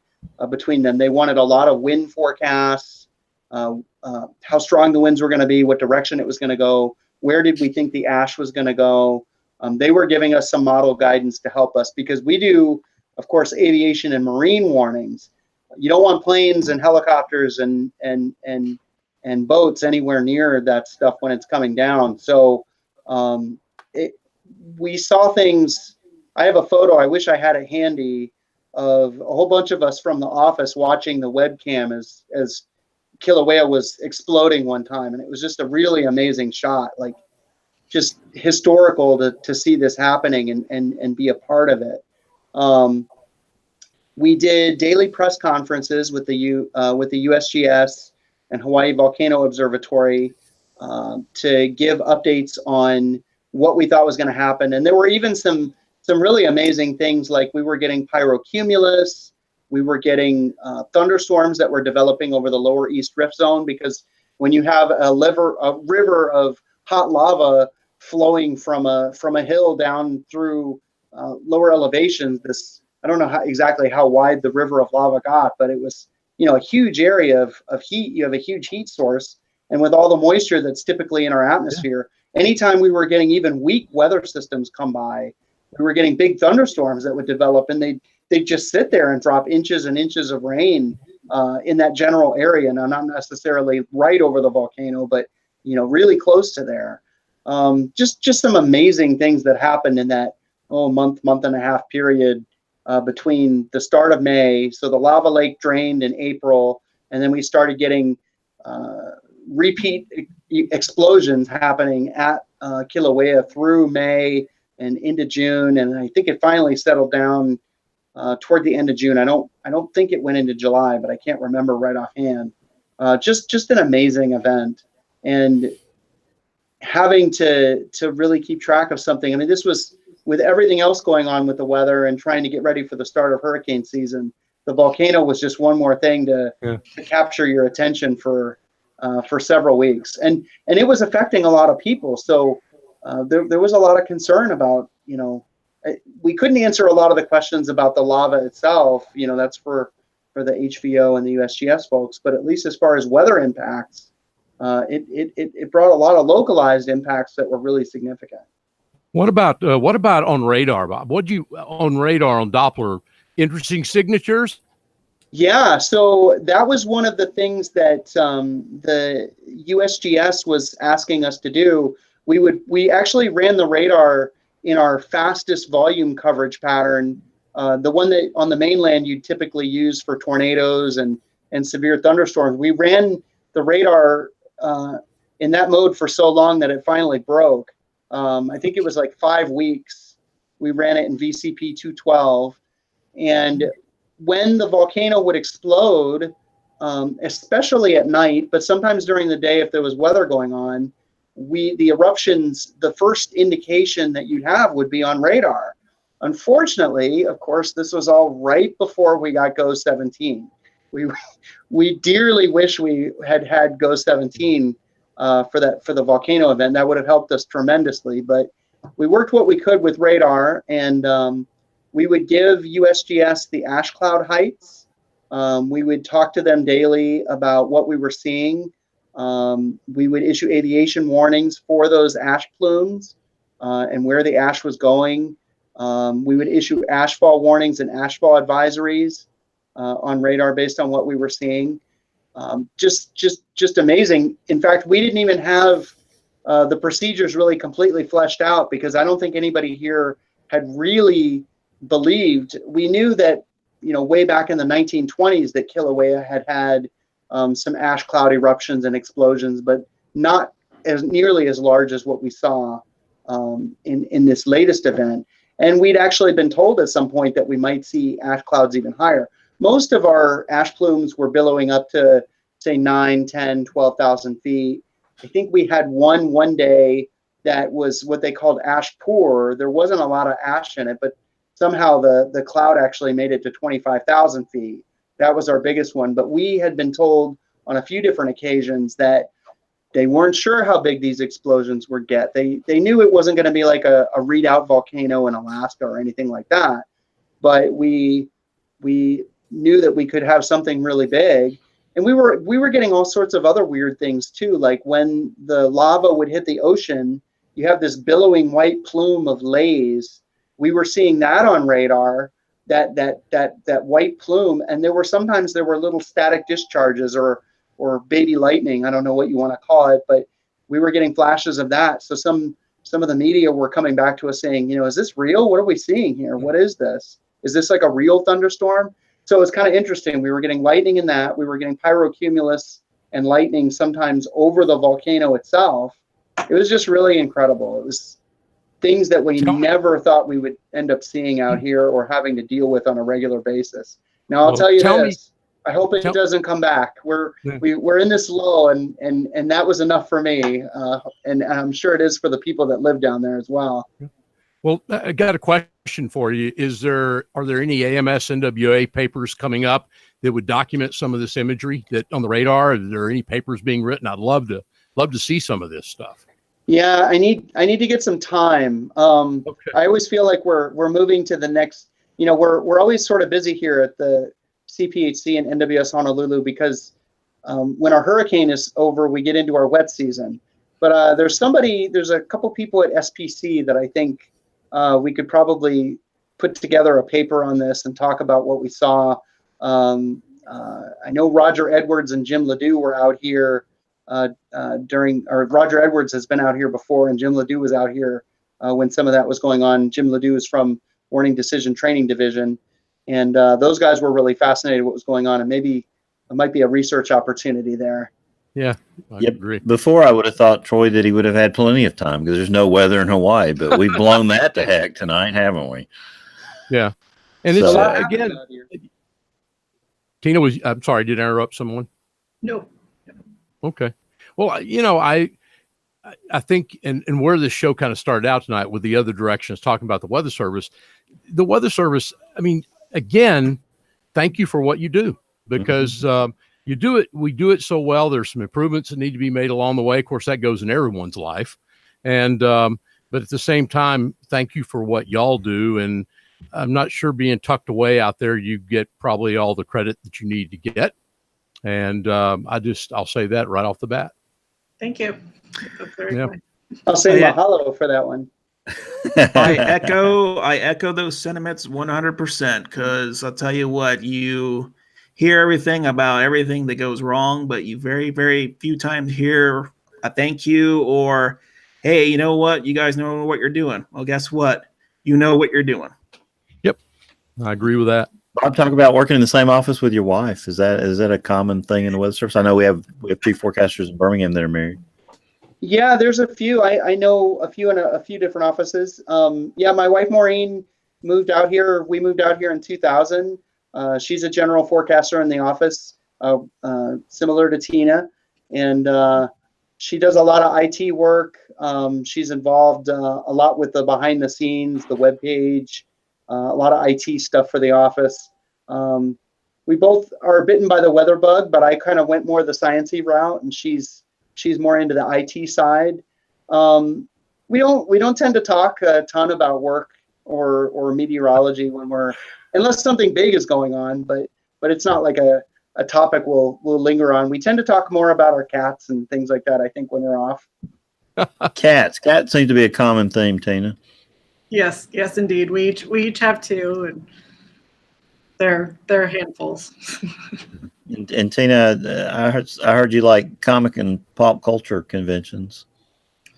Speaker 6: between them. They wanted a lot of wind forecasts, how strong the winds were going to be, what direction it was going to go, where did we think the ash was going to go. They were giving us some model guidance to help us, because we do, of course, aviation and marine warnings. You don't want planes and helicopters and boats anywhere near that stuff when it's coming down. So we saw things. I have a photo, I wish I had it handy, of a whole bunch of us from the office watching the webcam as Kilauea was exploding one time, and it was just a really amazing shot, like just historical to see this happening and be a part of it. We did daily press conferences with the USGS and Hawaii Volcano Observatory to give updates on what we thought was going to happen. And there were even some really amazing things, like we were getting pyrocumulus, we were getting thunderstorms that were developing over the lower East Rift Zone, because when you have a river of hot lava flowing from a hill down through lower elevations, I don't know exactly how wide the river of lava got, but it was, a huge area of heat. You have a huge heat source, and with all the moisture that's typically in our atmosphere, anytime we were getting even weak weather systems come by, we were getting big thunderstorms that would develop, and they'd just sit there and drop inches and inches of rain in that general area. Now, not necessarily right over the volcano, but really close to there. Just some amazing things that happened in that month and a half period between the start of May. So the lava lake drained in April, and then we started getting repeat explosions happening at Kilauea through May and into June, and I think it finally settled down toward the end of June. I don't think it went into July, but I can't remember right offhand. Just an amazing event, and having to really keep track of something. I mean, this was with everything else going on with the weather and trying to get ready for the start of hurricane season. The volcano was just one more thing to capture your attention for several weeks, and it was affecting a lot of people. So there was a lot of concern about, we couldn't answer a lot of the questions about the lava itself. That's for the HVO and the USGS folks. But at least as far as weather impacts, it brought a lot of localized impacts that were really significant.
Speaker 3: What about on radar, Bob? What'd you on radar on Doppler? Interesting signatures?
Speaker 6: Yeah, so that was one of the things that the USGS was asking us to do. We actually ran the radar in our fastest volume coverage pattern, the one that on the mainland you typically use for tornadoes and severe thunderstorms. We ran the radar in that mode for so long that it finally broke. I think it was like 5 weeks. We ran it in VCP 212, and when the volcano would explode, especially at night, but sometimes during the day if there was weather going on, the eruptions, the first indication that you'd have would be on radar. Unfortunately, of course, this was all right before we got GOES 17. We dearly wish we had GOES 17 for the volcano event. That would have helped us tremendously. But we worked what we could with radar, and we would give USGS the ash cloud heights. We would talk to them daily about what we were seeing. We would issue aviation warnings for those ash plumes and where the ash was going. We would issue ashfall warnings and ashfall advisories on radar based on what we were seeing. Just amazing. In fact, we didn't even have the procedures really completely fleshed out, because I don't think anybody here had really believed. We knew that way back in the 1920s that Kilauea had some ash cloud eruptions and explosions, but not as nearly as large as what we saw in this latest event. And we'd actually been told at some point that we might see ash clouds even higher. Most of our ash plumes were billowing up to, say, 9, 10, 12,000 feet. I think we had one day that was what they called ash poor. There wasn't a lot of ash in it, but somehow the cloud actually made it to 25,000 feet. That was our biggest one. But we had been told on a few different occasions that they weren't sure how big these explosions would get. They knew it wasn't going to be like a readout volcano in Alaska or anything like that. But we knew that we could have something really big. And we were getting all sorts of other weird things too. Like when the lava would hit the ocean, you have this billowing white plume of lays. We were seeing that on radar, that white plume. And there were little static discharges or baby lightning. I don't know what you want to call it, but we were getting flashes of that. So some of the media were coming back to us saying, is this real? What are we seeing here? What is this? Is this like a real thunderstorm? So it's kind of interesting. We were getting lightning in that. We were getting pyrocumulus and lightning sometimes over the volcano itself. It was just really incredible. It was things that we never thought we would end up seeing out here or having to deal with on a regular basis. Now, I'll tell you this. I hope it doesn't come back. We're in this lull, and that was enough for me, and I'm sure it is for the people that live down there as well.
Speaker 3: Well, I got a question for you. Are there any AMS NWA papers coming up that would document some of this imagery that on the radar? Are there any papers being written? I'd love to see some of this stuff.
Speaker 6: Yeah, I need to get some time. Okay. I always feel like we're moving to the next. We're always sort of busy here at the CPHC and NWS Honolulu because when our hurricane is over, we get into our wet season. But there's a couple people at SPC that I think we could probably put together a paper on this and talk about what we saw. I know Roger Edwards and Jim Ledoux were out here Roger Edwards has been out here before, and Jim Ledoux was out here when some of that was going on. Jim Ledoux is from Warning Decision Training Division, and those guys were really fascinated with what was going on, and maybe it might be a research opportunity there.
Speaker 3: Yeah, I agree.
Speaker 2: Before I would have thought, Troy, that he would have had plenty of time because there's no weather in Hawaii, but we've blown that to heck tonight, haven't we?
Speaker 3: Yeah. And it's again, Tina I'm sorry, did I interrupt someone?
Speaker 5: No.
Speaker 3: Okay. Well, I think, and where this show kind of started out tonight with the other directions, talking about the Weather Service, I mean, again, thank you for what you do, because we do it so well. There's some improvements that need to be made along the way. Of course, that goes in everyone's life. And, but at the same time, thank you for what y'all do. And I'm not sure being tucked away out there, you get probably all the credit that you need to get. And I'll say that right off the bat.
Speaker 5: Thank you. That's very good.
Speaker 6: I'll say mahalo for that one.
Speaker 4: I echo those sentiments 100%, because I'll tell you what, you hear everything about everything that goes wrong, but you very, very few times hear a thank you or, hey, you know what? You guys know what you're doing. Well, guess what? You know what you're doing.
Speaker 3: Yep. I agree with that.
Speaker 2: Bob, talk about working in the same office with your wife. Is that a common thing in the Weather Service? I know we have two forecasters in Birmingham that are married.
Speaker 6: Yeah, there's a few. I know a few in a few different offices. Yeah, my wife Maureen moved out here. We moved out here in 2000. She's a general forecaster in the office, similar to Tina, and she does a lot of IT work. She's involved a lot with the behind the scenes, the web page, a lot of IT stuff for the office. We both are bitten by the weather bug, but I kind of went more the sciencey route, and she's more into the IT side. We don't tend to talk a ton about work or meteorology unless something big is going on, but it's not like a topic we'll linger on. We tend to talk more about our cats and things like that, I think, when they're off.
Speaker 2: Cats seem to be a common theme, Tina.
Speaker 5: Yes, indeed. We each have two, and they're handfuls.
Speaker 2: And Tina, I heard you like comic and pop culture conventions.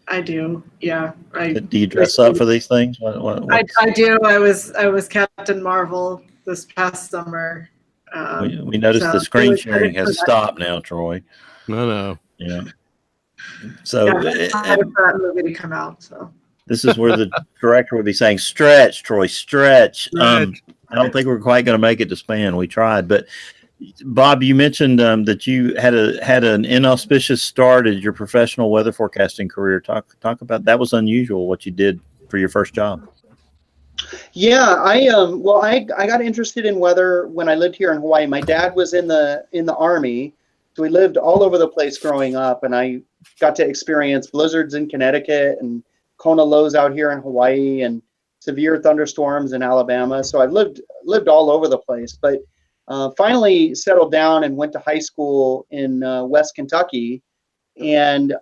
Speaker 5: I do. Yeah.
Speaker 2: Do you dress up for these things?
Speaker 5: I do. I was Captain Marvel this past summer.
Speaker 2: We noticed
Speaker 5: so
Speaker 2: the screen
Speaker 5: really
Speaker 2: sharing
Speaker 5: excited for
Speaker 2: has
Speaker 5: that.
Speaker 2: stopped now, Troy.
Speaker 3: No.
Speaker 2: Yeah. So
Speaker 5: Yeah, I'm excited for that movie to come out. So
Speaker 2: this is where the director would be saying, "Stretch, Troy, stretch." I don't think we're quite going to make it to span. We tried, but Bob, you mentioned that you had an inauspicious start at your professional weather forecasting career. Talk about that. Was unusual what you did for your first job.
Speaker 6: Yeah, I got interested in weather when I lived here in Hawaii. My dad was in the Army, so we lived all over the place growing up, and I got to experience blizzards in Connecticut and Kona lows out here in Hawaii and severe thunderstorms in Alabama. So I've lived all over the place, but finally settled down and went to high school in West Kentucky. And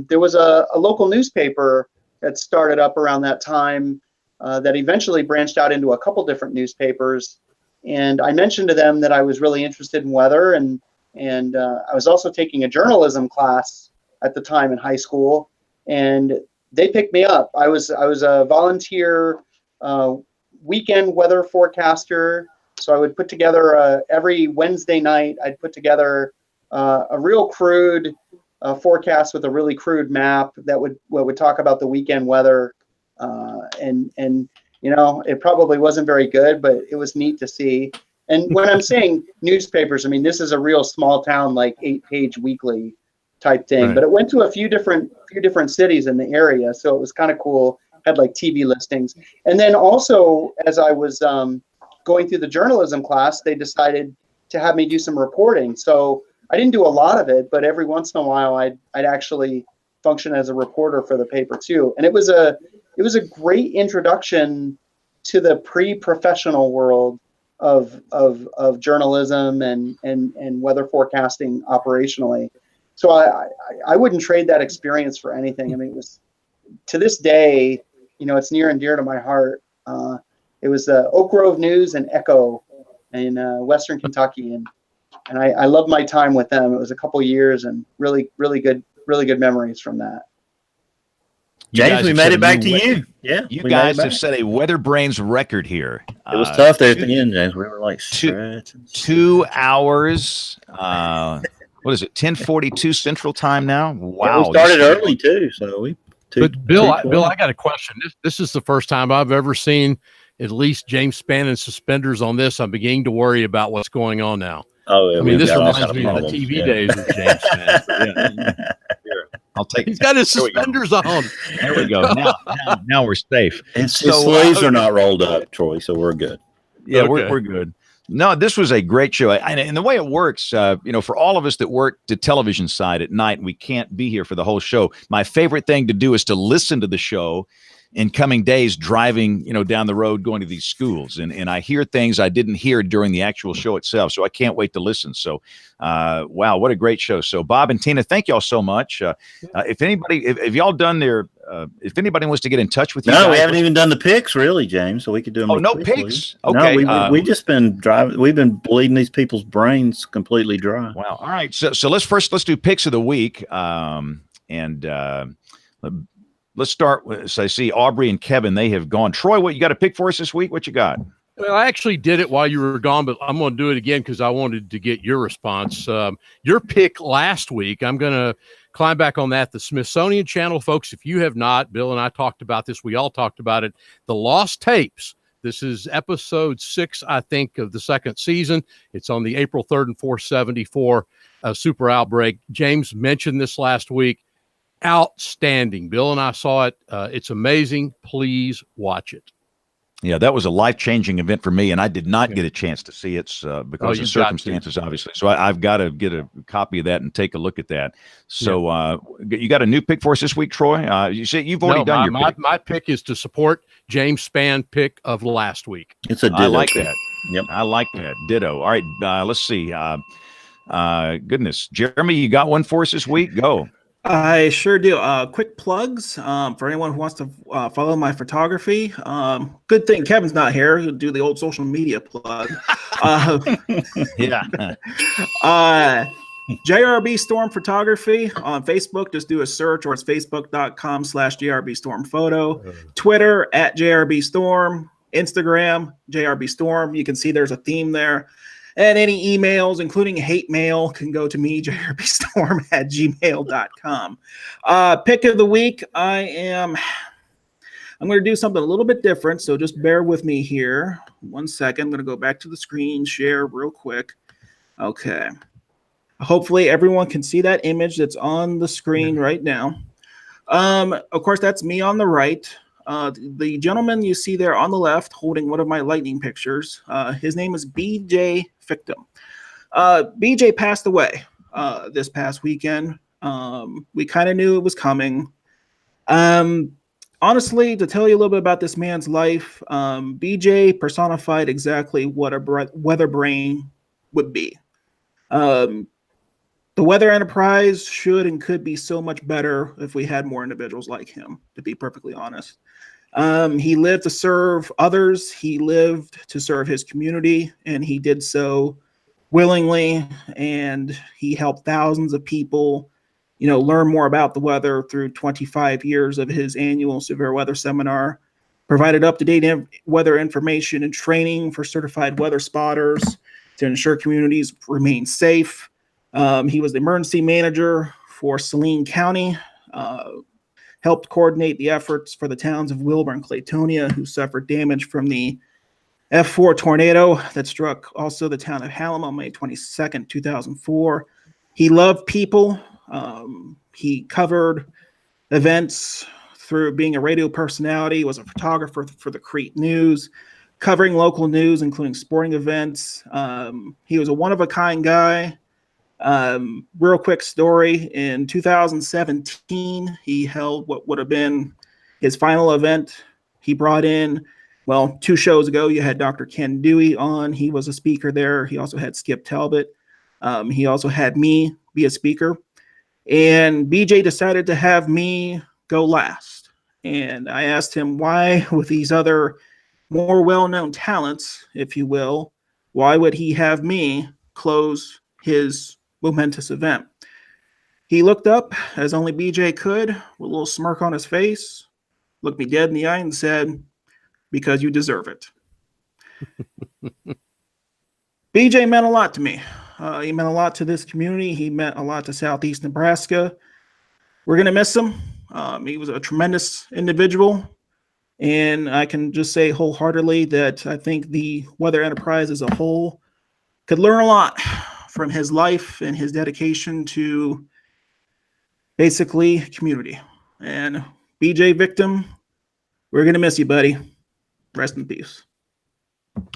Speaker 6: there was a local newspaper that started up around that time that eventually branched out into a couple different newspapers. And I mentioned to them that I was really interested in weather, and I was also taking a journalism class at the time in high school, and they picked me up. I was a volunteer weekend weather forecaster. So I would put together every Wednesday night, I'd put together a real crude forecast with a really crude map that would talk about the weekend weather. And you know, it probably wasn't very good, but it was neat to see. And when I'm saying newspapers, I mean, this is a real small town, like 8-page weekly type thing,
Speaker 3: Right.
Speaker 6: But it went to a few different cities in the area. So it was kind of cool. Had like TV listings. And then also, as I was going through the journalism class, they decided to have me do some reporting. So I didn't do a lot of it, but every once in a while I'd actually function as a reporter for the paper too. And it was a great introduction to the pre-professional world of journalism and weather forecasting operationally. So I wouldn't trade that experience for anything. I mean, it was, to this day, you know, it's near and dear to my heart. It was Oak Grove News and Echo in Western Kentucky, and I love my time with them. It was a couple years and really good memories from that.
Speaker 2: James, we made it back to you. Yeah,
Speaker 1: you guys have set a WeatherBrains record here.
Speaker 2: It was tough there at the end, James. We were like
Speaker 1: 2 hours. What is it? 10:42 Central Time now. Wow,
Speaker 2: yeah, we started early too, so we.
Speaker 3: But Bill, I got a question. This is the first time I've ever seen at least James Spann in suspenders on this. I'm beginning to worry about what's going on now.
Speaker 2: Oh, yeah,
Speaker 3: I mean, this reminds me of the TV days with James Spann.
Speaker 1: Yeah. I'll take.
Speaker 3: He's got his suspenders on.
Speaker 1: There we go. Now we're safe.
Speaker 2: His sleeves are not rolled up, Troy, so we're good.
Speaker 1: Yeah,
Speaker 3: Okay.
Speaker 1: we're good. No, this was a great show. And the way it works, you know, for all of us that work the television side at night, we can't be here for the whole show. My favorite thing to do is to listen to the show in coming days, driving, you know, down the road, going to these schools. And I hear things I didn't hear during the actual show itself. So I can't wait to listen. So, wow, what a great show. So Bob and Tina, thank y'all so much. If y'all done if anybody wants to get in touch with you.
Speaker 2: No,
Speaker 1: guys,
Speaker 2: we haven't even done the picks really, James. So we could do them.
Speaker 1: Oh, no
Speaker 2: quickly.
Speaker 1: picks. Okay.
Speaker 2: No, we just been driving. We've been bleeding these people's brains completely dry.
Speaker 1: Wow. All right. So let's do picks of the week. Let's start with, so I see Aubrey and Kevin, they have gone. Troy, what you got a pick for us this week? What you got?
Speaker 3: Well, I actually did it while you were gone, but I'm going to do it again because I wanted to get your response. Your pick last week, I'm going to climb back on that. The Smithsonian Channel, folks, if you have not, Bill and I talked about this. We all talked about it. The Lost Tapes. This is episode 6, I think, of the second season. It's on the April 3rd and 474 Super Outbreak. James mentioned this last week. Outstanding. Bill and I saw it. It's amazing. Please watch it.
Speaker 1: Yeah, that was a life-changing event for me, and I did not get a chance to see it because of
Speaker 3: you've
Speaker 1: circumstances, obviously. So I've got to get a copy of that and take a look at that. So you got a new pick for us this week, Troy? You say you've already done your pick.
Speaker 3: My pick is to support James Spann pick of last week.
Speaker 2: It's a ditto.
Speaker 1: I like
Speaker 2: pick.
Speaker 1: that.
Speaker 2: Yep.
Speaker 1: I like that. Ditto. All right, let's see. Goodness. Jeremy, you got one for us this week? Go.
Speaker 4: I sure do. Quick plugs for anyone who wants to follow my photography. Good thing Kevin's not here. He'll do the old social media plug.
Speaker 1: Yeah.
Speaker 4: JRB Storm Photography on Facebook. Just do a search, or it's facebook.com/JRB Storm Photo. Twitter @JRB Storm. Instagram, JRB Storm. You can see there's a theme there. And any emails, including hate mail, can go to me, jrbstorm@gmail.com. Pick of the week, I'm going to do something a little bit different, so just bear with me here. 1 second. I'm going to go back to the screen, share real quick. Okay. Hopefully everyone can see that image that's on the screen right now. Of course, that's me on the right. The gentleman you see there on the left holding one of my lightning pictures, his name is BJ Fictum. BJ passed away this past weekend. We kind of knew it was coming. Honestly, to tell you a little bit about this man's life, BJ personified exactly what a weather brain would be. The Weather Enterprise should and could be so much better if we had more individuals like him, to be perfectly honest. He lived to serve others. He lived to serve his community, and he did so willingly. And he helped thousands of people, learn more about the weather through 25 years of his annual severe weather seminar, provided up-to-date weather information and training for certified weather spotters to ensure communities remain safe. He was the emergency manager for Saline County, helped coordinate the efforts for the towns of Wilbur and Claytonia, who suffered damage from the F4 tornado that struck also the town of Hallam on May 22nd, 2004. He loved people. He covered events through being a radio personality, was a photographer for the Crete News, covering local news, including sporting events. He was a one-of-a-kind guy. Real quick story, in 2017, he held what would have been his final event. He brought in, 2 shows ago, you had Dr. Ken Dewey on. He was a speaker there. He also had Skip Talbot. He also had me be a speaker. And BJ decided to have me go last. And I asked him why, with these other more well-known talents, if you will, why would he have me close his momentous event? He looked up, as only BJ could, with a little smirk on his face, looked me dead in the eye and said, "Because you deserve it." BJ meant a lot to me. He meant a lot to this community. He meant a lot to Southeast Nebraska. We're going to miss him. He was a tremendous individual. And I can just say wholeheartedly that I think the Weather Enterprise as a whole could learn a lot from his life and his dedication to basically community. And BJ Victim, we're going to miss you, buddy. Rest in peace.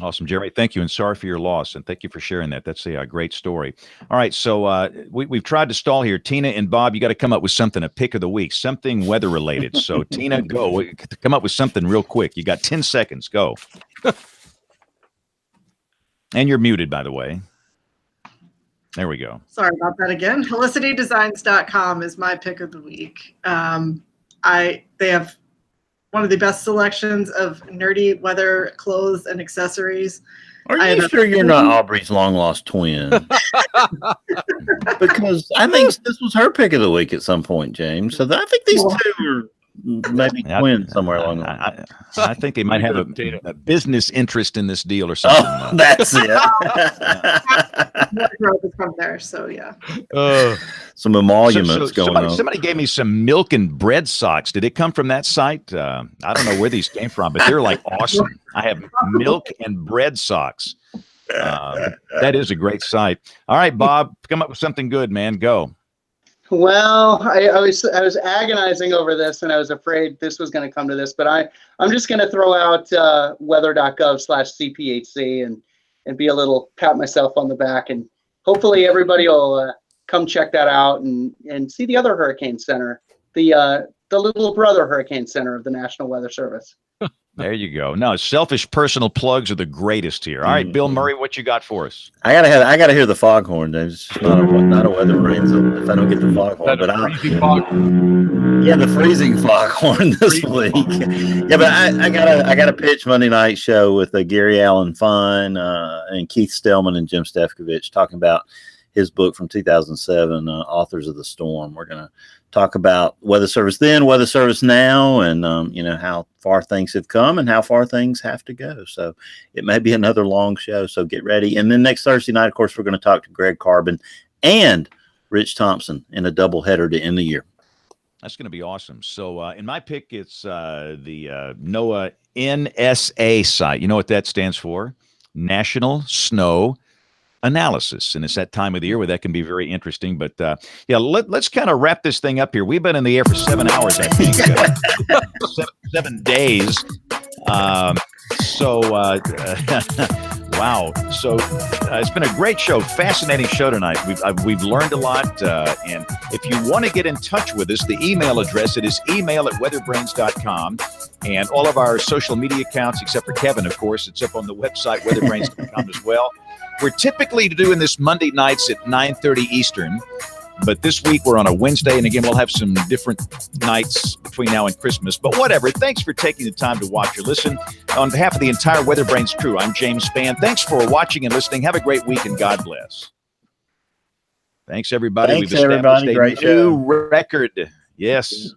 Speaker 1: Awesome, Jeremy. Thank you, and sorry for your loss, and thank you for sharing that. That's a great story. All right, so we've tried to stall here. Tina and Bob, you got to come up with something, a pick of the week, something weather-related. So, Tina, go. Come up with something real quick. You got 10 seconds. Go. And you're muted, by the way. There we go.
Speaker 5: Sorry about that again. HelicityDesigns.com is my pick of the week. They have one of the best selections of nerdy weather clothes and accessories.
Speaker 2: Are you sure you're not Aubrey's long-lost twin? Because I think this was her pick of the week at some point, James. So I think these two are maybe twins somewhere along the line.
Speaker 1: I think they might have a business interest in this deal or something.
Speaker 2: Oh, that's it.
Speaker 5: From there, so yeah.
Speaker 2: Some emoluments going on.
Speaker 1: Somebody gave me some milk and bread socks. Did it come from that site? I don't know where these came from, but they're like awesome. I have milk and bread socks. That is a great site. All right, Bob, come up with something good, man. Go.
Speaker 6: Well, I was agonizing over this, and I was afraid this was going to come to this, but I'm just going to throw out weather.gov/CPHC and be a little pat myself on the back, and hopefully everybody will come check that out and see the other hurricane center, the little brother hurricane center of the National Weather Service.
Speaker 1: There you go. No, selfish personal plugs are the greatest here. All right, Bill Murray, what you got for us?
Speaker 2: I gotta hear the foghorn. It's just not a weather brain. So if I don't get the foghorn, the freezing foghorn this week. Yeah, but I gotta pitch Monday night show with Gary Allen Fine and Keith Stellman and Jim Stefkovich talking about his book from 2007, Authors of the Storm. We're going to talk about Weather Service then, Weather Service now, and how far things have come and how far things have to go. So it may be another long show, so get ready. And then next Thursday night, of course, we're going to talk to Greg Carbon and Rich Thompson in a doubleheader to end the year.
Speaker 1: That's going to be awesome. So in my pick, it's the NOAA NSA site. You know what that stands for? National Snow Analysis. And it's that time of the year where that can be very interesting. But let's kind of wrap this thing up here. We've been in the air for 7 hours, I think. 7 days. Wow. So it's been a great show, fascinating show tonight. We've learned a lot. And if you want to get in touch with us, the email address, it is email@weatherbrains.com. And all of our social media accounts, except for Kevin, of course, it's up on the website, weatherbrains.com as well. We're typically doing this Monday nights at 9:30 Eastern. But this week we're on a Wednesday, and again, we'll have some different nights between now and Christmas. But whatever, thanks for taking the time to watch or listen. On behalf of the entire WeatherBrains crew, I'm James Spann. Thanks for watching and listening. Have a great week, and God bless. Thanks, everybody.
Speaker 2: Thanks, everybody. Great
Speaker 1: show. New record. Yes.